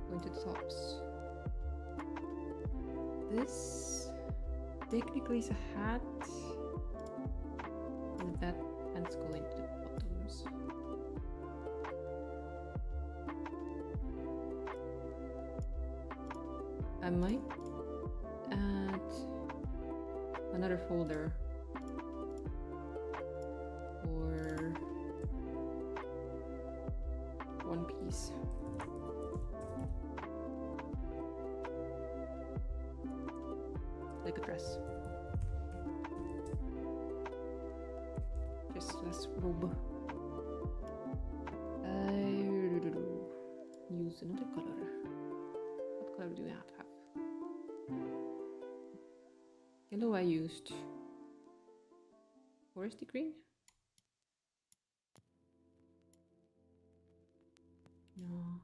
Going to the tops. This technically is a hat. And that Hands go into the bottoms. I might add another folder for one piece. Like a dress. Just less robe. Use another color. What color do we have? Yellow I used. Foresty green? No.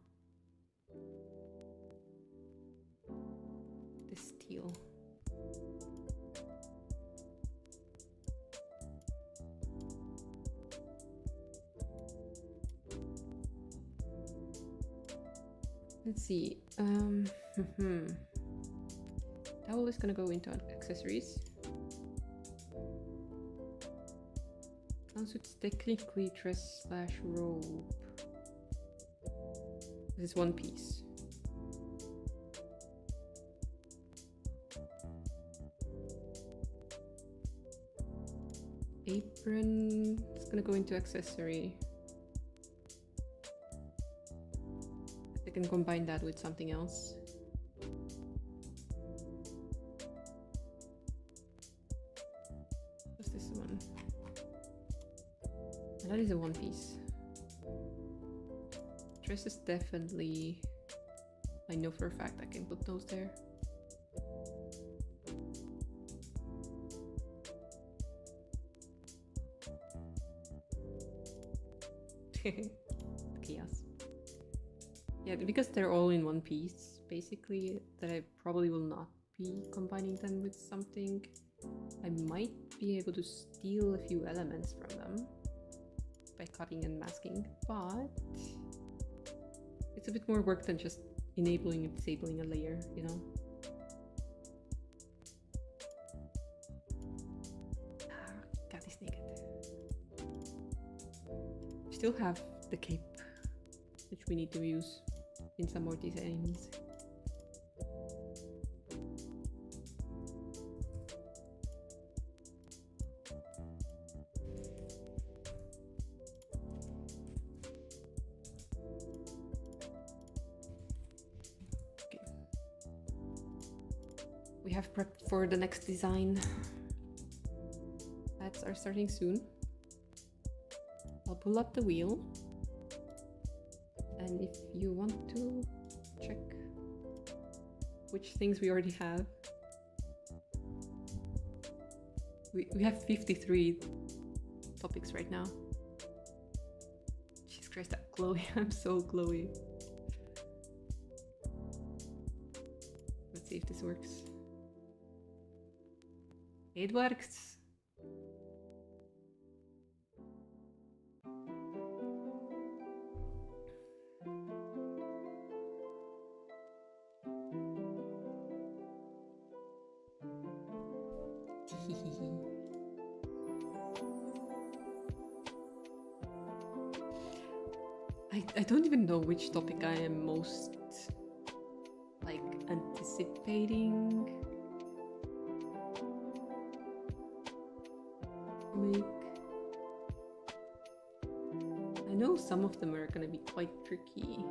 This teal. Let's see. Towel is gonna go into accessories. It's technically dress / robe. This is one piece. Apron is gonna go into accessory. I can combine that with something else. What's this one? That is a one piece. Dress is definitely, I know for a fact I can put those there. Chaos. Yeah, because they're all in one piece, basically, that I probably will not be combining them with something. I might be able to steal a few elements from them by cutting and masking, but it's a bit more work than just enabling and disabling a layer, you know? Cat is naked. We still have the cape, which we need to use in some more designs. Okay. We have prepped for the next design. Ads are starting soon. I'll pull up the wheel. And if you want to check which things we already have, we have 53 topics right now. Jesus Christ, that glowy. I'm so glowy. Let's see if this works. It works. I don't even know which topic I am most like anticipating to make. I know some of them are gonna be quite tricky.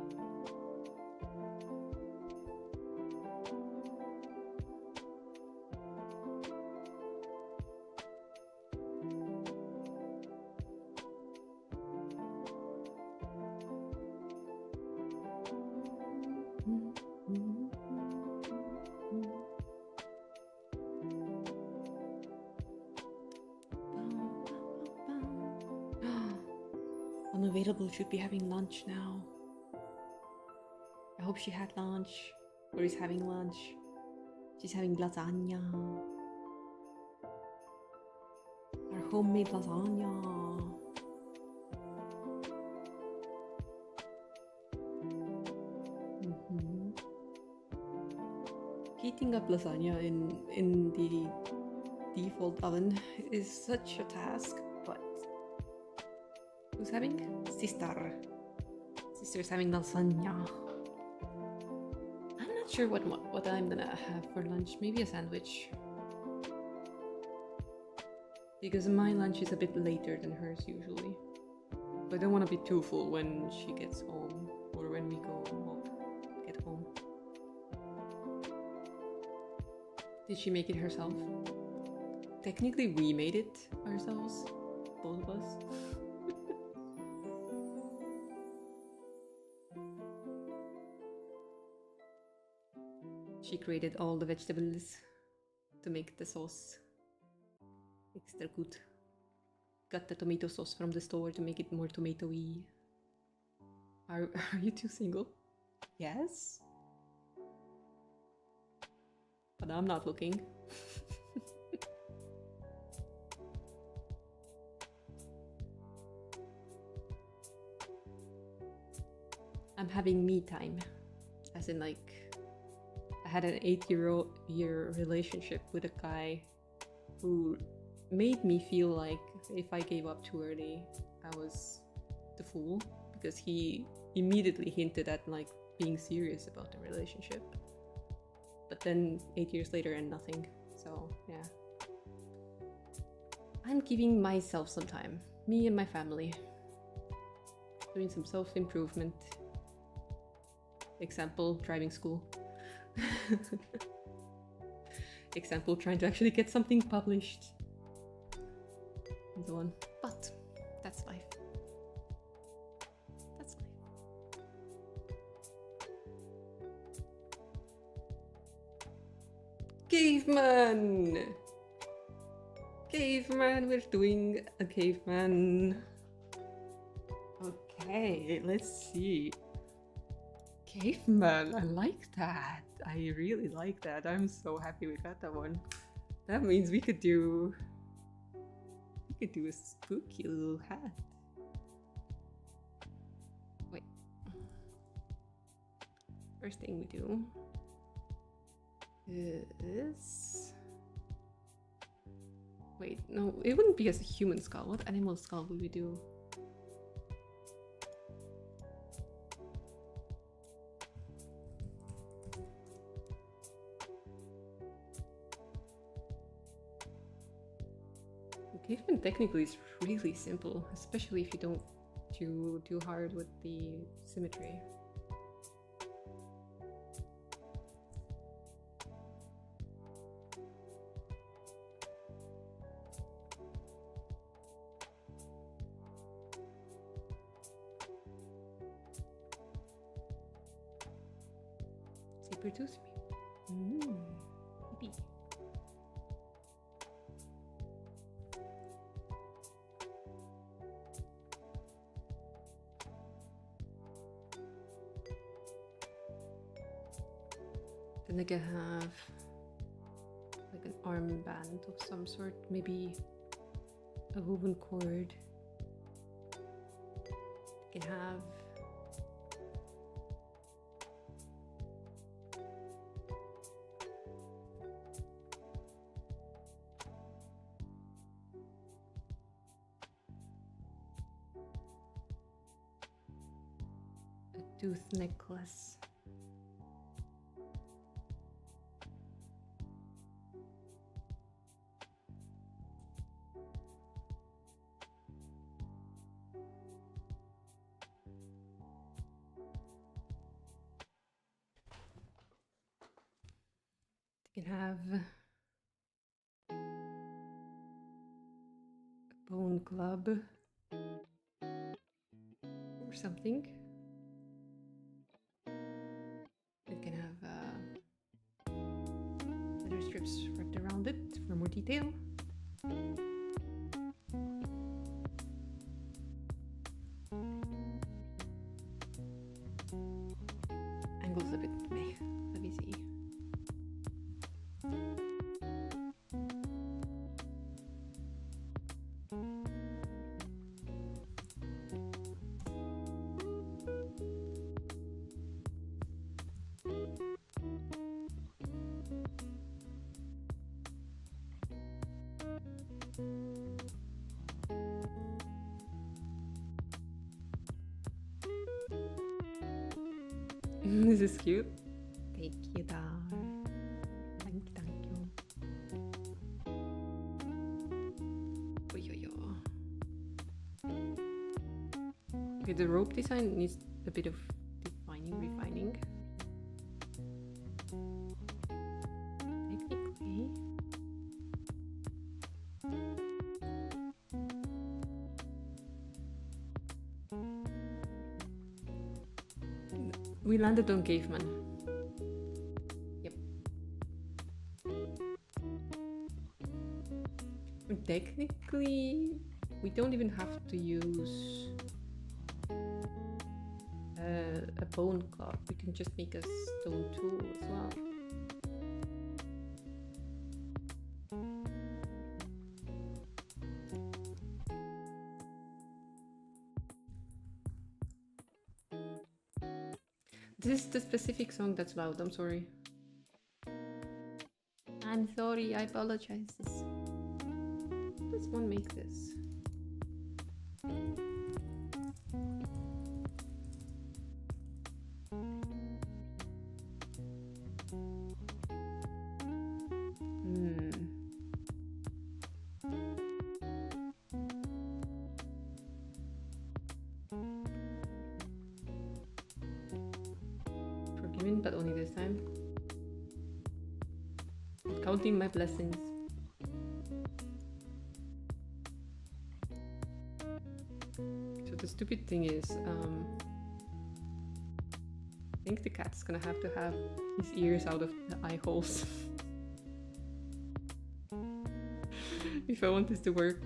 Unavailable should be having lunch now. I hope she had lunch or is having lunch. She's having lasagna. Our homemade lasagna. Heating up lasagna in the default oven is such a task, but Who's having? Sister. Sister's having lasagna. I'm not sure what I'm gonna have for lunch. Maybe a sandwich. Because my lunch is a bit later than hers usually. So I don't want to be too full when she gets home or when we get home. Did she make it herself? Technically, we made it ourselves, both of us. She created all the vegetables to make the sauce extra good. Got the tomato sauce from the store to make it more tomatoey. Are you two single? Yes. But I'm not looking. I'm having me time. As in, like, I had an 8-year relationship with a guy who made me feel like if I gave up too early, I was the fool, because he immediately hinted at like being serious about the relationship. But then 8 years later and nothing. So yeah. I'm giving myself some time. Me and my family. Doing some self-improvement. Example, driving school. Example, trying to actually get something published. And so on. But that's life. That's life. Caveman! Caveman, we're doing a caveman. Okay, let's see. Caveman, I like that. I really like that. I'm so happy we got that one. That means we could do a spooky little hat. Wait. First thing we do is... Wait, no, it wouldn't be as a human skull. What animal skull would we do? Caveman technically is really simple, especially if you don't do too hard with the symmetry. Super tooth me. Yippee. Then I can have like an armband of some sort, maybe a woven cord. I can have a tooth necklace. You can have a bone club or something. You can have leather strips wrapped around it for more detail. Angles a bit meh. Let me see. This is cute. Thank you, Dar. Thank you, thank you. Oy, oy, oy. Okay, the rope design needs a bit of refining. Technically. We landed on caveman. Yep. And technically, we don't even have to use a bone cloth. We can just make a stone tool as well. This is the specific song that's loud. I'm sorry. I'm sorry. I apologize. Let's one make this. But only this time. Counting my blessings. So the stupid thing is, I think the cat's gonna have to have his ears out of the eye holes if I want this to work.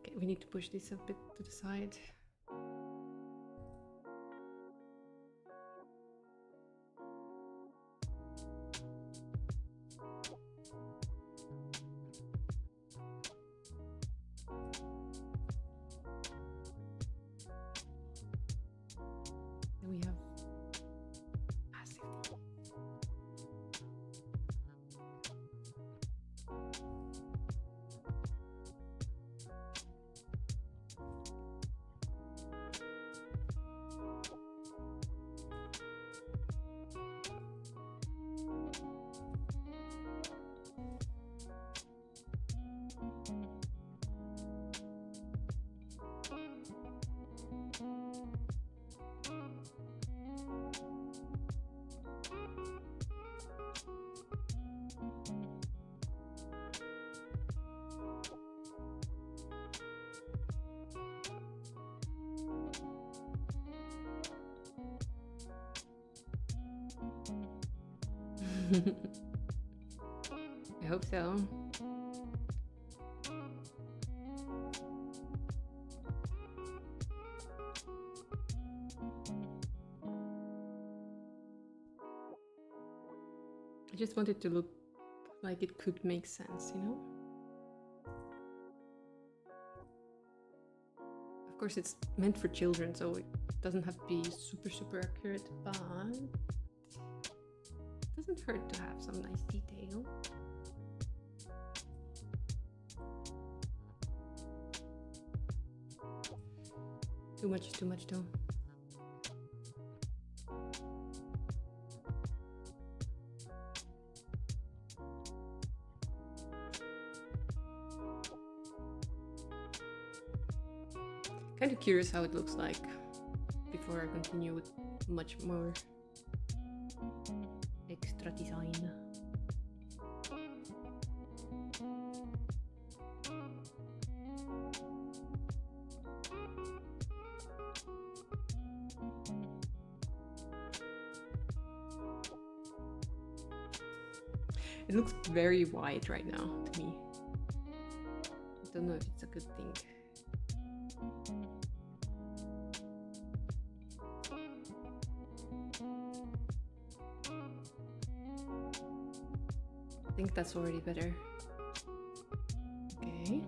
Okay, we need to push this a bit to the side. Then we have massive. I hope so. I just want it to look like it could make sense, you know? Of course, it's meant for children, so it doesn't have to be super accurate, but it doesn't hurt to have some nice detail. Too much is too much though. Kind of curious how it looks like before I continue with much more extra design. It looks very wide right now to me. I don't know if it's a good thing. I think that's already better. Okay.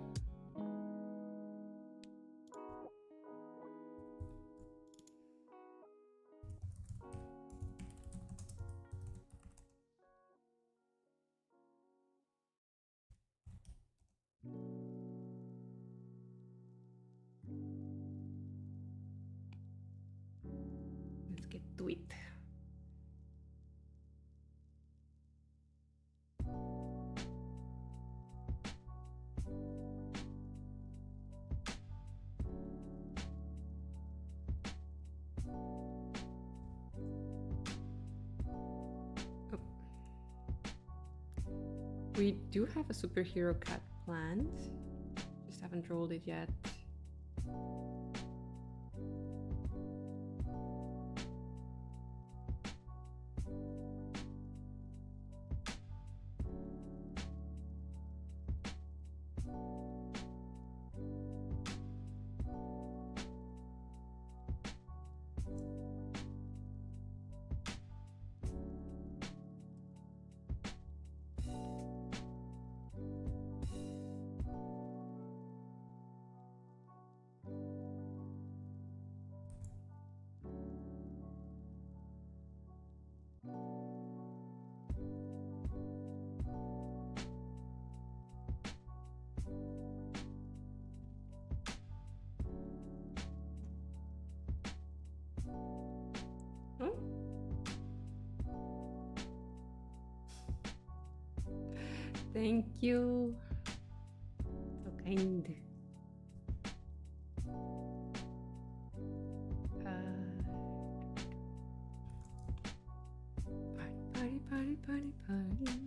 Let's get to it. We do have a superhero cat planned, just haven't rolled it yet. Oh. Thank you. So kind. Party, party, party, party.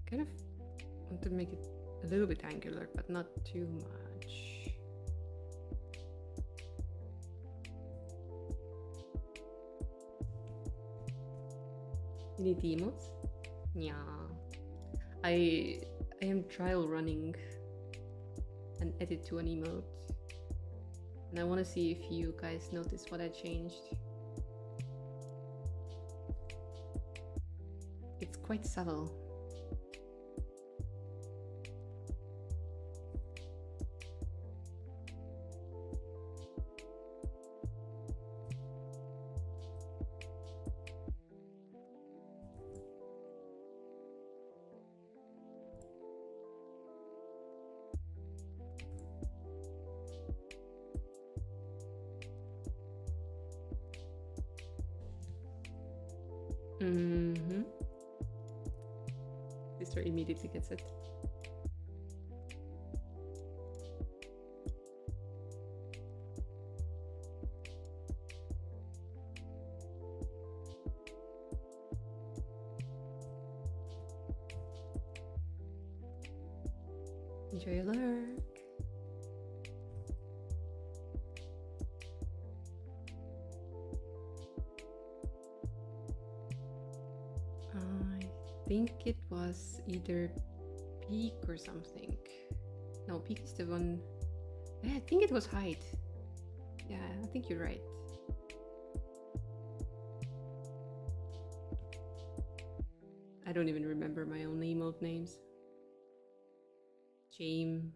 Kind of want to make it a little bit angular, but not too much. You need the emotes? Yeah. I am trial running an edit to an emote. And I want to see if you guys notice what I changed. It's quite subtle. Mm-hmm. Sister immediately gets it. Enjoy your lurk. I think it was either peak or something. No, peak is the one. Yeah, I think it was height. Yeah, I think you're right. I don't even remember my own emote names. Shame.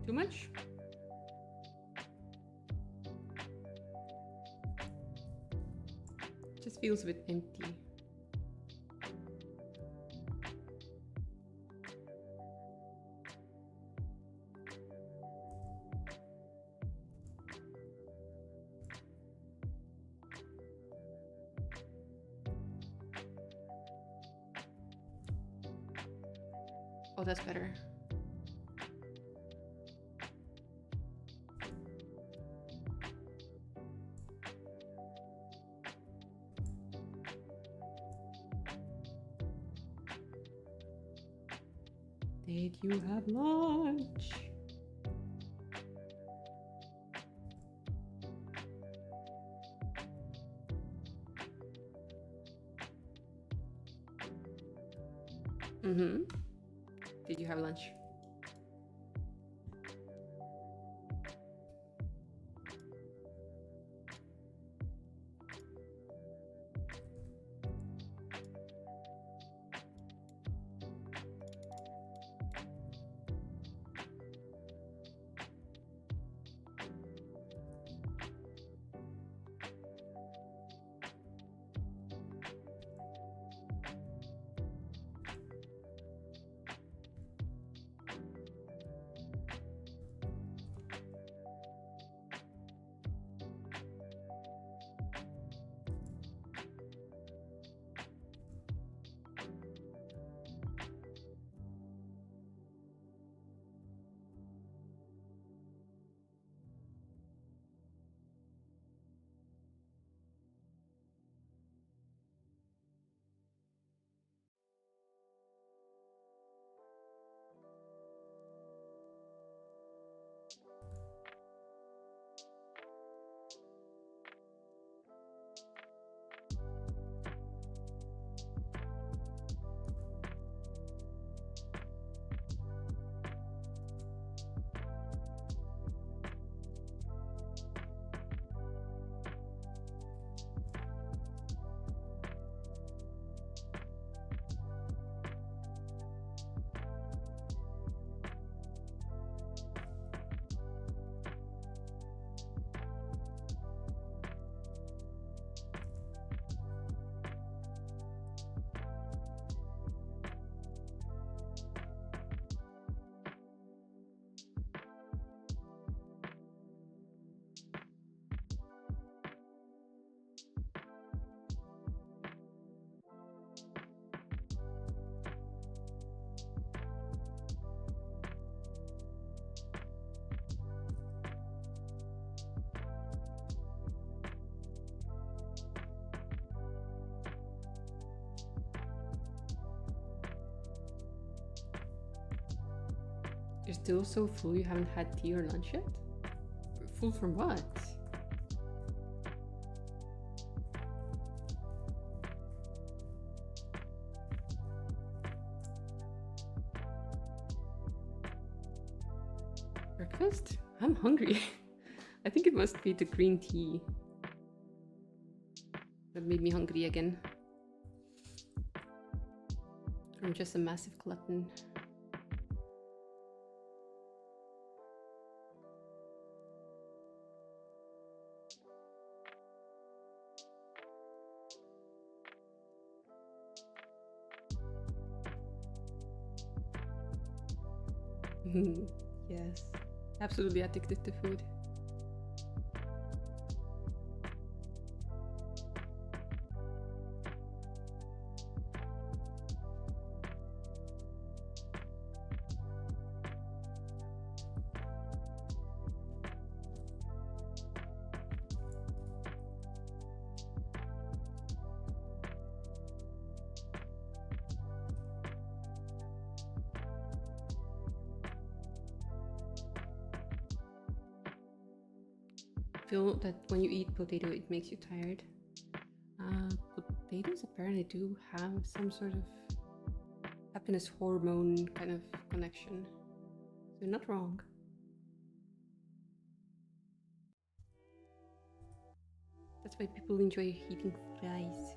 Too much? Just feels a bit empty. Oh, that's better. Did you have lunch? Mm-hmm. Did you have lunch? You're still so full you haven't had tea or lunch yet? Full from what? Breakfast? I'm hungry. I think it must be the green tea that made me hungry again. I'm just a massive glutton. Yes, absolutely addicted to food. Feel that when you eat potato it makes you tired. Potatoes apparently do have some sort of happiness hormone kind of connection, so you're not wrong. That's why people enjoy eating fries.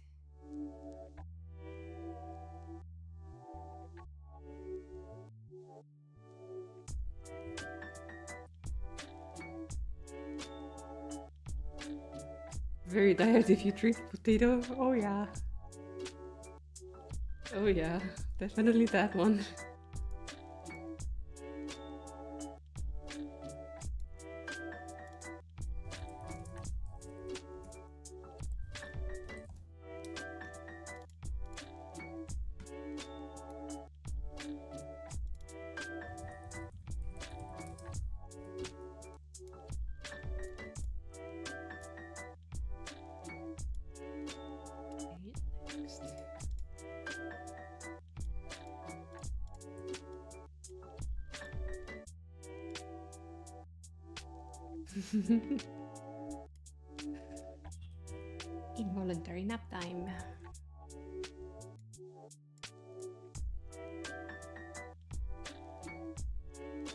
Very tired if you drink potato. Oh yeah. Oh yeah, definitely that one. Involuntary nap time.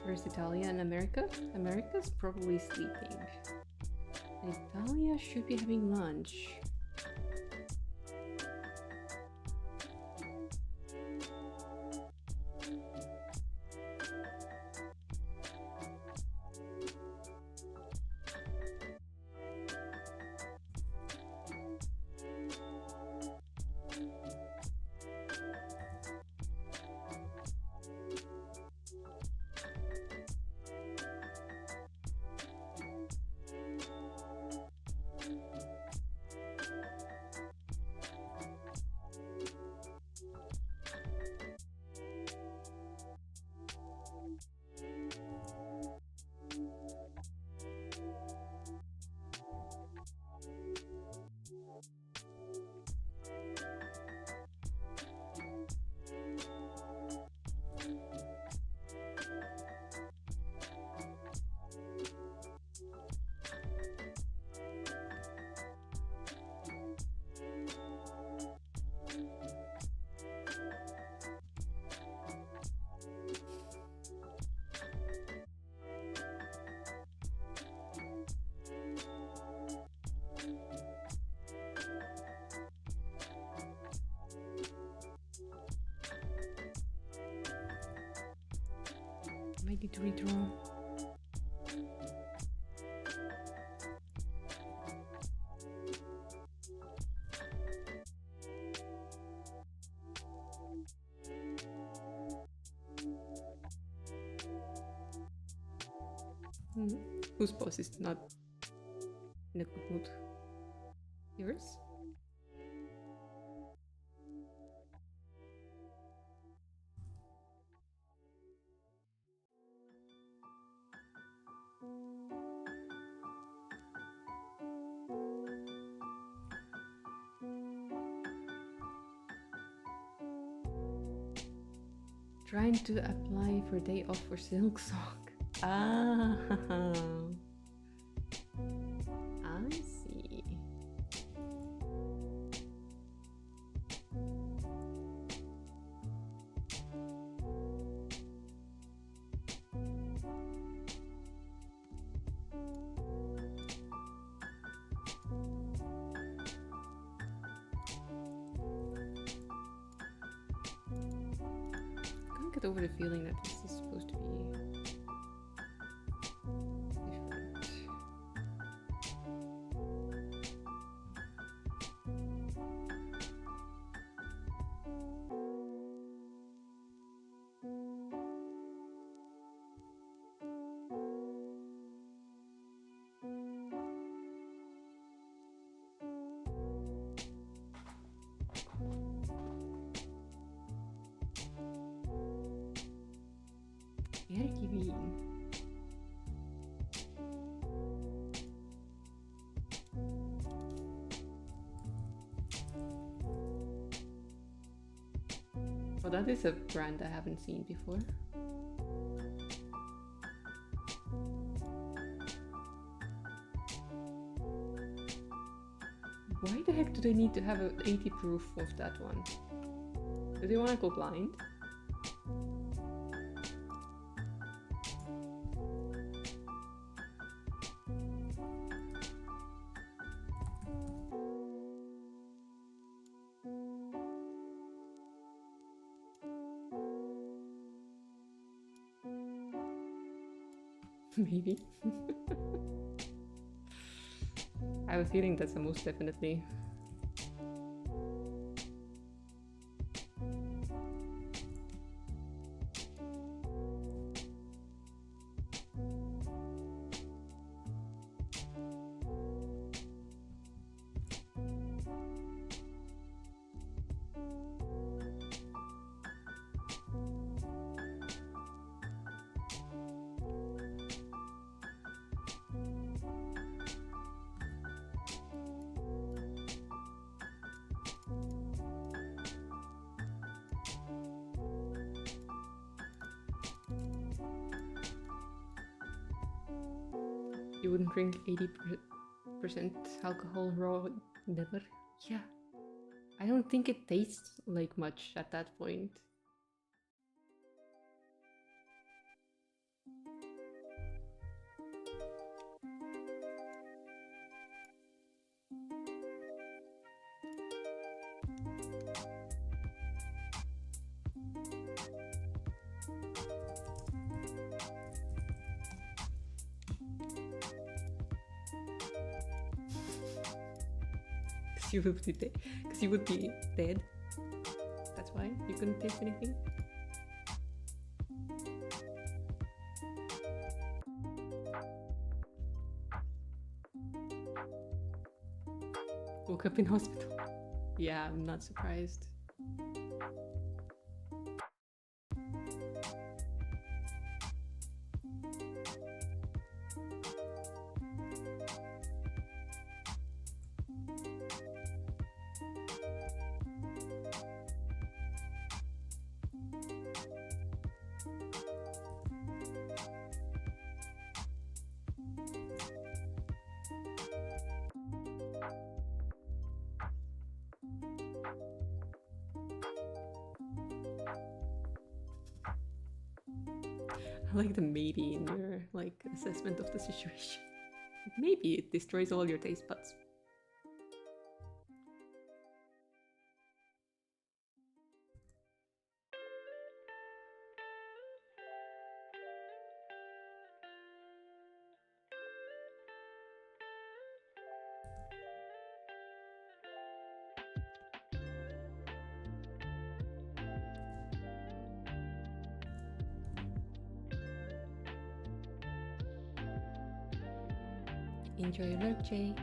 Where's Italia and America? America's probably sleeping. Italia should be having lunch. Might need to redraw. Whose boss is not in a good mood? Yours? Trying to apply for day off for Silk Song. Ah, I see. Get over the feeling that this is supposed to be different. Erkivin. Oh, that is a brand I haven't seen before. Why the heck do they need to have an 80 proof of that one? Do they want to go blind? Maybe. I I have a feeling that's a most definitely. You wouldn't drink 80% alcohol raw, never? Yeah. I don't think it tastes like much at that point. You would be because you would be dead. That's why you couldn't taste anything. Woke up in hospital. Yeah, I'm not surprised. I like the maybe in your assessment of the situation. Maybe it destroys all your taste buds. Enjoy your work, Jay.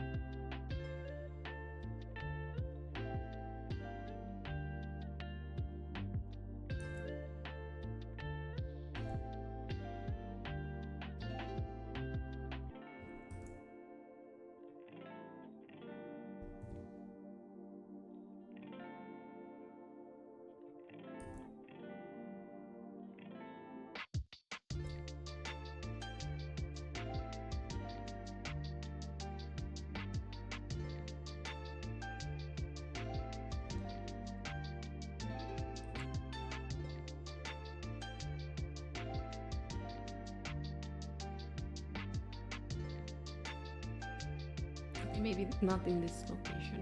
Maybe not in this location.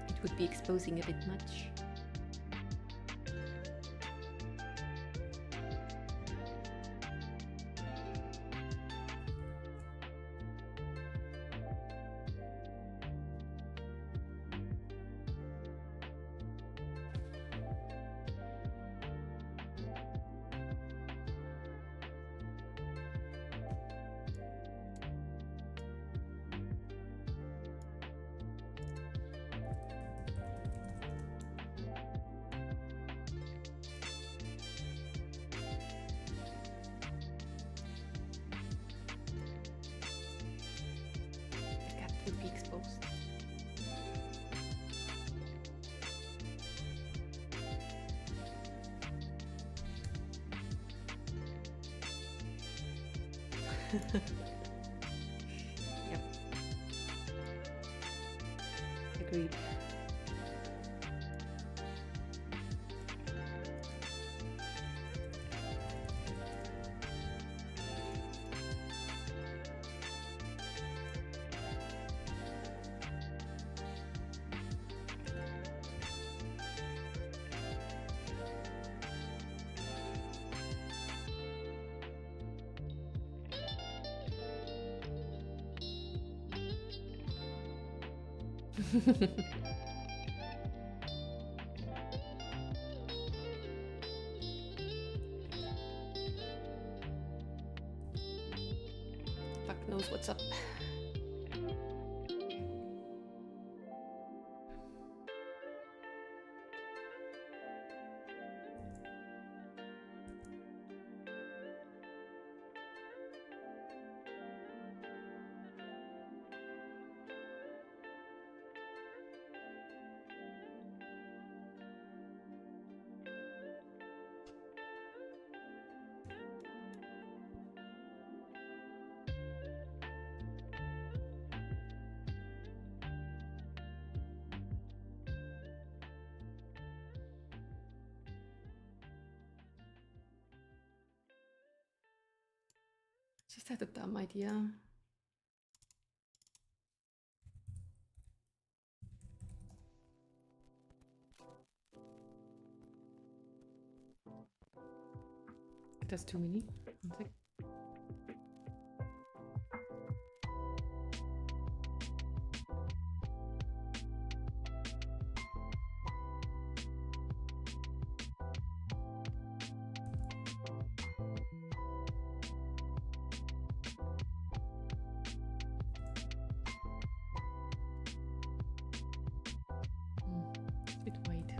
It would be exposing a bit much. Be exposed. Yep. Agreed. Fuck knows what's up. Just had a dumb idea. That's too many. 1 sec. It's a bit wide.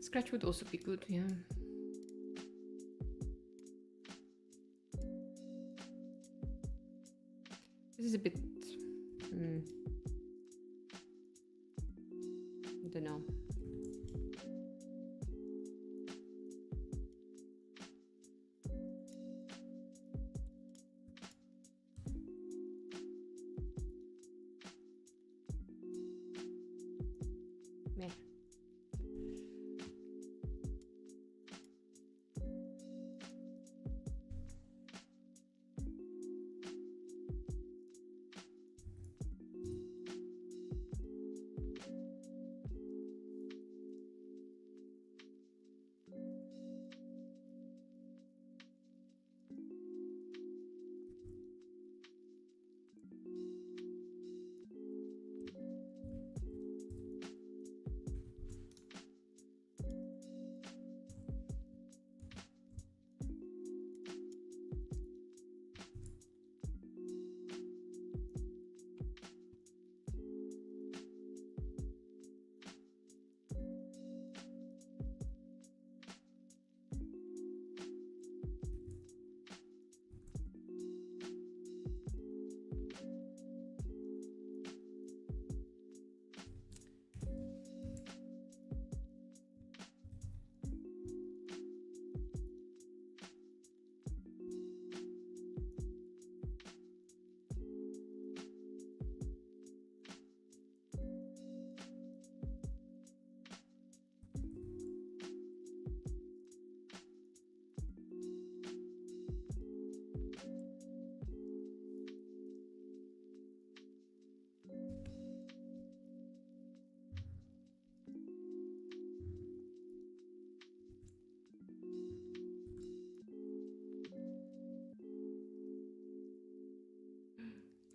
Scratch would also be good, yeah. This is a bit... I don't know. Meh.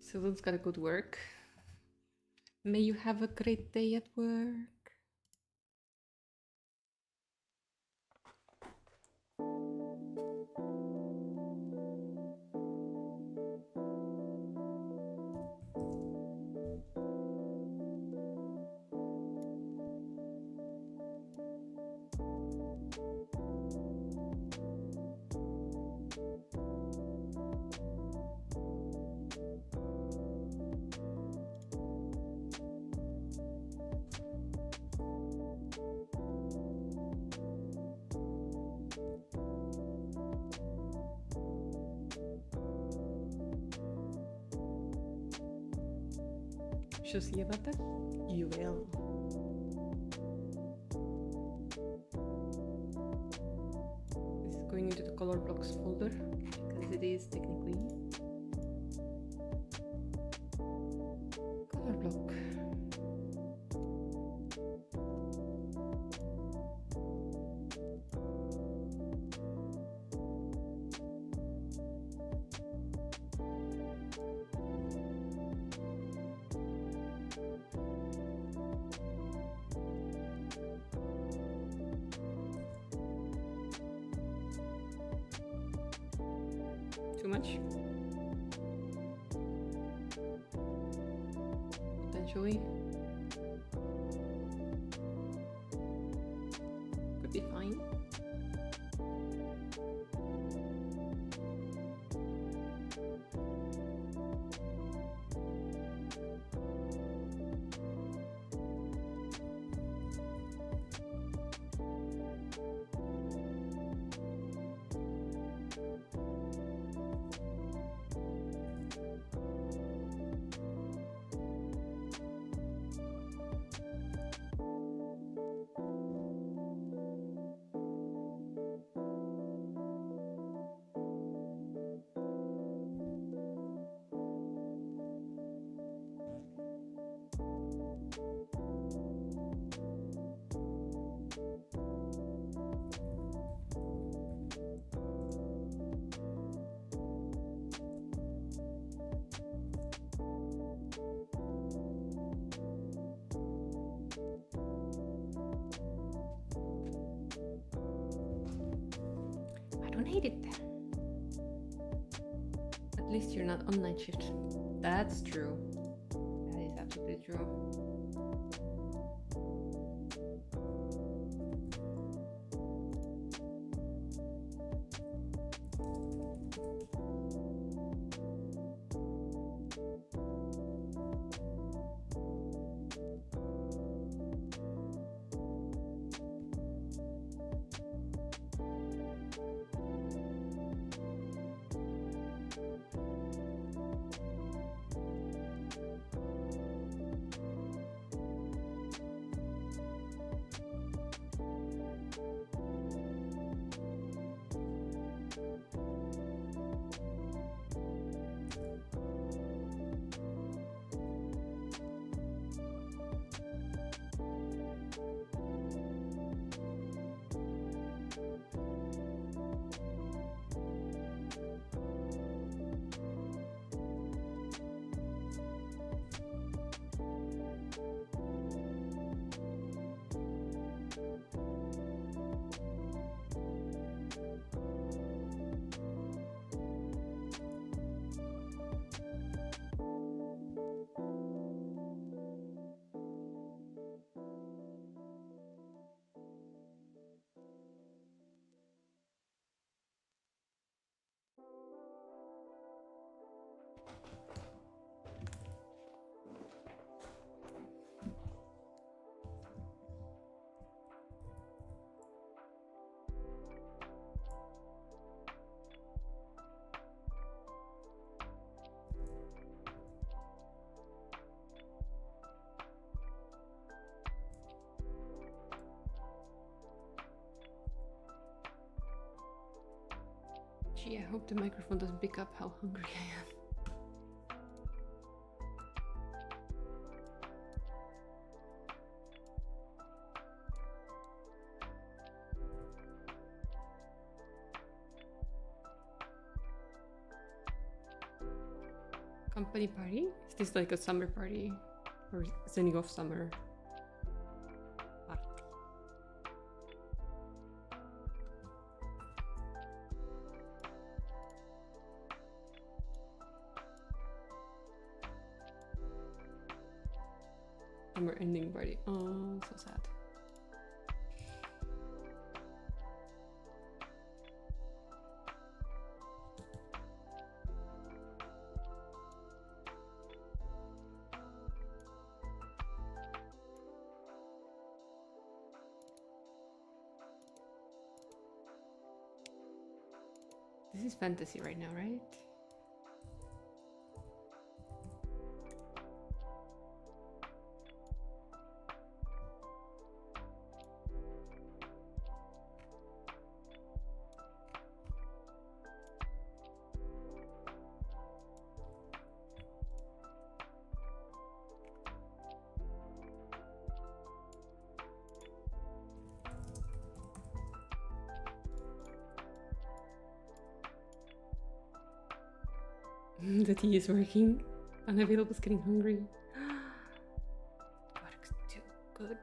Someone's gotta go to work. May you have a great day at work. She'll see about that? You will. This is going into the color blocks folder because it is technically color block. Too much? Potentially. Could be fine. I don't hate it. At least you're not on night shift. That's true. That is absolutely true. Gee, I hope the microphone doesn't pick up how hungry I am. Company party? Is this like a summer party? Or sending off summer? Party. Summer ending party. Oh, so sad. This is fantasy right now, right? The tea is working. Unavailable is getting hungry. God, it's too good.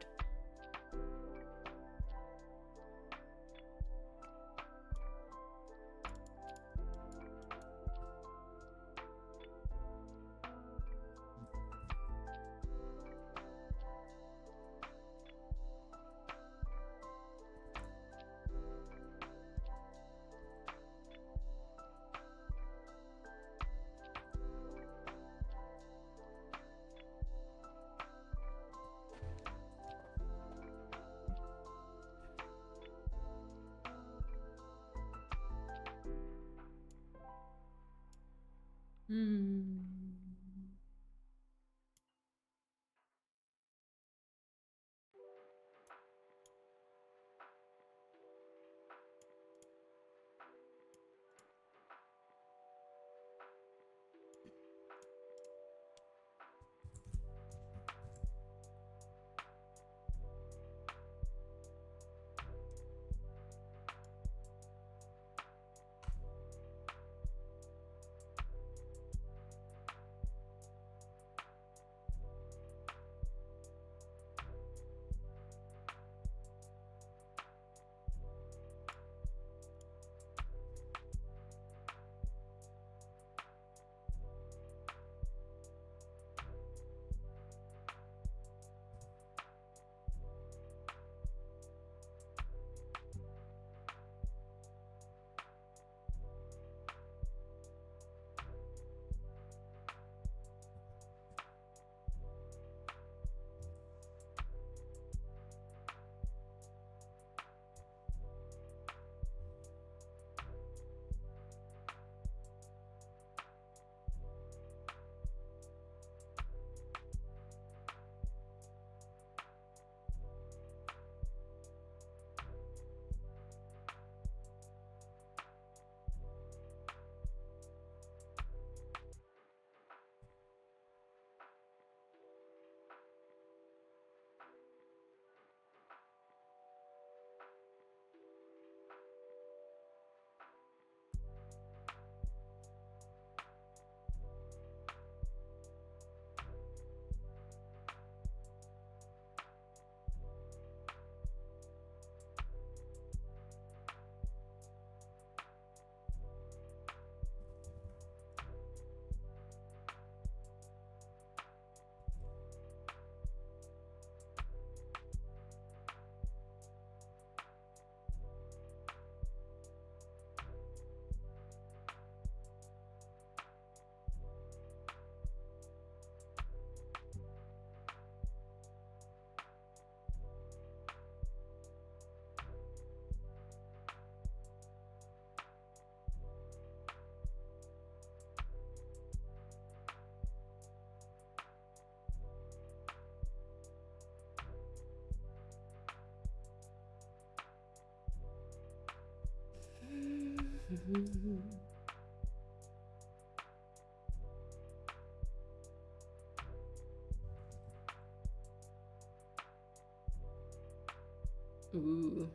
Ooh.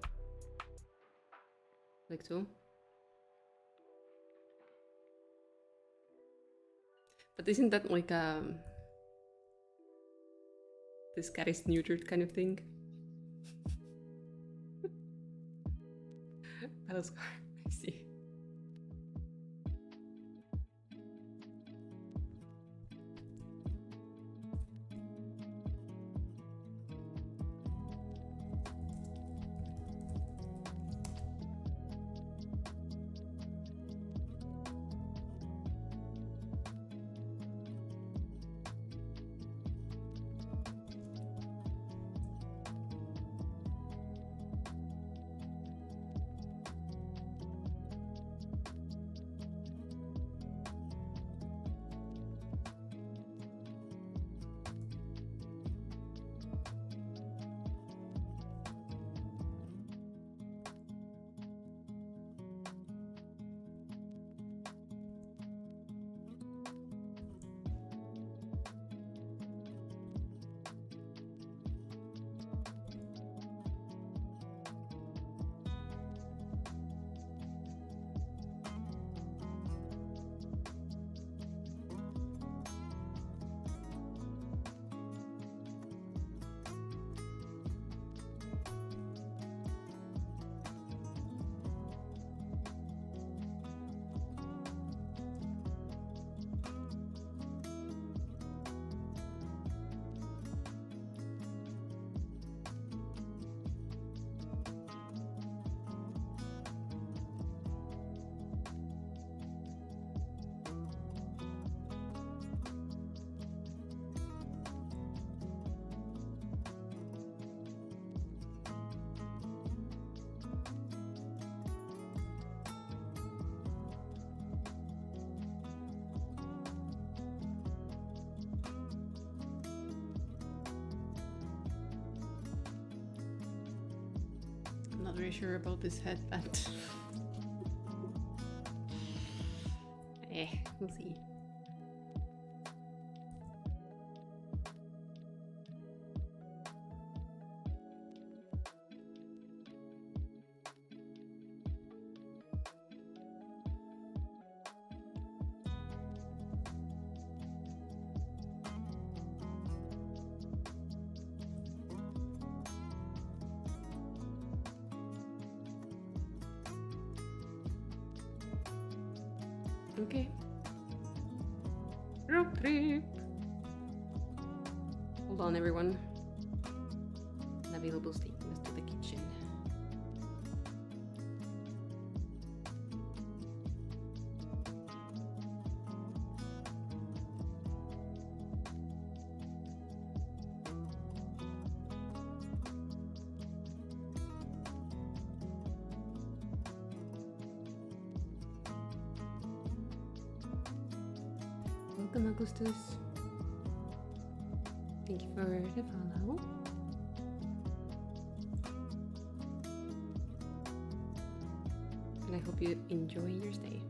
Like so. But isn't that like this cat is neutered kind of thing? Battle scar, I see. I'm not very sure about this headband. We'll see. Okay. Road trip. Hold on, everyone. Available statements to the kitchen. Welcome, Augustus. Thank you for the follow. And I hope you enjoy your stay.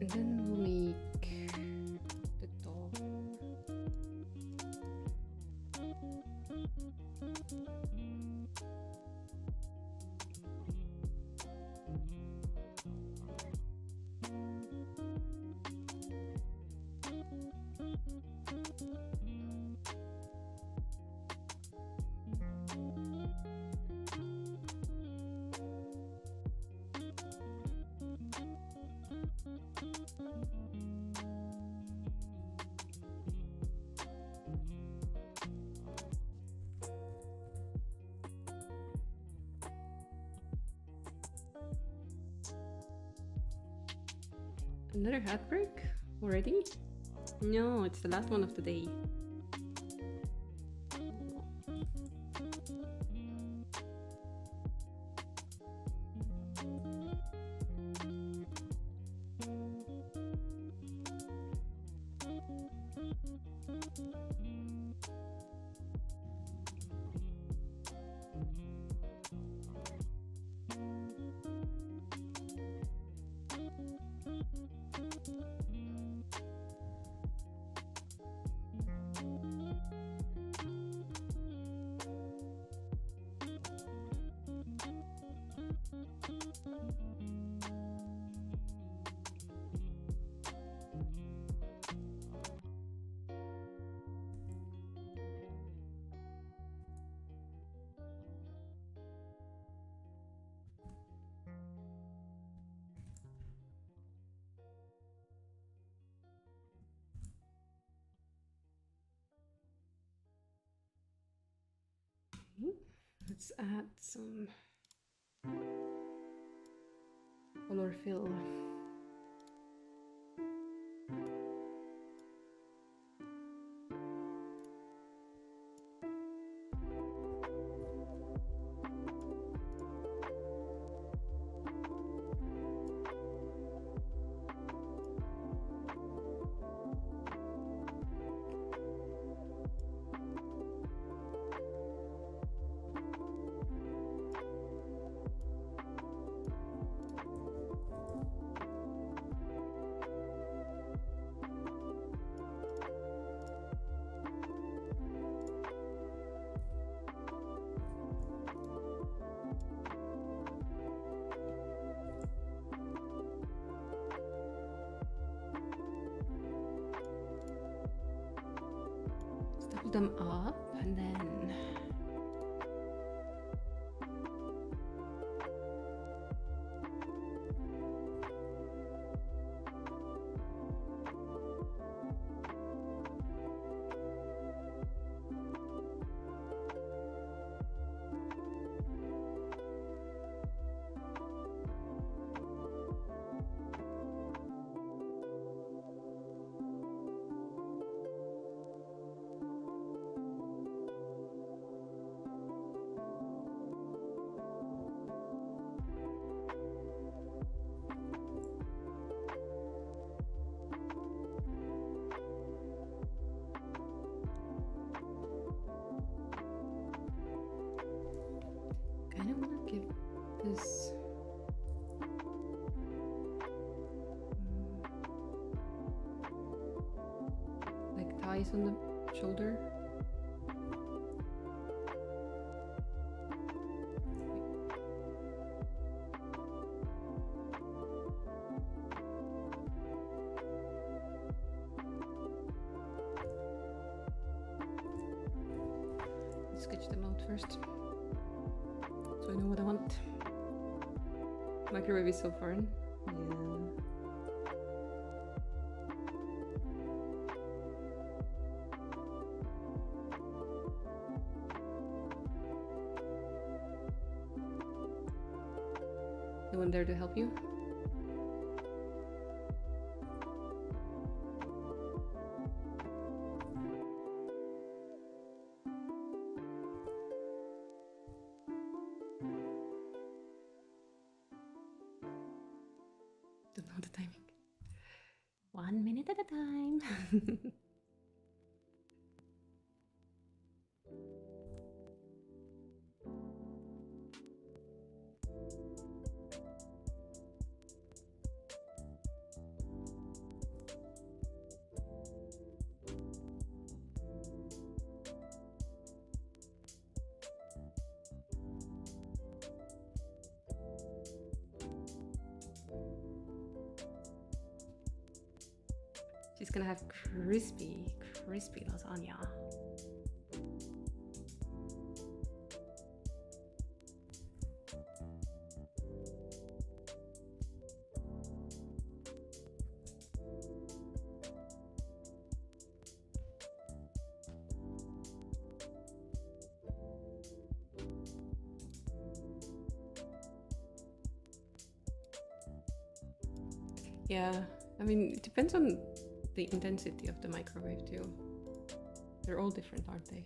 And then we'll make the dog. Another heartbreak already? No, it's the last one of the day. Let's add some color fill. Step them up and then kind of want to give this like ties on the shoulder. Let's sketch them out first, so I know what I want. Microwave is so foreign. Yeah. No one there to help you? Don't know the timing. 1 minute at a time. She's gonna have crispy lasagna. Yeah, I mean, it depends on the intensity of the microwave too. They're all different, aren't they?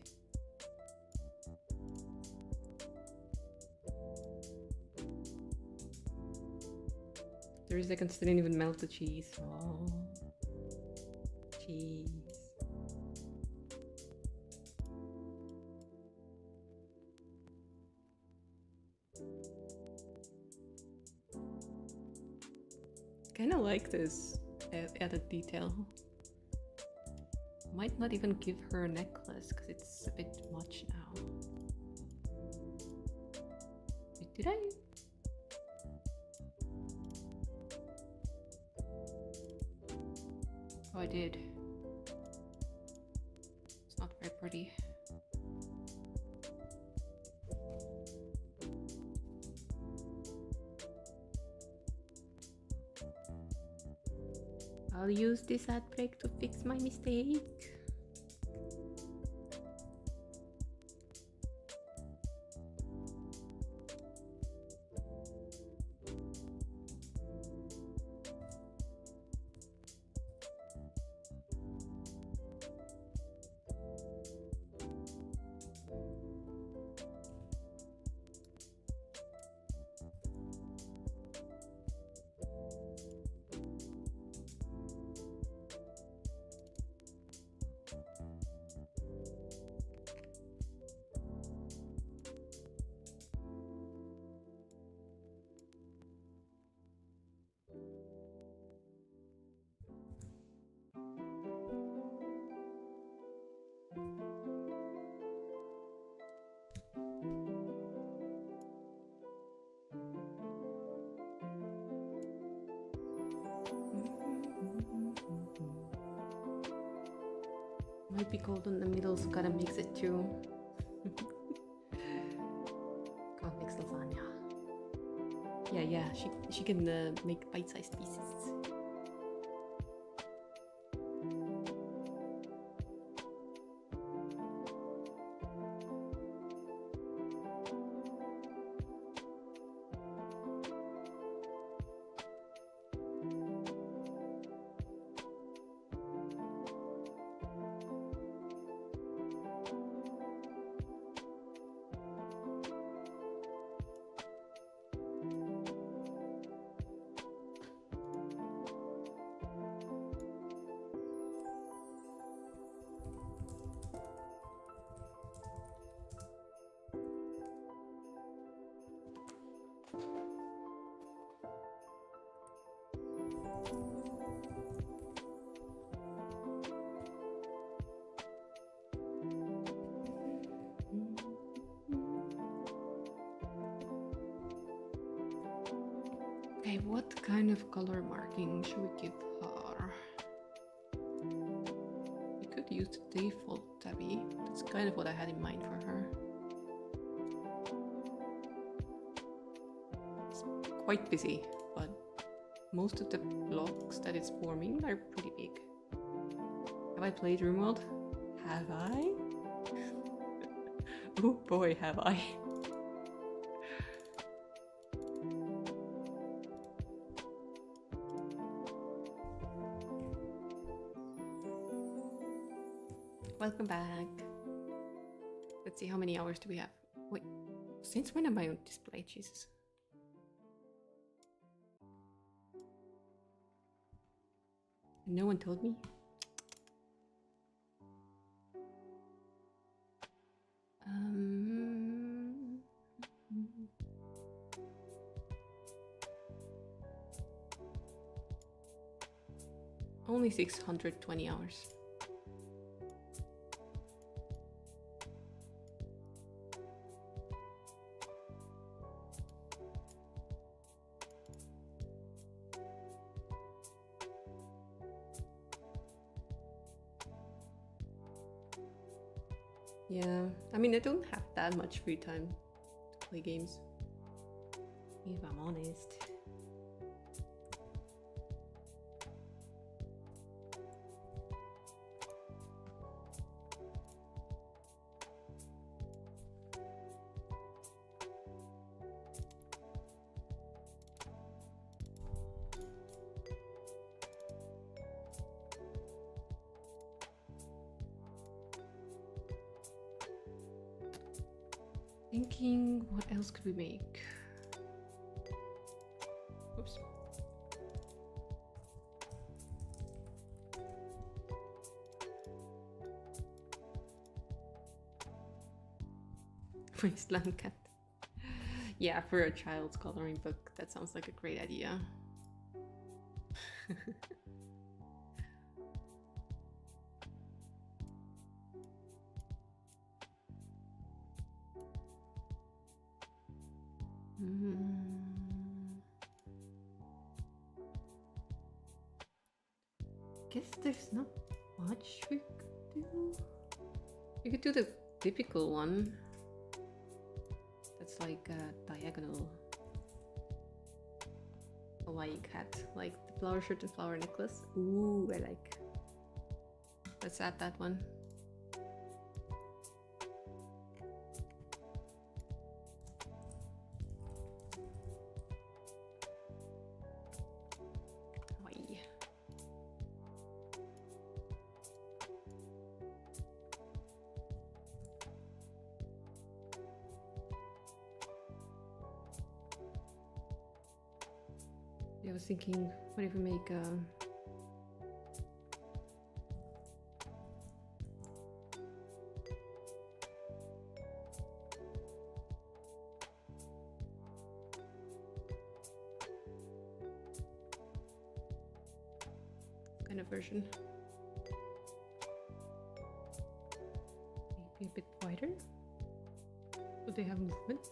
For 3 seconds didn't even melt the cheese. Oh, cheese. Kind of like this added detail. Might not even give her a necklace because it's a bit much now. Wait, did I? Oh, I did. It's not very pretty. I'll use this ad break to fix my mistake. Might be cold in the middle, so gotta mix it too. Can't mix lasagna. Yeah, she can make bite-sized pieces. Okay, what kind of color marking should we give her? We could use the default tabby. That's kind of what I had in mind for her. It's quite busy, but most of the blocks that it's forming are pretty big. Have I played RuneWorld? Have I? Oh boy, have I. Welcome back. Let's see, how many hours do we have? Wait, since when am I on display? Jesus. No one told me. Only 620 hours. Yeah, I mean, I don't have that much free time to play games, if I'm honest. Thinking, what else could we make? Oops. Wasteland cat. Yeah, for a child's coloring book, that sounds like a great idea. Guess there's not much we could do. We could do the typical one. That's like a diagonal Hawaii cat, like the flower shirt and flower necklace. Ooh, I like. Let's add that one. Hawaii. I was thinking, what if we make a kind of version? Maybe a bit wider? Would they have movement?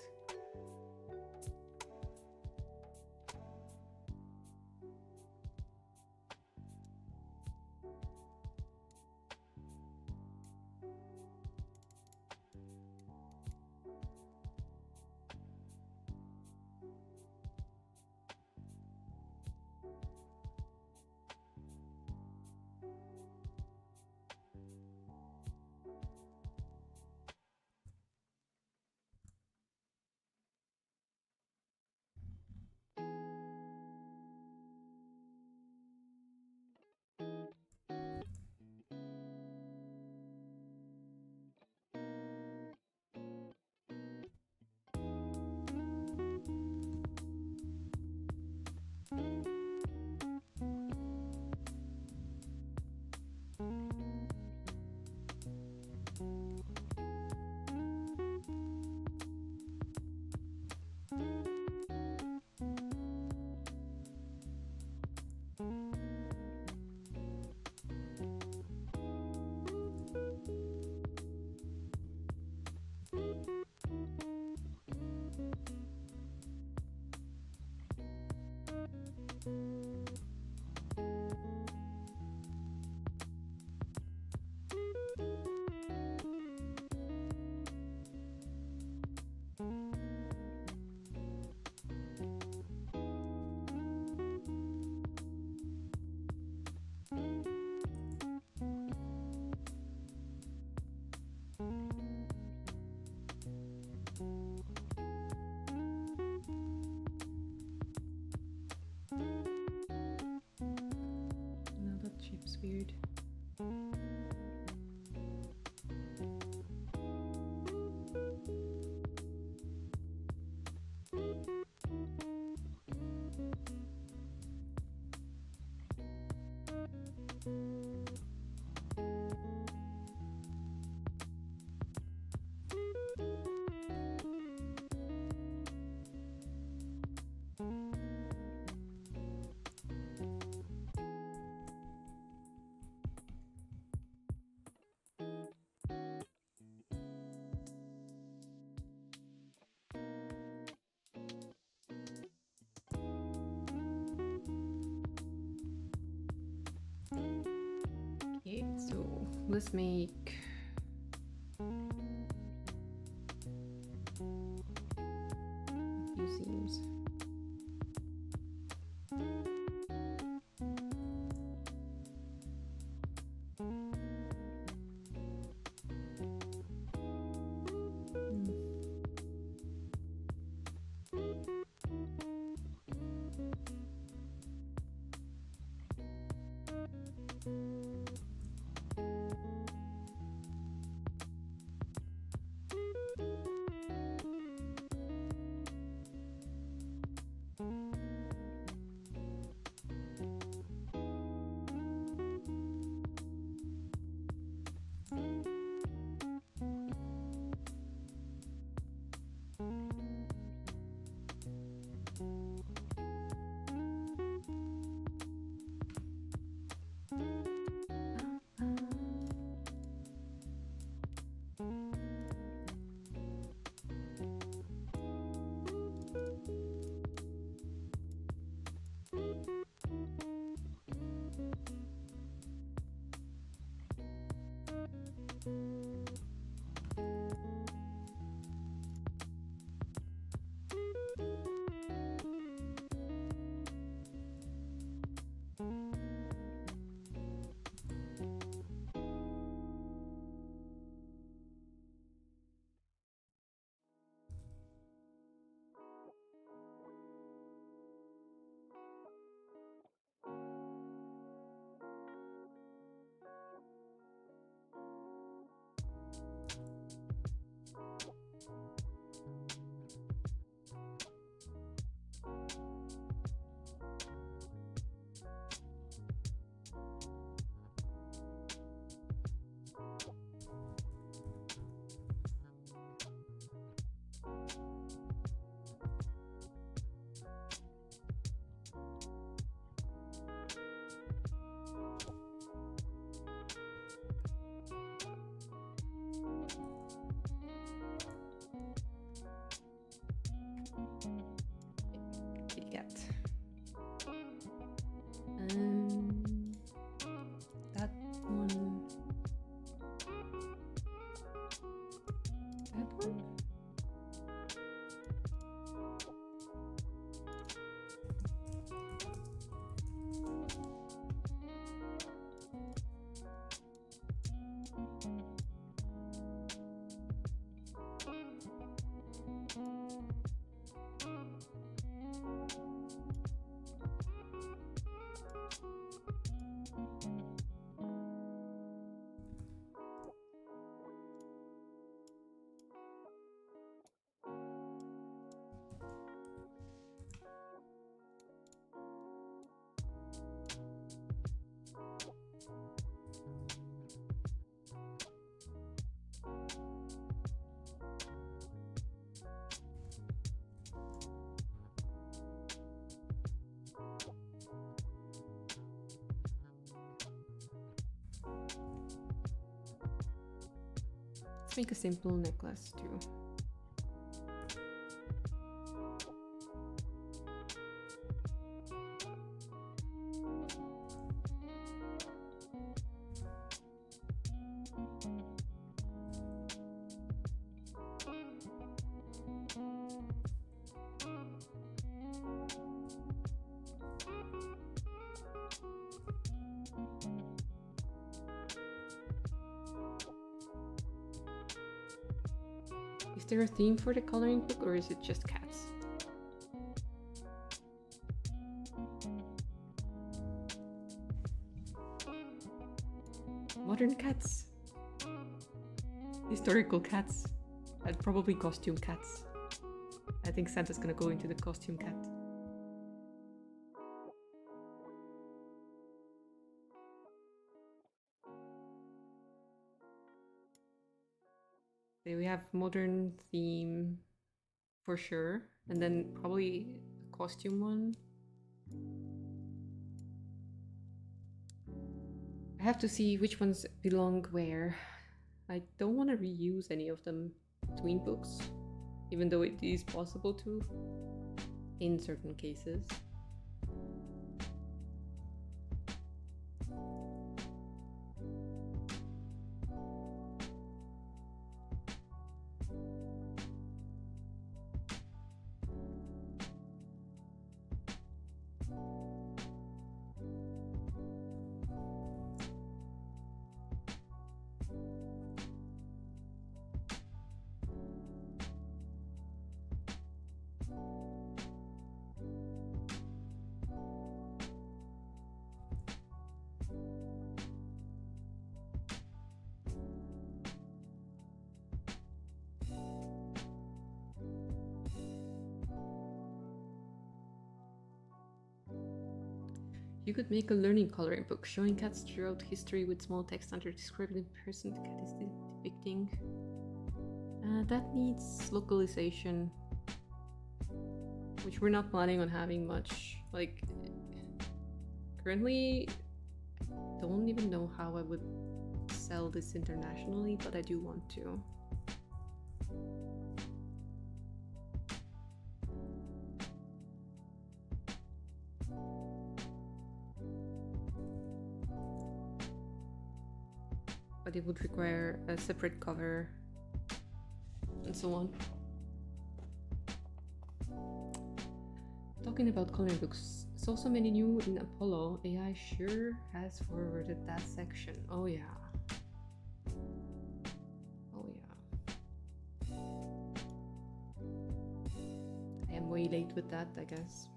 No, that shape's weird. Okay, so let's make a few seams. Kitty cat. That one. That one? Let's make a simple necklace too. Is there a theme for the coloring book, or is it just cats? Modern cats. Historical cats. And probably costume cats. I think Santa's gonna go into the costume cat. So we have modern theme for sure, and then probably a costume one. I have to see which ones belong where. I don't want to reuse any of them between books, even though it is possible to in certain cases. You could make a learning coloring book showing cats throughout history with small text under describing the person the cat is depicting. That needs localization, which we're not planning on having much. Like, currently, I don't even know how I would sell this internationally, but I do want to. But but it would require a separate cover and so on. Talking about coloring books, saw so many new in Apollo. AI sure has forwarded that section. Oh yeah. Oh yeah. I am way late with that, I guess.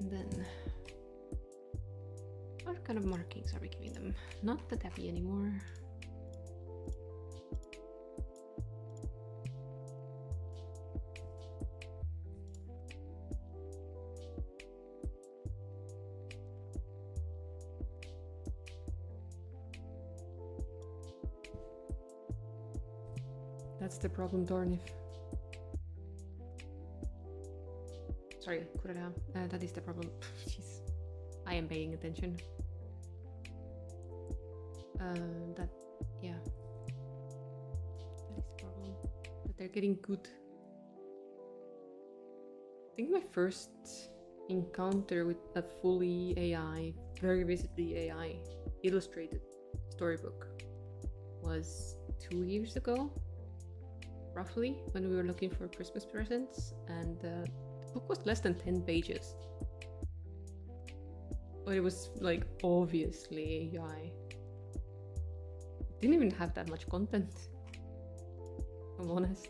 And then, what kind of markings are we giving them? Not that heavy anymore. That's the problem, Dornif. Sorry, Kurara. That is the problem. Jeez. I am paying attention. Yeah. That is the problem. But they're getting good. I think my first encounter with a fully AI, very visibly AI, illustrated storybook was 2 years ago, roughly, when we were looking for Christmas presents, and the book was less than 10 pages. But it was like obviously AI. It didn't even have that much content, if I'm honest.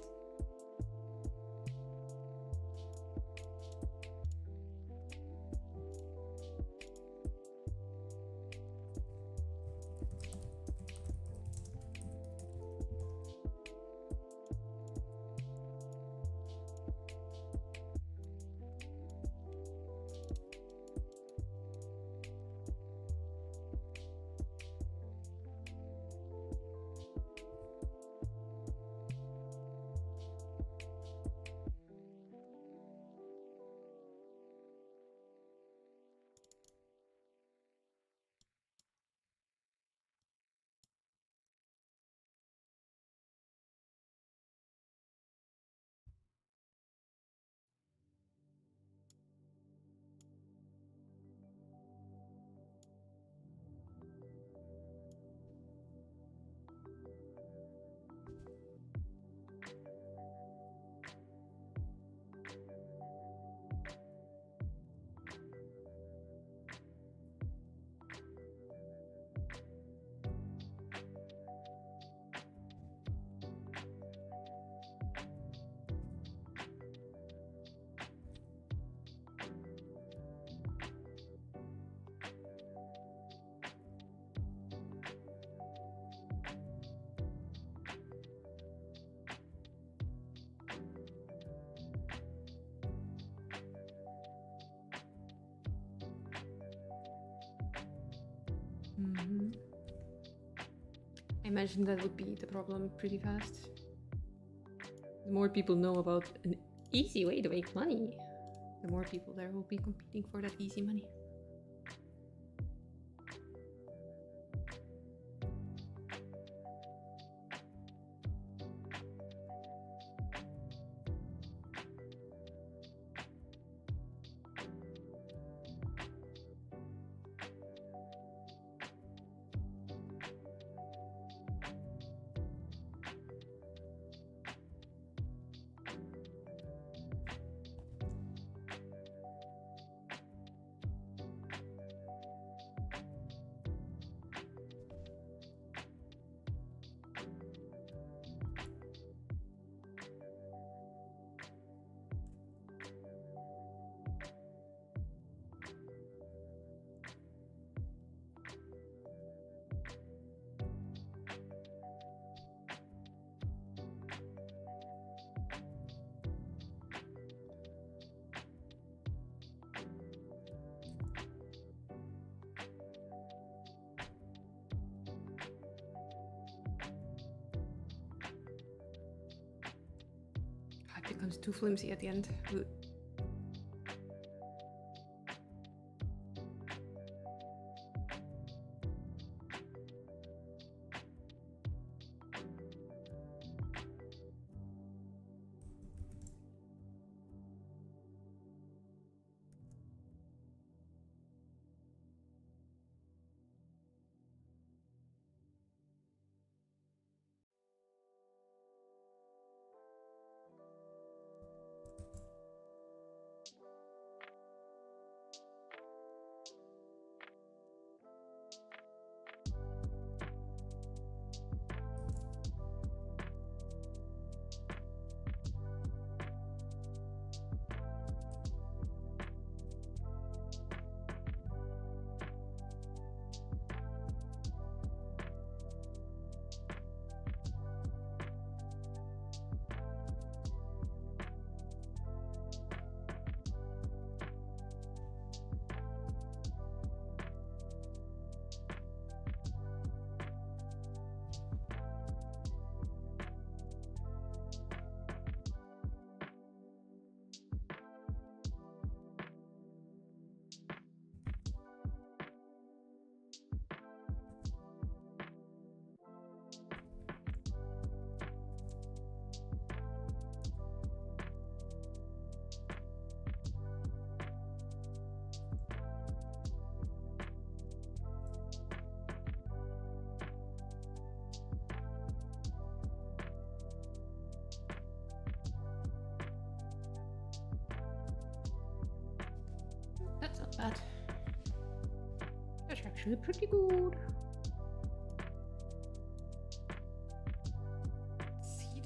I imagine that would be the problem pretty fast. The more people know about an easy way to make money, the more people there will be competing for that easy money. becomes too flimsy at the end. Ugh. That's not bad. That's actually pretty good. Let's see.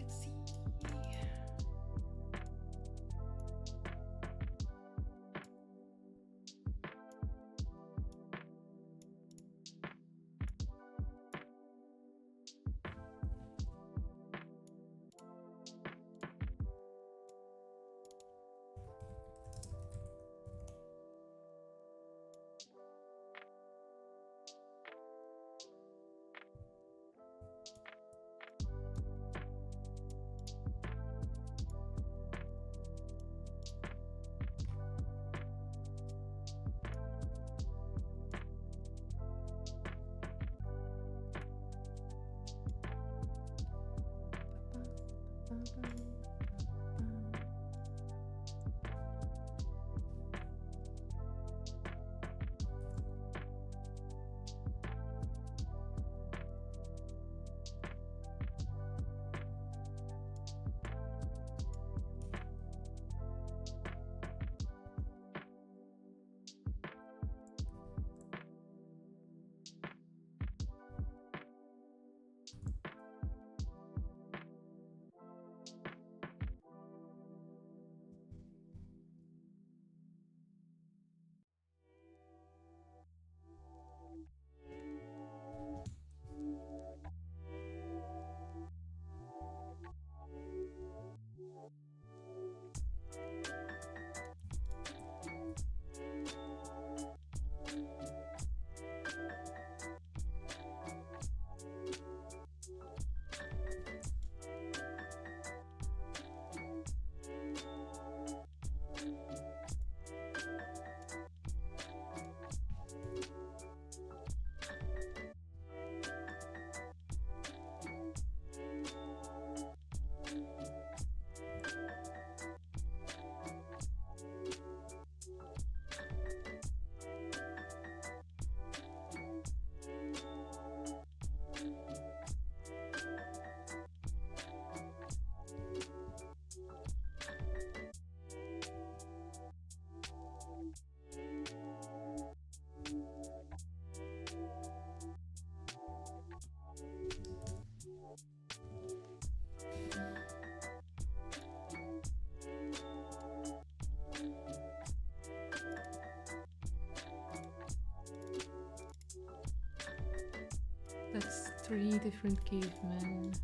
That's 3 different cavemen.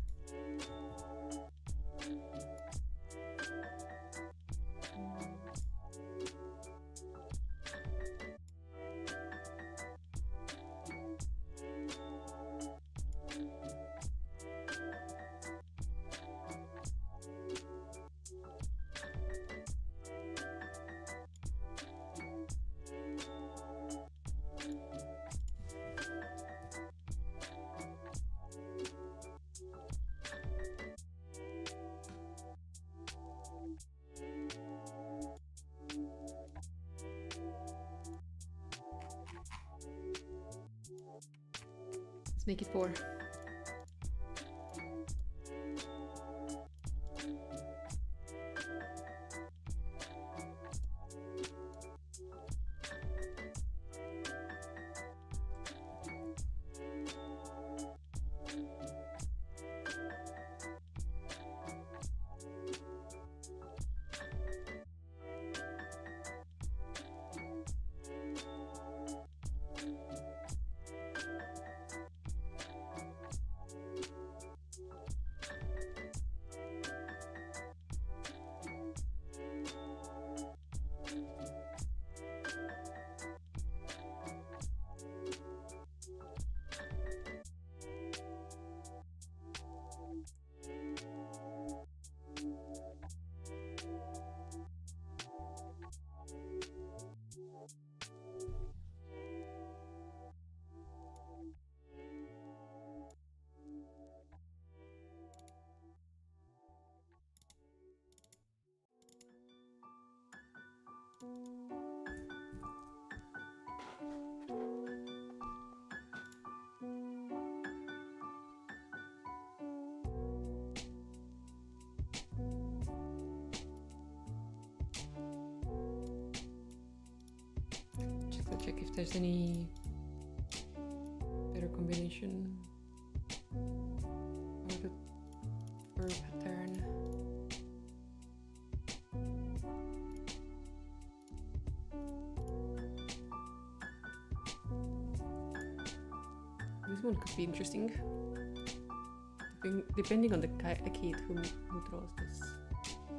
make it 4. Just to check if there's any better combination or the verb pattern. This one could be interesting. Depending on the kid who draws this,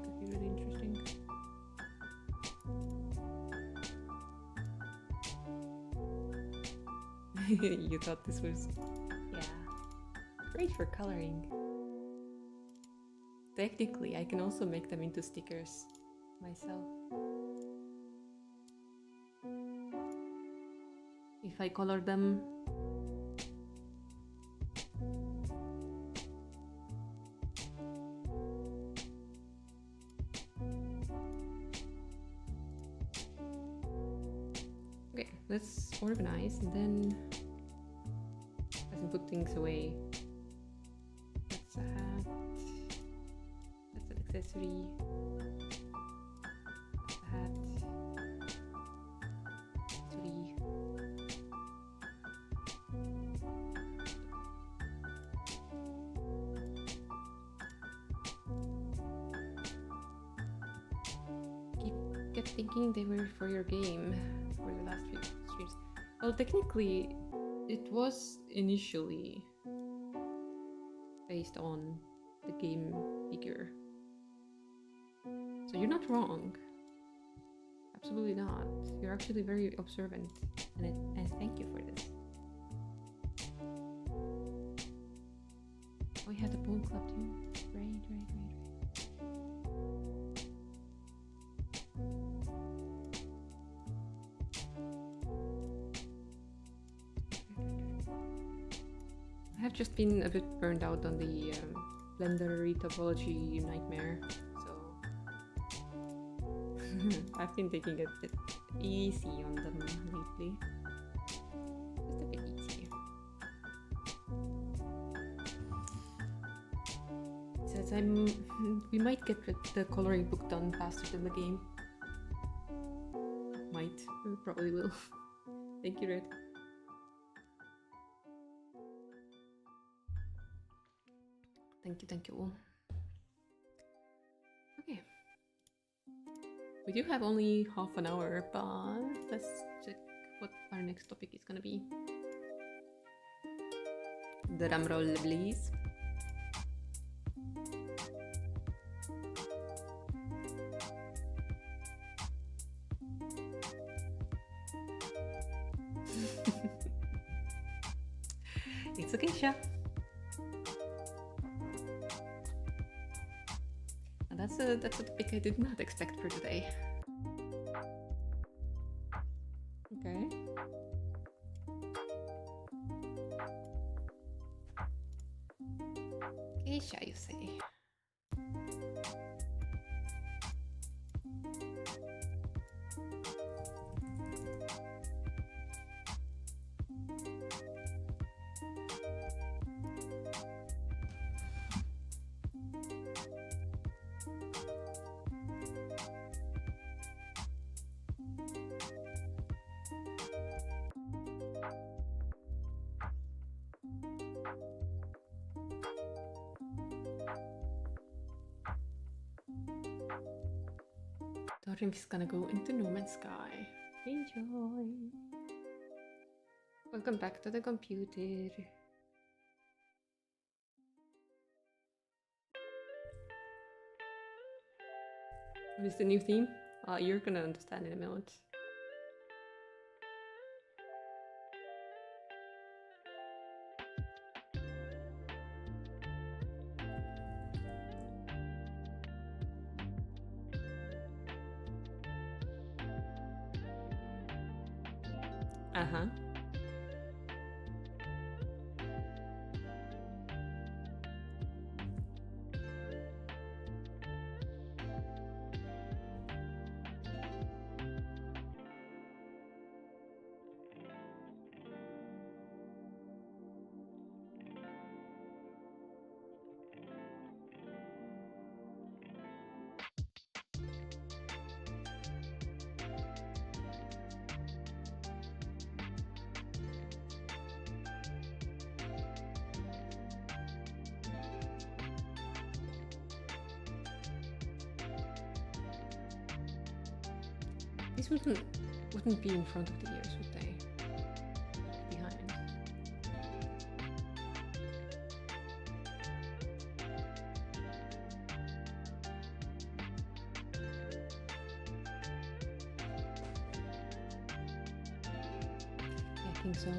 could be really interesting. You thought this was, yeah, great for coloring. Technically, I can also make them into stickers myself. If I color them. Okay, let's organize and then I can put things away. That's a hat. That's an accessory. That's a hat. Accessory. Kept thinking they were for your game for the last few streams. Well, technically, it was initially based on the game figure. So you're not wrong. Absolutely not. You're actually very observant, and thank you for this. Oh, we had the ball club too. Right. I have just been a bit burned out on the Blender retopology nightmare, so I've been taking it a bit easy on them lately. Just a bit easy. Says we might get the coloring book done faster than the game. Might, we probably will. Thank you, Red. Thank you all. Okay. We do have only half an hour, but let's check what our next topic is gonna be. Drum roll, please. It's okay, Sha. That's a topic I did not expect for today. Okay. Geisha, you say? Norim is gonna go into No Man's Sky. Enjoy. Welcome back to the computer. What is the new theme? You're gonna understand in a minute. Uh-huh. These wouldn't be in front of the ears, would they? Behind. Yeah, I think so.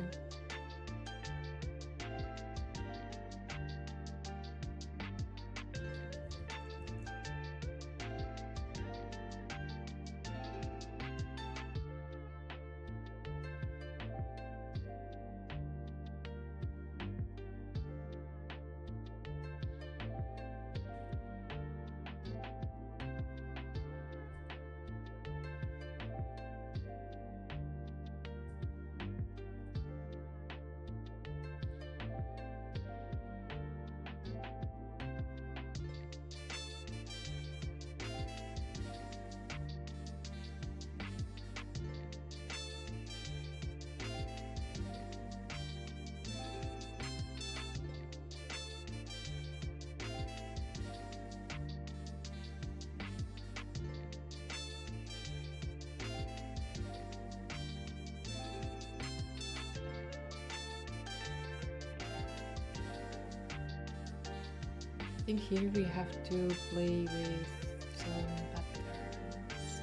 I think here we have to play with some patterns.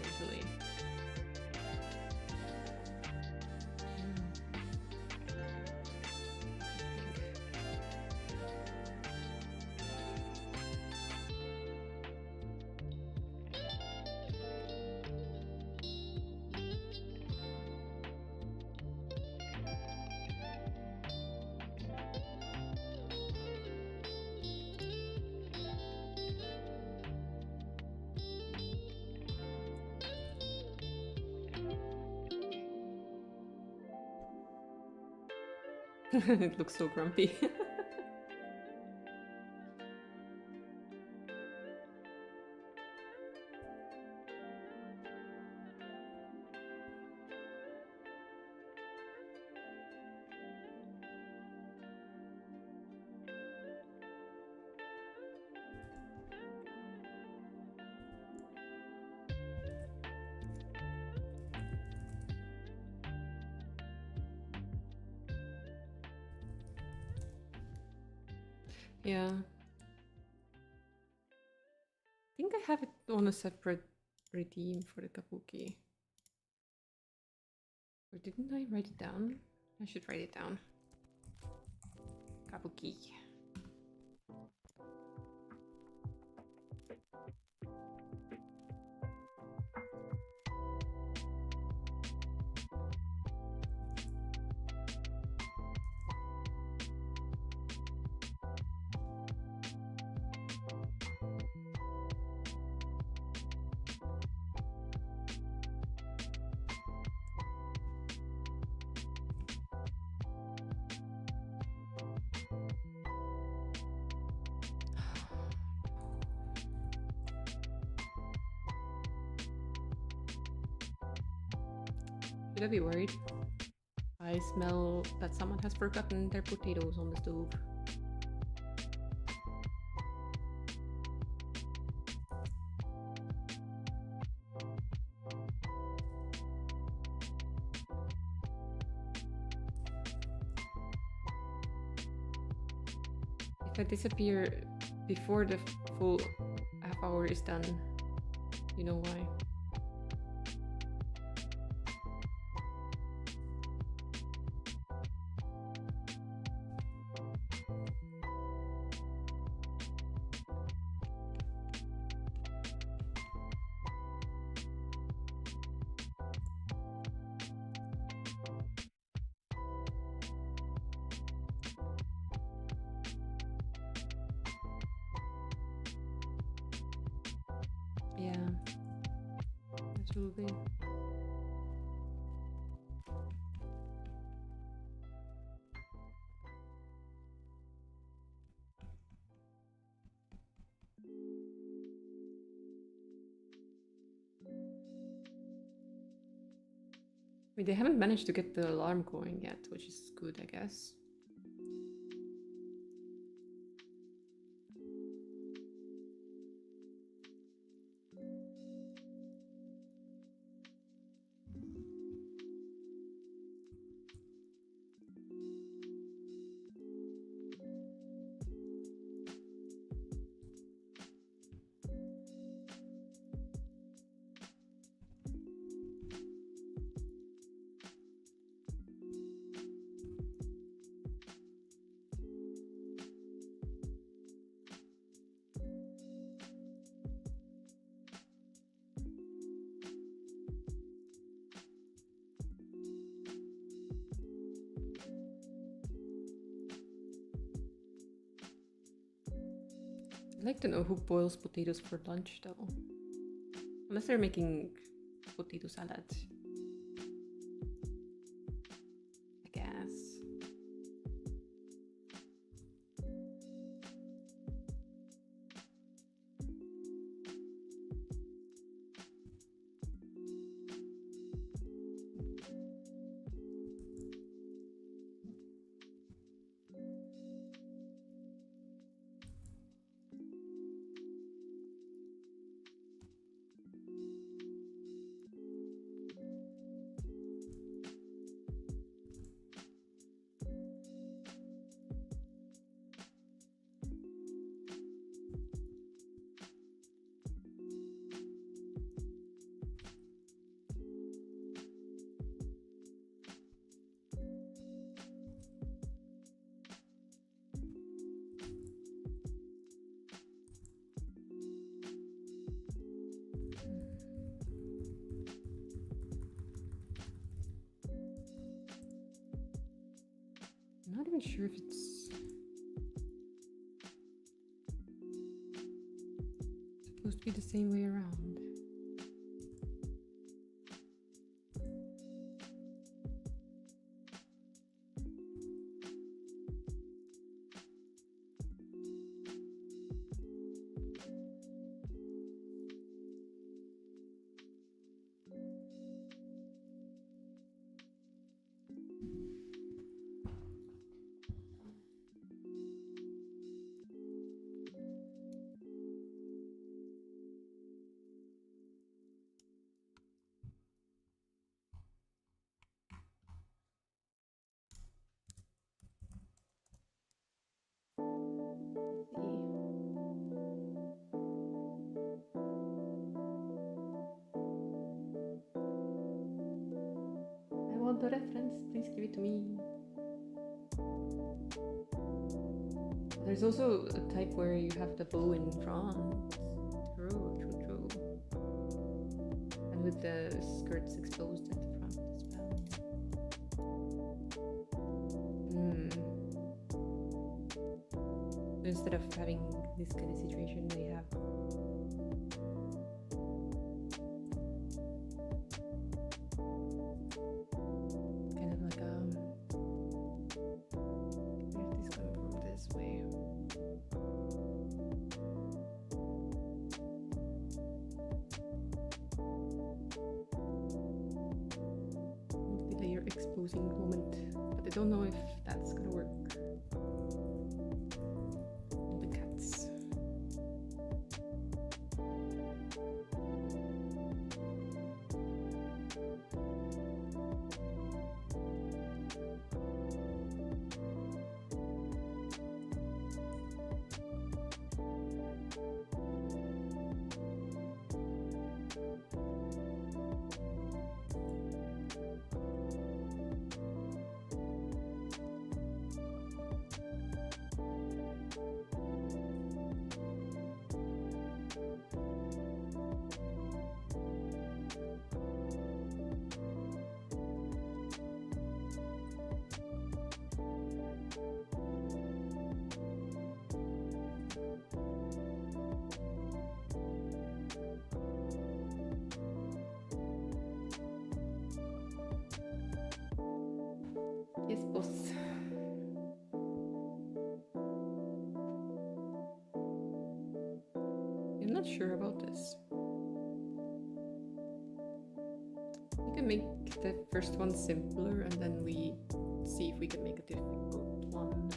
Potentially. It looks so grumpy. Yeah. I think I have it on a separate redeem for the kabuki. Or didn't I write it down? I should write it down. Kabuki. Should I be worried? I smell that someone has forgotten their potatoes on the stove. If I disappear before the full half hour is done, you know why. Yeah, absolutely. I mean, they haven't managed to get the alarm going yet, which is good, I guess. I'd like to know who boils potatoes for lunch, though. Unless they're making potato salad. I guess. I'm not even sure if it's supposed to be the same way around. I want the reference, please give it to me. There's also a type where you have the bow in front. True. And with the skirts exposed at the front as well. So instead of having this kind of situation, they have kind of like where is this coming from this way? Multi-layer exposing moment, but I don't know if that's gonna work. The cats. quite sure about this. We can make the first one simpler and then we see if we can make a difficult one.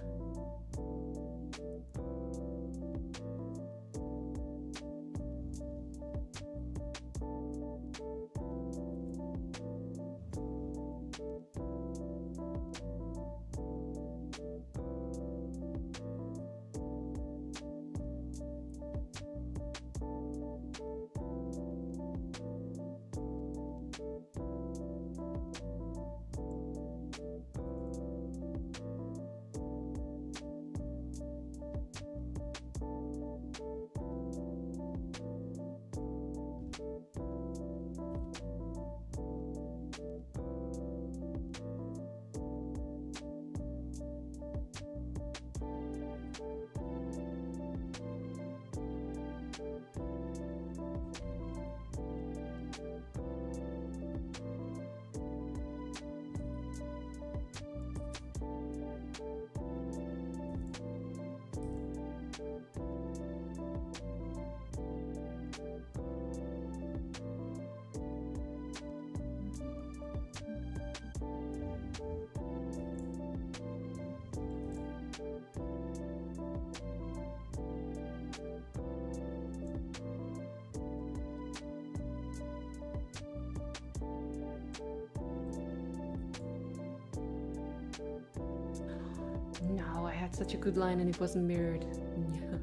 No, I had such a good line and it wasn't mirrored. No.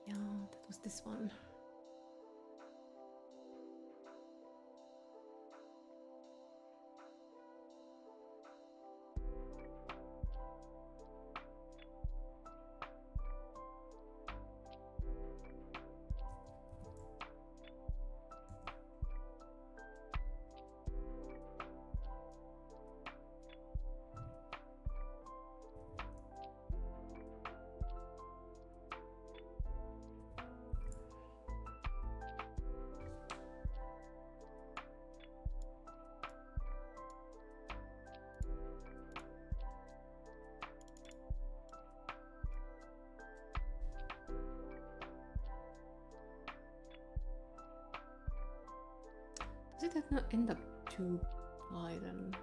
Yeah, that was this one. Does it not end up too high then?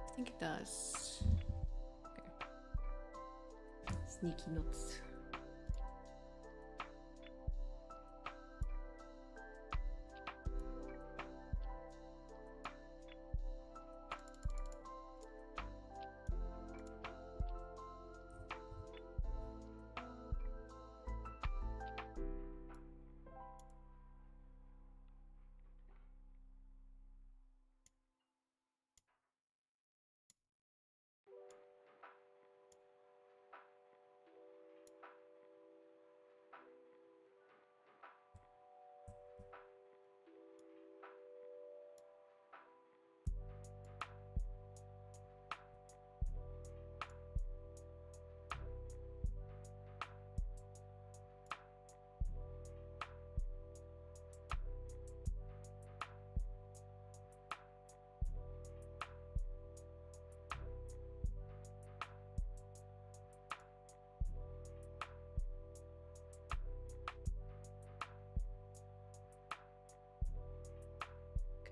I think it does. Okay. Sneaky nuts.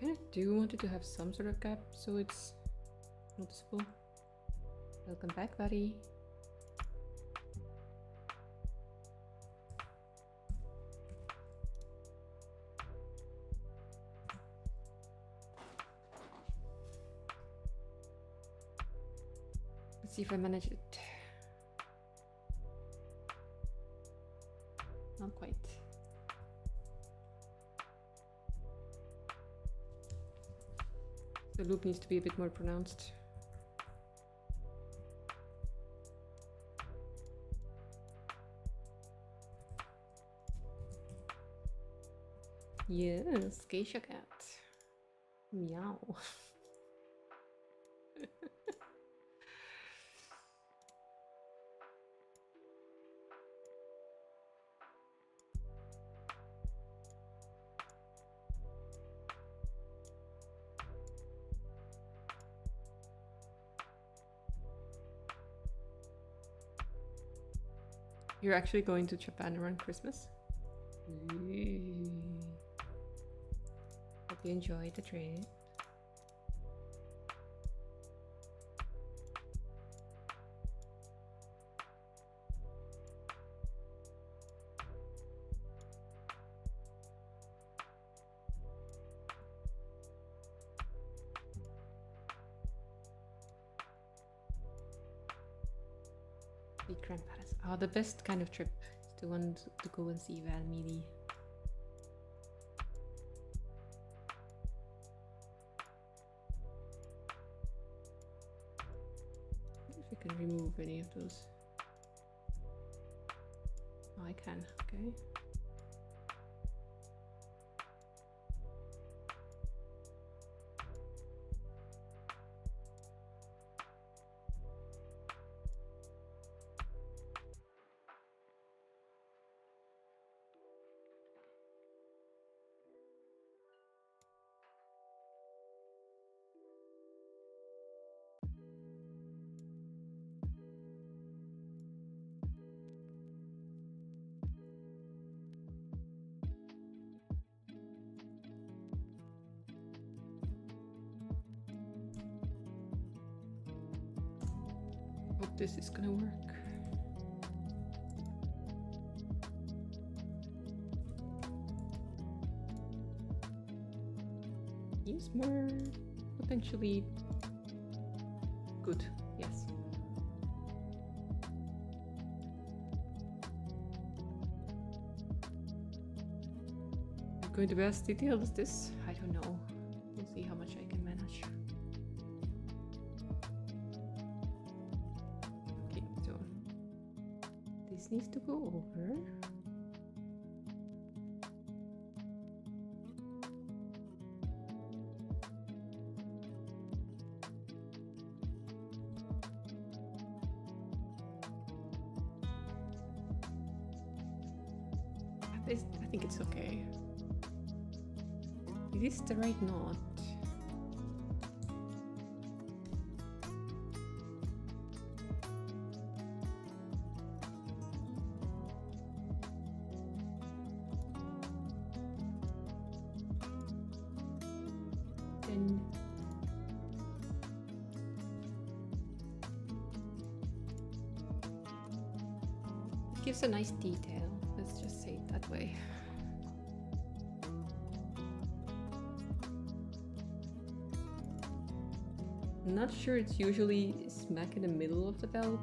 kind of do want it to have some sort of gap so it's noticeable. Welcome back, buddy. Let's see if I manage it. Not quite. The loop needs to be a bit more pronounced. Yes, geisha cat. Meow. You're actually going to Japan around Christmas? Hope you enjoyed the trip. Big grandparents. Oh, the best kind of trip is the one to go and see Valmidi. If I can remove any of those. Oh, I can. Okay. Hope this is gonna work. Use more potentially good, yes. I'm going to be as detailed as this? I don't know. We'll see how much I can manage. Okay, so this needs to go over. I think it's okay. It is the right knot. Then it gives a nice detail. Let's just say it that way. I'm not sure it's usually smack in the middle of the belt.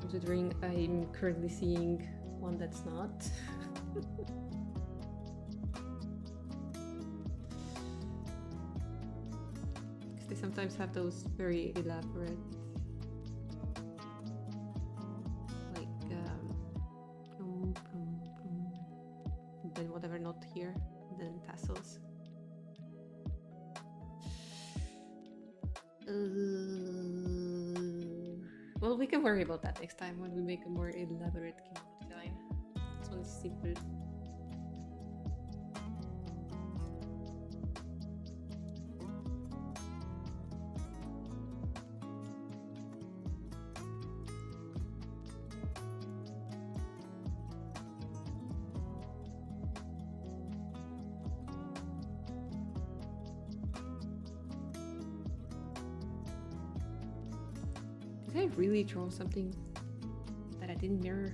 Considering I'm currently seeing one that's not. Because they sometimes have those very elaborate then whatever knot here, then tassels. Well, we can worry about that next time when we make a more elaborate kimono design. This one is simple. Did I really draw something that I didn't mirror?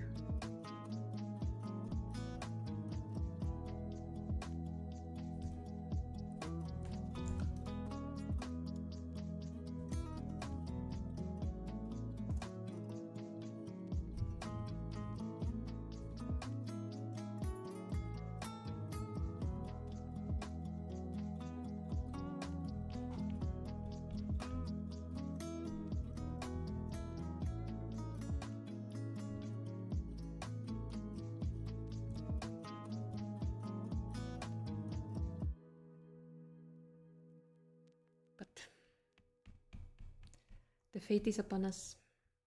The fate is upon us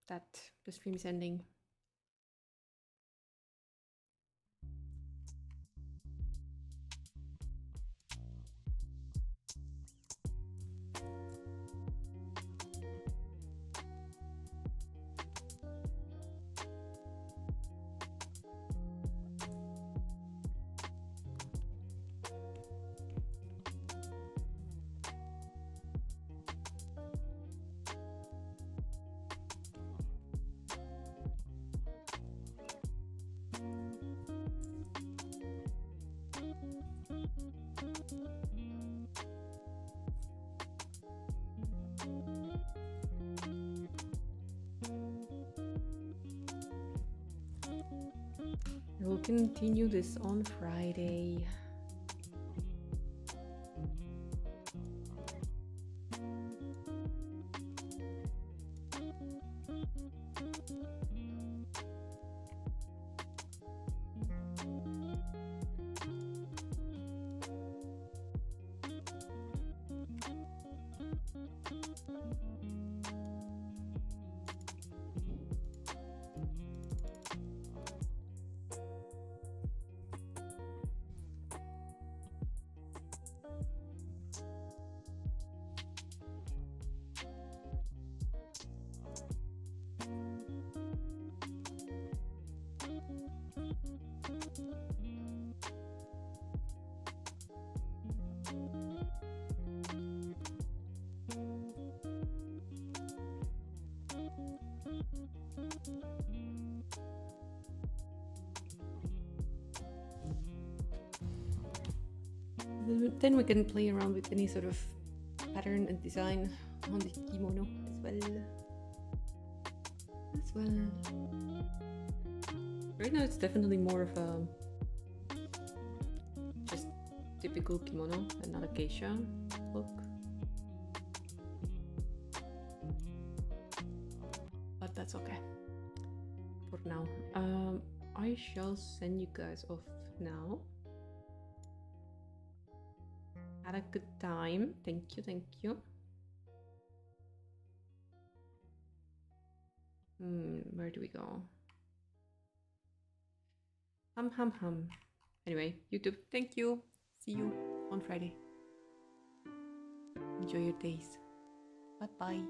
that the stream is ending. We'll continue this on Friday. Then we can play around with any sort of pattern and design on the kimono as well. Right now it's definitely more of a just typical kimono and not a geisha look. But that's okay for now. I shall send you guys off now. Had a good time. Thank you, thank you. Where do we go? Hum. Anyway, YouTube, thank you. See you on Friday. Enjoy your days. Bye bye.